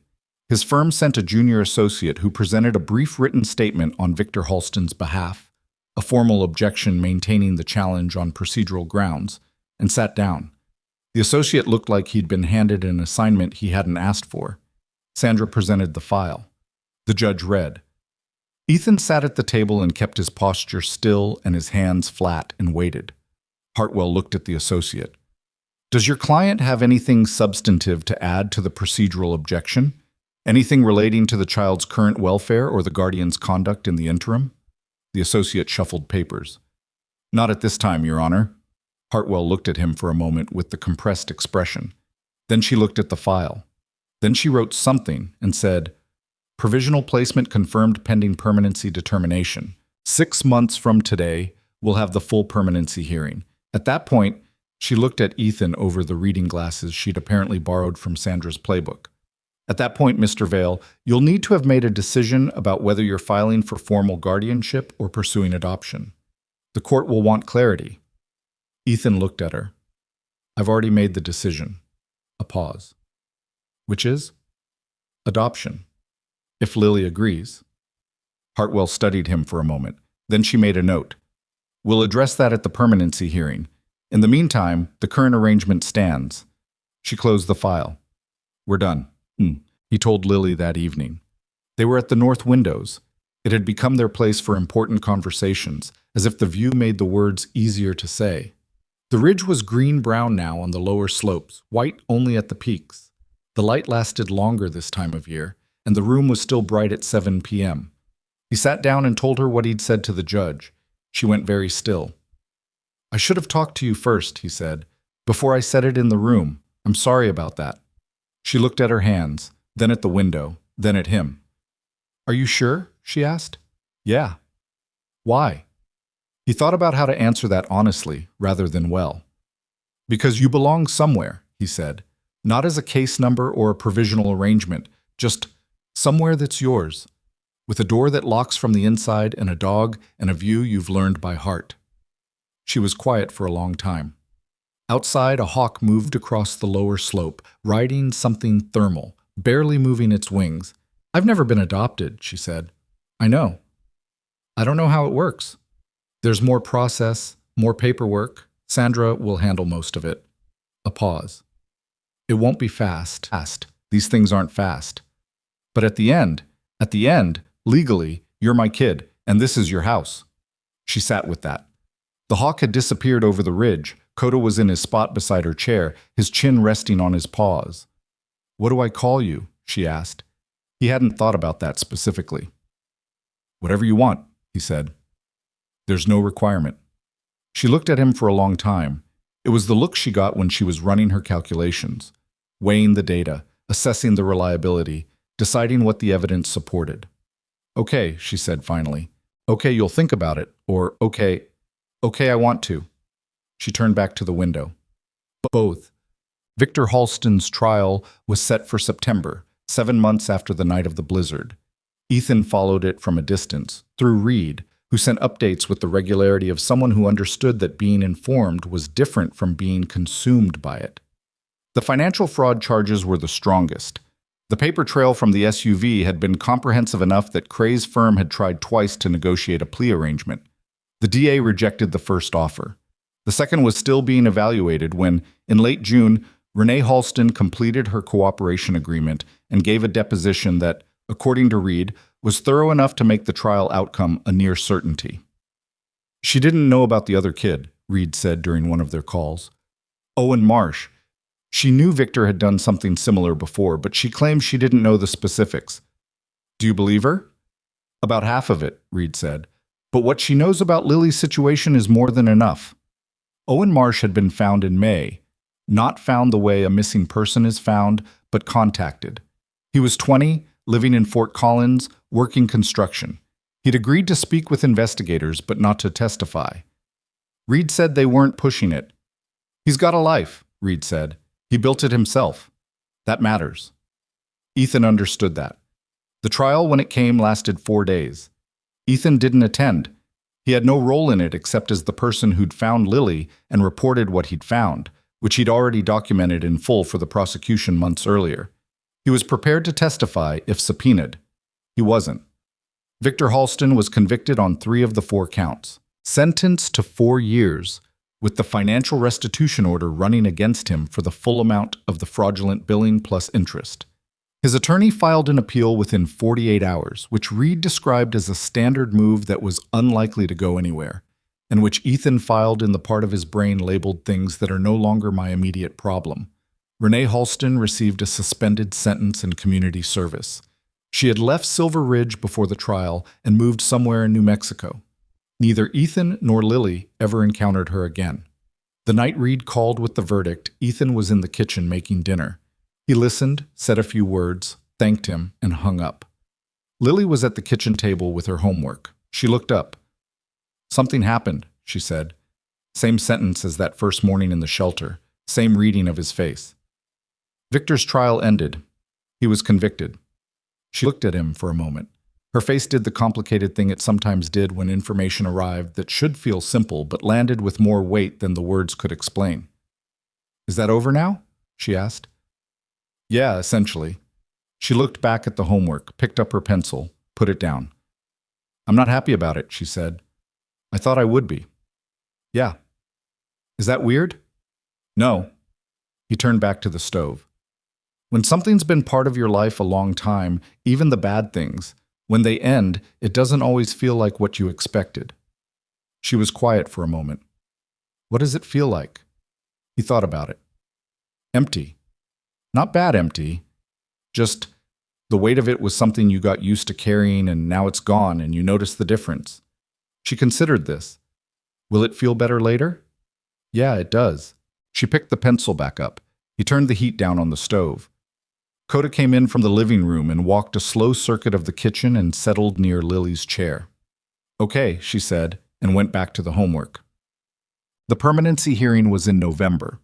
His firm sent a junior associate who presented a brief written statement on Victor Halston's behalf, a formal objection maintaining the challenge on procedural grounds, and sat down. The associate looked like he'd been handed an assignment he hadn't asked for. Sandra presented the file. The judge read. Ethan sat at the table and kept his posture still and his hands flat and waited. Hartwell looked at the associate. Does your client have anything substantive to add to the procedural objection? Anything relating to the child's current welfare or the guardian's conduct in the interim? The associate shuffled papers. Not at this time, Your Honor. Hartwell looked at him for a moment with the compressed expression. Then she looked at the file. Then she wrote something and said, Provisional placement confirmed pending permanency determination. 6 months from today, we'll have the full permanency hearing. At that point, she looked at Ethan over the reading glasses she'd apparently borrowed from Sandra's playbook. At that point, Mr. Vale, you'll need to have made a decision about whether you're filing for formal guardianship or pursuing adoption. The court will want clarity. Ethan looked at her. I've already made the decision. A pause. Which is? Adoption. If Lily agrees. Hartwell studied him for a moment. Then she made a note. We'll address that at the permanency hearing. In the meantime, the current arrangement stands. She closed the file. We're done, he told Lily that evening. They were at the north windows. It had become their place for important conversations, as if the view made the words easier to say. The ridge was green-brown now on the lower slopes, white only at the peaks. The light lasted longer this time of year, and the room was still bright at 7 p.m. He sat down and told her what he'd said to the judge. She went very still. I should have talked to you first, he said, before I said it in the room. I'm sorry about that. She looked at her hands, then at the window, then at him. Are you sure? She asked. Yeah. Why? He thought about how to answer that honestly, rather than well. Because you belong somewhere, he said. Not as a case number or a provisional arrangement, just somewhere that's yours, with a door that locks from the inside and a dog and a view you've learned by heart. She was quiet for a long time. Outside, a hawk moved across the lower slope, riding something thermal, barely moving its wings. I've never been adopted, she said. I know. I don't know how it works. There's more process, more paperwork. Sandra will handle most of it. A pause. It won't be fast. These things aren't fast. But at the end, legally, you're my kid, and this is your house. She sat with that. The hawk had disappeared over the ridge. Koda was in his spot beside her chair, his chin resting on his paws. What do I call you? She asked. He hadn't thought about that specifically. Whatever you want, he said. There's no requirement. She looked at him for a long time. It was the look she got when she was running her calculations, weighing the data, assessing the reliability, deciding what the evidence supported. "Okay," she said finally. "Okay, you'll think about it," or okay, I want to." She turned back to the window. Both. Victor Halston's trial was set for September, 7 months after the night of the blizzard. Ethan followed it from a distance, through Reed, who sent updates with the regularity of someone who understood that being informed was different from being consumed by it. The financial fraud charges were the strongest. The paper trail from the SUV had been comprehensive enough that Cray's firm had tried twice to negotiate a plea arrangement. The DA rejected the first offer. The second was still being evaluated when, in late June, Renee Halston completed her cooperation agreement and gave a deposition that, according to Reed, was thorough enough to make the trial outcome a near certainty. "She didn't know about the other kid," Reed said during one of their calls. "Owen Marsh. She knew Victor had done something similar before, but she claims she didn't know the specifics." "Do you believe her?" "About half of it," Reed said. "But what she knows about Lily's situation is more than enough." Owen Marsh had been found in May. Not found the way a missing person is found, but contacted. He was 20, living in Fort Collins, working construction. He'd agreed to speak with investigators, but not to testify. Reed said they weren't pushing it. "He's got a life," Reed said. "He built it himself. That matters." Ethan understood that. The trial, when it came, lasted 4 days. Ethan didn't attend. He had no role in it except as the person who'd found Lily and reported what he'd found, which he'd already documented in full for the prosecution months earlier. He was prepared to testify if subpoenaed. He wasn't. Victor Halston was convicted on 3 of the 4 counts, sentenced to 4 years, with the financial restitution order running against him for the full amount of the fraudulent billing plus interest. His attorney filed an appeal within 48 hours, which Reed described as a standard move that was unlikely to go anywhere, and which Ethan filed in the part of his brain labeled things that are no longer my immediate problem. Renee Halston received a suspended sentence in community service. She had left Silver Ridge before the trial and moved somewhere in New Mexico. Neither Ethan nor Lily ever encountered her again. The night Reed called with the verdict, Ethan was in the kitchen making dinner. He listened, said a few words, thanked him, and hung up. Lily was at the kitchen table with her homework. She looked up. "Something happened," she said. Same sentence as that first morning in the shelter, same reading of his face. Victor's trial ended. He was convicted. She looked at him for a moment. Her face did the complicated thing it sometimes did when information arrived that should feel simple but landed with more weight than the words could explain. "Is that over now?" she asked. "Yeah, essentially." She looked back at the homework, picked up her pencil, put it down. "I'm not happy about it," she said. "I thought I would be." "Yeah." "Is that weird?" "No." He turned back to the stove. When something's been part of your life a long time, even the bad things, when they end, it doesn't always feel like what you expected. She was quiet for a moment. "What does it feel like?" He thought about it. "Empty. Not bad empty. Just the weight of it was something you got used to carrying and now it's gone and you notice the difference." She considered this. "Will it feel better later?" "Yeah, it does." She picked the pencil back up. He turned the heat down on the stove. Koda came in from the living room and walked a slow circuit of the kitchen and settled near Lily's chair. "Okay," she said, and went back to the homework. The permanency hearing was in November.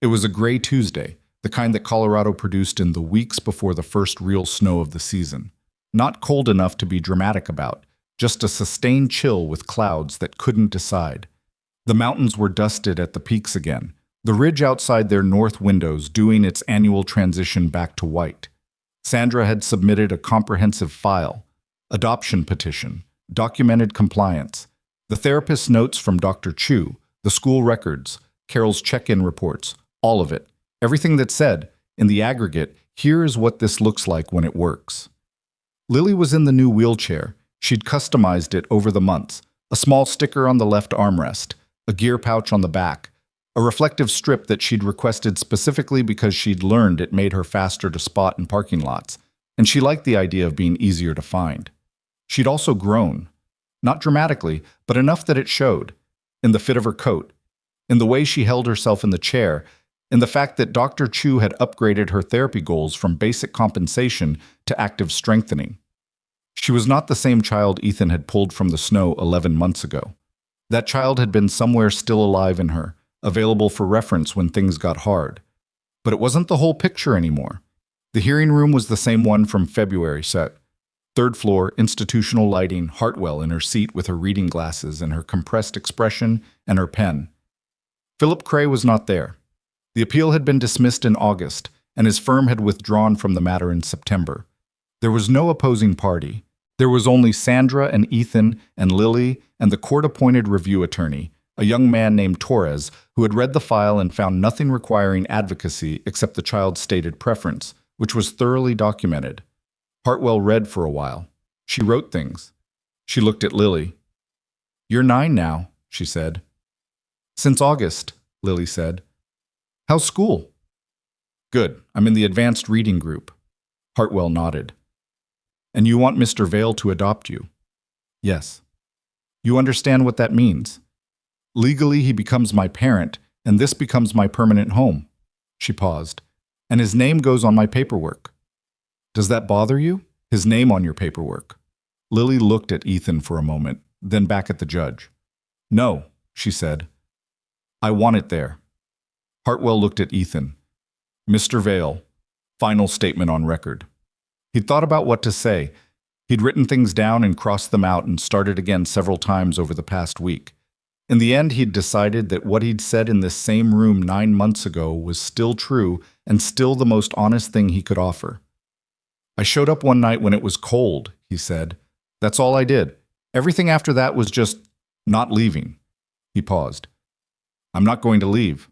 It was a gray Tuesday, the kind that Colorado produced in the weeks before the first real snow of the season. Not cold enough to be dramatic about, just a sustained chill with clouds that couldn't decide. The mountains were dusted at the peaks again, the ridge outside their north windows doing its annual transition back to white. Sandra had submitted a comprehensive file, adoption petition, documented compliance, the therapist's notes from Dr. Chu, the school records, Carol's check-in reports, all of it. Everything that said, in the aggregate, here is what this looks like when it works. Lily was in the new wheelchair. She'd customized it over the months. A small sticker on the left armrest, a gear pouch on the back, a reflective strip that she'd requested specifically because she'd learned it made her faster to spot in parking lots, and she liked the idea of being easier to find. She'd also grown. Not dramatically, but enough that it showed. In the fit of her coat, in the way she held herself in the chair, in the fact that Dr. Chu had upgraded her therapy goals from basic compensation to active strengthening. She was not the same child Ethan had pulled from the snow 11 months ago. That child had been somewhere still alive in her, available for reference when things got hard. But it wasn't the whole picture anymore. The hearing room was the same one from February set. Third floor, institutional lighting, Hartwell in her seat with her reading glasses and her compressed expression and her pen. Philip Cray was not there. The appeal had been dismissed in August, and his firm had withdrawn from the matter in September. There was no opposing party. There was only Sandra and Ethan and Lily and the court-appointed review attorney, a young man named Torres, who had read the file and found nothing requiring advocacy except the child's stated preference, which was thoroughly documented. Hartwell read for a while. She wrote things. She looked at Lily. "You're 9 now," she said. "Since August," Lily said. "How's school?" "Good. I'm in the advanced reading group." Hartwell nodded. "And you want Mr. Vale to adopt you?" "Yes." "You understand what that means? Legally, he becomes my parent, and this becomes my permanent home." She paused. "And his name goes on my paperwork." "Does that bother you? His name on your paperwork?" Lily looked at Ethan for a moment, then back at the judge. "No," she said. "I want it there." Hartwell looked at Ethan. "Mr. Vale, final statement on record." He'd thought about what to say. He'd written things down and crossed them out and started again several times over the past week. In the end, he'd decided that what he'd said in this same room 9 months ago was still true and still the most honest thing he could offer. "I showed up one night when it was cold," he said. "That's all I did. Everything after that was just not leaving." He paused. "I'm not going to leave."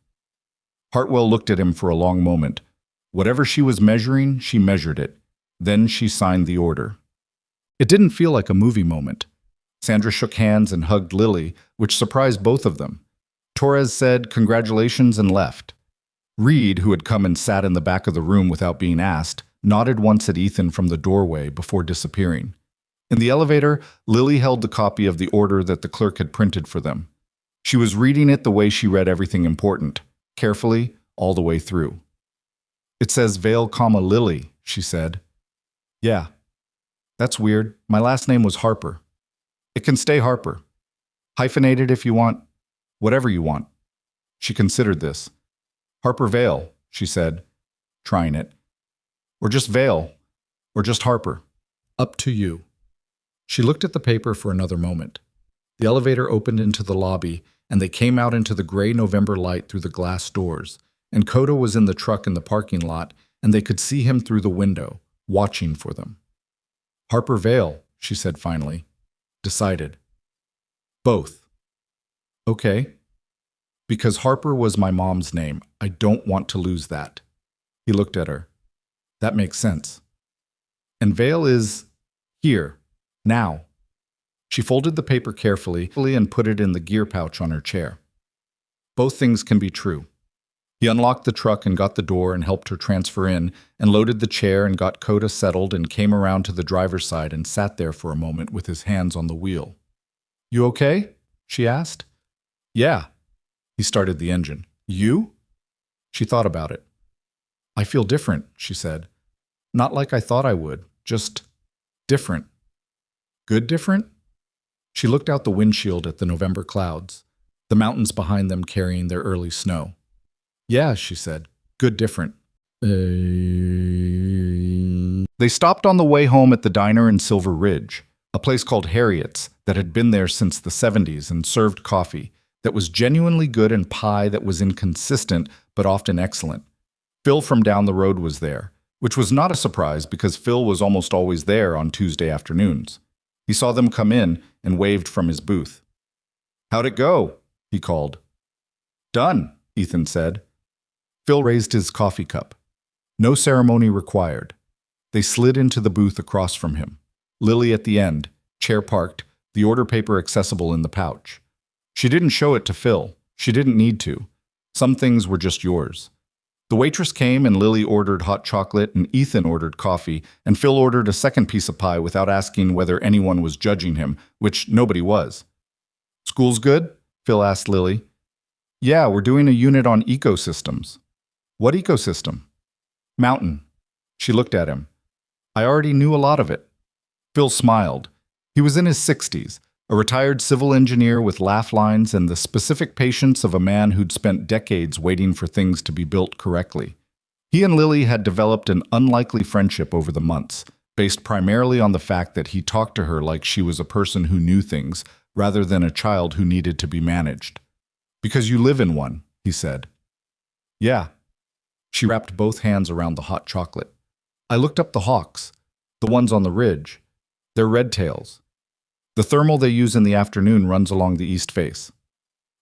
Hartwell looked at him for a long moment. Whatever she was measuring, she measured it. Then she signed the order. It didn't feel like a movie moment. Sandra shook hands and hugged Lily, which surprised both of them. Torres said congratulations and left. Reed, who had come and sat in the back of the room without being asked, nodded once at Ethan from the doorway before disappearing. In the elevator, Lily held the copy of the order that the clerk had printed for them. She was reading it the way she read everything important, carefully, all the way through. "It says Vale, Lily," she said. "Yeah. That's weird. My last name was Harper." "It can stay Harper. Hyphenated if you want. Whatever you want." She considered this. "Harper Vale," she said, trying it. "Or just Vale. Or just Harper. Up to you." She looked at the paper for another moment. The elevator opened into the lobby, and they came out into the gray November light through the glass doors, and Koda was in the truck in the parking lot, and they could see him through the window, watching for them. "Harper Vale," she said finally. Decided. "Both." "Okay." "Because Harper was my mom's name. I don't want to lose that." He looked at her. "That makes sense." "And Vale is here, now." She folded the paper carefully and put it in the gear pouch on her chair. "Both things can be true." He unlocked the truck and got the door and helped her transfer in and loaded the chair and got Koda settled and came around to the driver's side and sat there for a moment with his hands on the wheel. "You okay?" she asked. "Yeah." He started the engine. "You?" She thought about it. "I feel different," she said. "Not like I thought I would, just different." "Good different?" She looked out the windshield at the November clouds, the mountains behind them carrying their early snow. "Yeah," she said. "Good different." They stopped on the way home at the diner in Silver Ridge, a place called Harriet's that had been there since the 70s and served coffee that was genuinely good and pie that was inconsistent but often excellent. Phil from down the road was there, which was not a surprise because Phil was almost always there on Tuesday afternoons. He saw them come in and waved from his booth. "How'd it go?" he called. "Done," Ethan said. Phil raised his coffee cup. No ceremony required. They slid into the booth across from him. Lily at the end, chair parked, the order paper accessible in the pouch. She didn't show it to Phil. She didn't need to. Some things were just yours. The waitress came and Lily ordered hot chocolate and Ethan ordered coffee and Phil ordered a second piece of pie without asking whether anyone was judging him, which nobody was. "School's good?" Phil asked Lily. "Yeah, we're doing a unit on ecosystems." What ecosystem? Mountain. She looked at him. I already knew a lot of it. Phil smiled. He was in his 60s, a retired civil engineer with laugh lines and the specific patience of a man who'd spent decades waiting for things to be built correctly. He and Lily had developed an unlikely friendship over the months, based primarily on the fact that he talked to her like she was a person who knew things, rather than a child who needed to be managed. Because you live in one, he said. Yeah. She wrapped both hands around the hot chocolate. I looked up the hawks, the ones on the ridge. They're red tails. The thermal they use in the afternoon runs along the east face.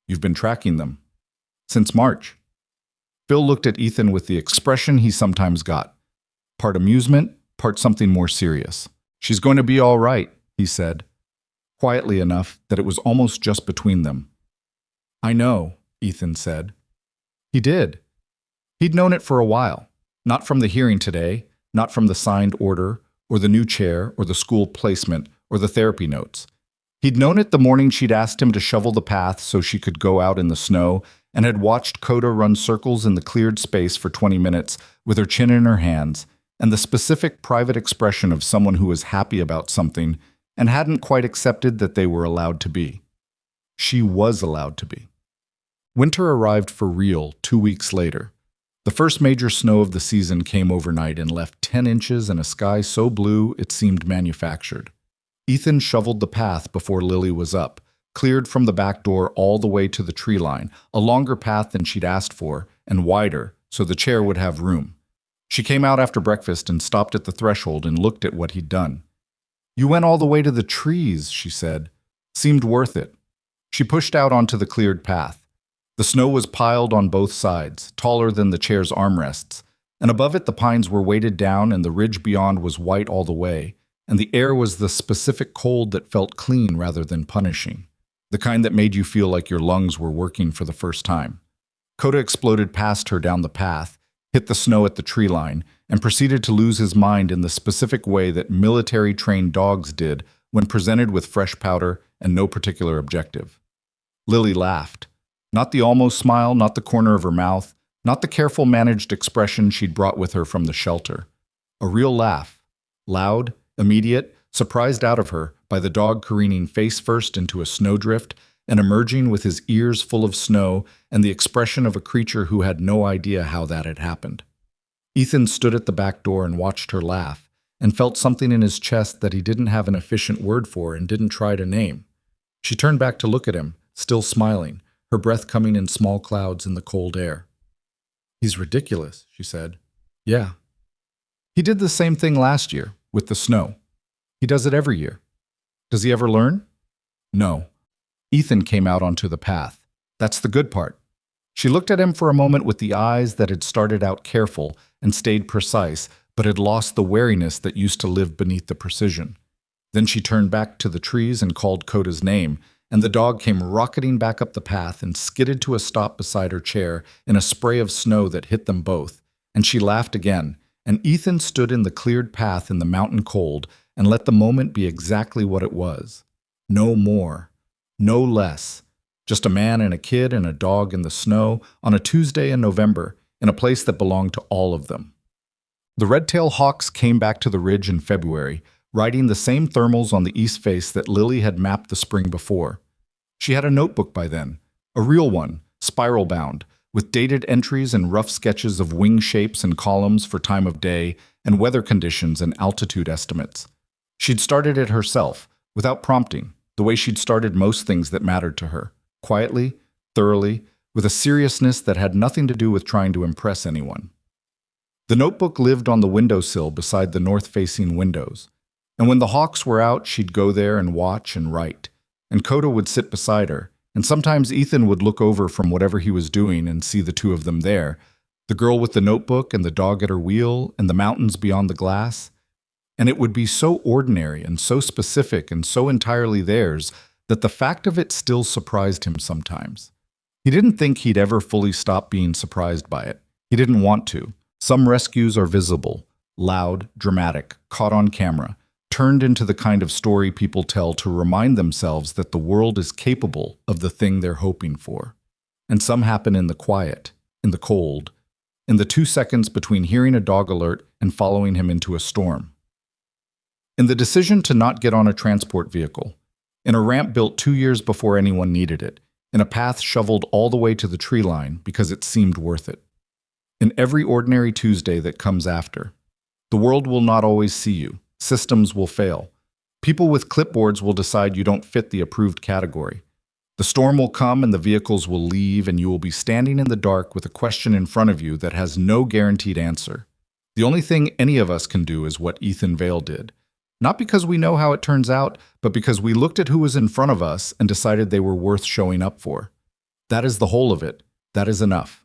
You've been tracking them. Since March. Phil looked at Ethan with the expression he sometimes got. Part amusement, part something more serious. She's going to be all right, he said, quietly enough that it was almost just between them. I know, Ethan said. He did. He'd known it for a while. Not from the hearing today, not from the signed order, or the new chair, or the school placement, or the therapy notes. He'd known it the morning she'd asked him to shovel the path so she could go out in the snow, and had watched Koda run circles in the cleared space for 20 minutes with her chin in her hands, and the specific private expression of someone who was happy about something and hadn't quite accepted that they were allowed to be. She was allowed to be. Winter arrived for real 2 weeks later. The first major snow of the season came overnight and left 10 inches and a sky so blue it seemed manufactured. Ethan shoveled the path before Lily was up, cleared from the back door all the way to the tree line, a longer path than she'd asked for, and wider, so the chair would have room. She came out after breakfast and stopped at the threshold and looked at what he'd done. You went all the way to the trees, she said. Seemed worth it. She pushed out onto the cleared path. The snow was piled on both sides, taller than the chair's armrests, and above it the pines were weighted down and the ridge beyond was white all the way, and the air was the specific cold that felt clean rather than punishing, the kind that made you feel like your lungs were working for the first time. Koda exploded past her down the path, hit the snow at the tree line, and proceeded to lose his mind in the specific way that military-trained dogs did when presented with fresh powder and no particular objective. Lily laughed. Not the almost smile, not the corner of her mouth, not the careful managed expression she'd brought with her from the shelter. A real laugh. Loud, immediate, surprised out of her by the dog careening face first into a snowdrift and emerging with his ears full of snow and the expression of a creature who had no idea how that had happened. Ethan stood at the back door and watched her laugh and felt something in his chest that he didn't have an efficient word for and didn't try to name. She turned back to look at him, still smiling, her breath coming in small clouds in the cold air. He's ridiculous, she said. Yeah. He did the same thing last year, with the snow. He does it every year. Does he ever learn? No. Ethan came out onto the path. That's the good part. She looked at him for a moment with the eyes that had started out careful and stayed precise, but had lost the wariness that used to live beneath the precision. Then she turned back to the trees and called Koda's name, and the dog came rocketing back up the path and skidded to a stop beside her chair in a spray of snow that hit them both, and she laughed again, and Ethan stood in the cleared path in the mountain cold and let the moment be exactly what it was. No more. No less. Just a man and a kid and a dog in the snow on a Tuesday in November in a place that belonged to all of them. The red-tail hawks came back to the ridge in February, riding the same thermals on the east face that Lily had mapped the spring before. She had a notebook by then, a real one, spiral-bound, with dated entries and rough sketches of wing shapes and columns for time of day and weather conditions and altitude estimates. She'd started it herself, without prompting, the way she'd started most things that mattered to her, quietly, thoroughly, with a seriousness that had nothing to do with trying to impress anyone. The notebook lived on the windowsill beside the north-facing windows, and when the hawks were out, she'd go there and watch and write, and Koda would sit beside her, and sometimes Ethan would look over from whatever he was doing and see the two of them there, the girl with the notebook and the dog at her wheel and the mountains beyond the glass. And it would be so ordinary and so specific and so entirely theirs that the fact of it still surprised him sometimes. He didn't think he'd ever fully stop being surprised by it. He didn't want to. Some rescues are visible, loud, dramatic, caught on camera, turned into the kind of story people tell to remind themselves that the world is capable of the thing they're hoping for. And some happen in the quiet, in the cold, in the 2 seconds between hearing a dog alert and following him into a storm. In the decision to not get on a transport vehicle, in a ramp built 2 years before anyone needed it, in a path shoveled all the way to the tree line because it seemed worth it. In every ordinary Tuesday that comes after. The world will not always see you. Systems will fail. People with clipboards will decide you don't fit the approved category. The storm will come and the vehicles will leave, and you will be standing in the dark with a question in front of you that has no guaranteed answer. The only thing any of us can do is what Ethan Vale did. Not because we know how it turns out, but because we looked at who was in front of us and decided they were worth showing up for. That is the whole of it. That is enough.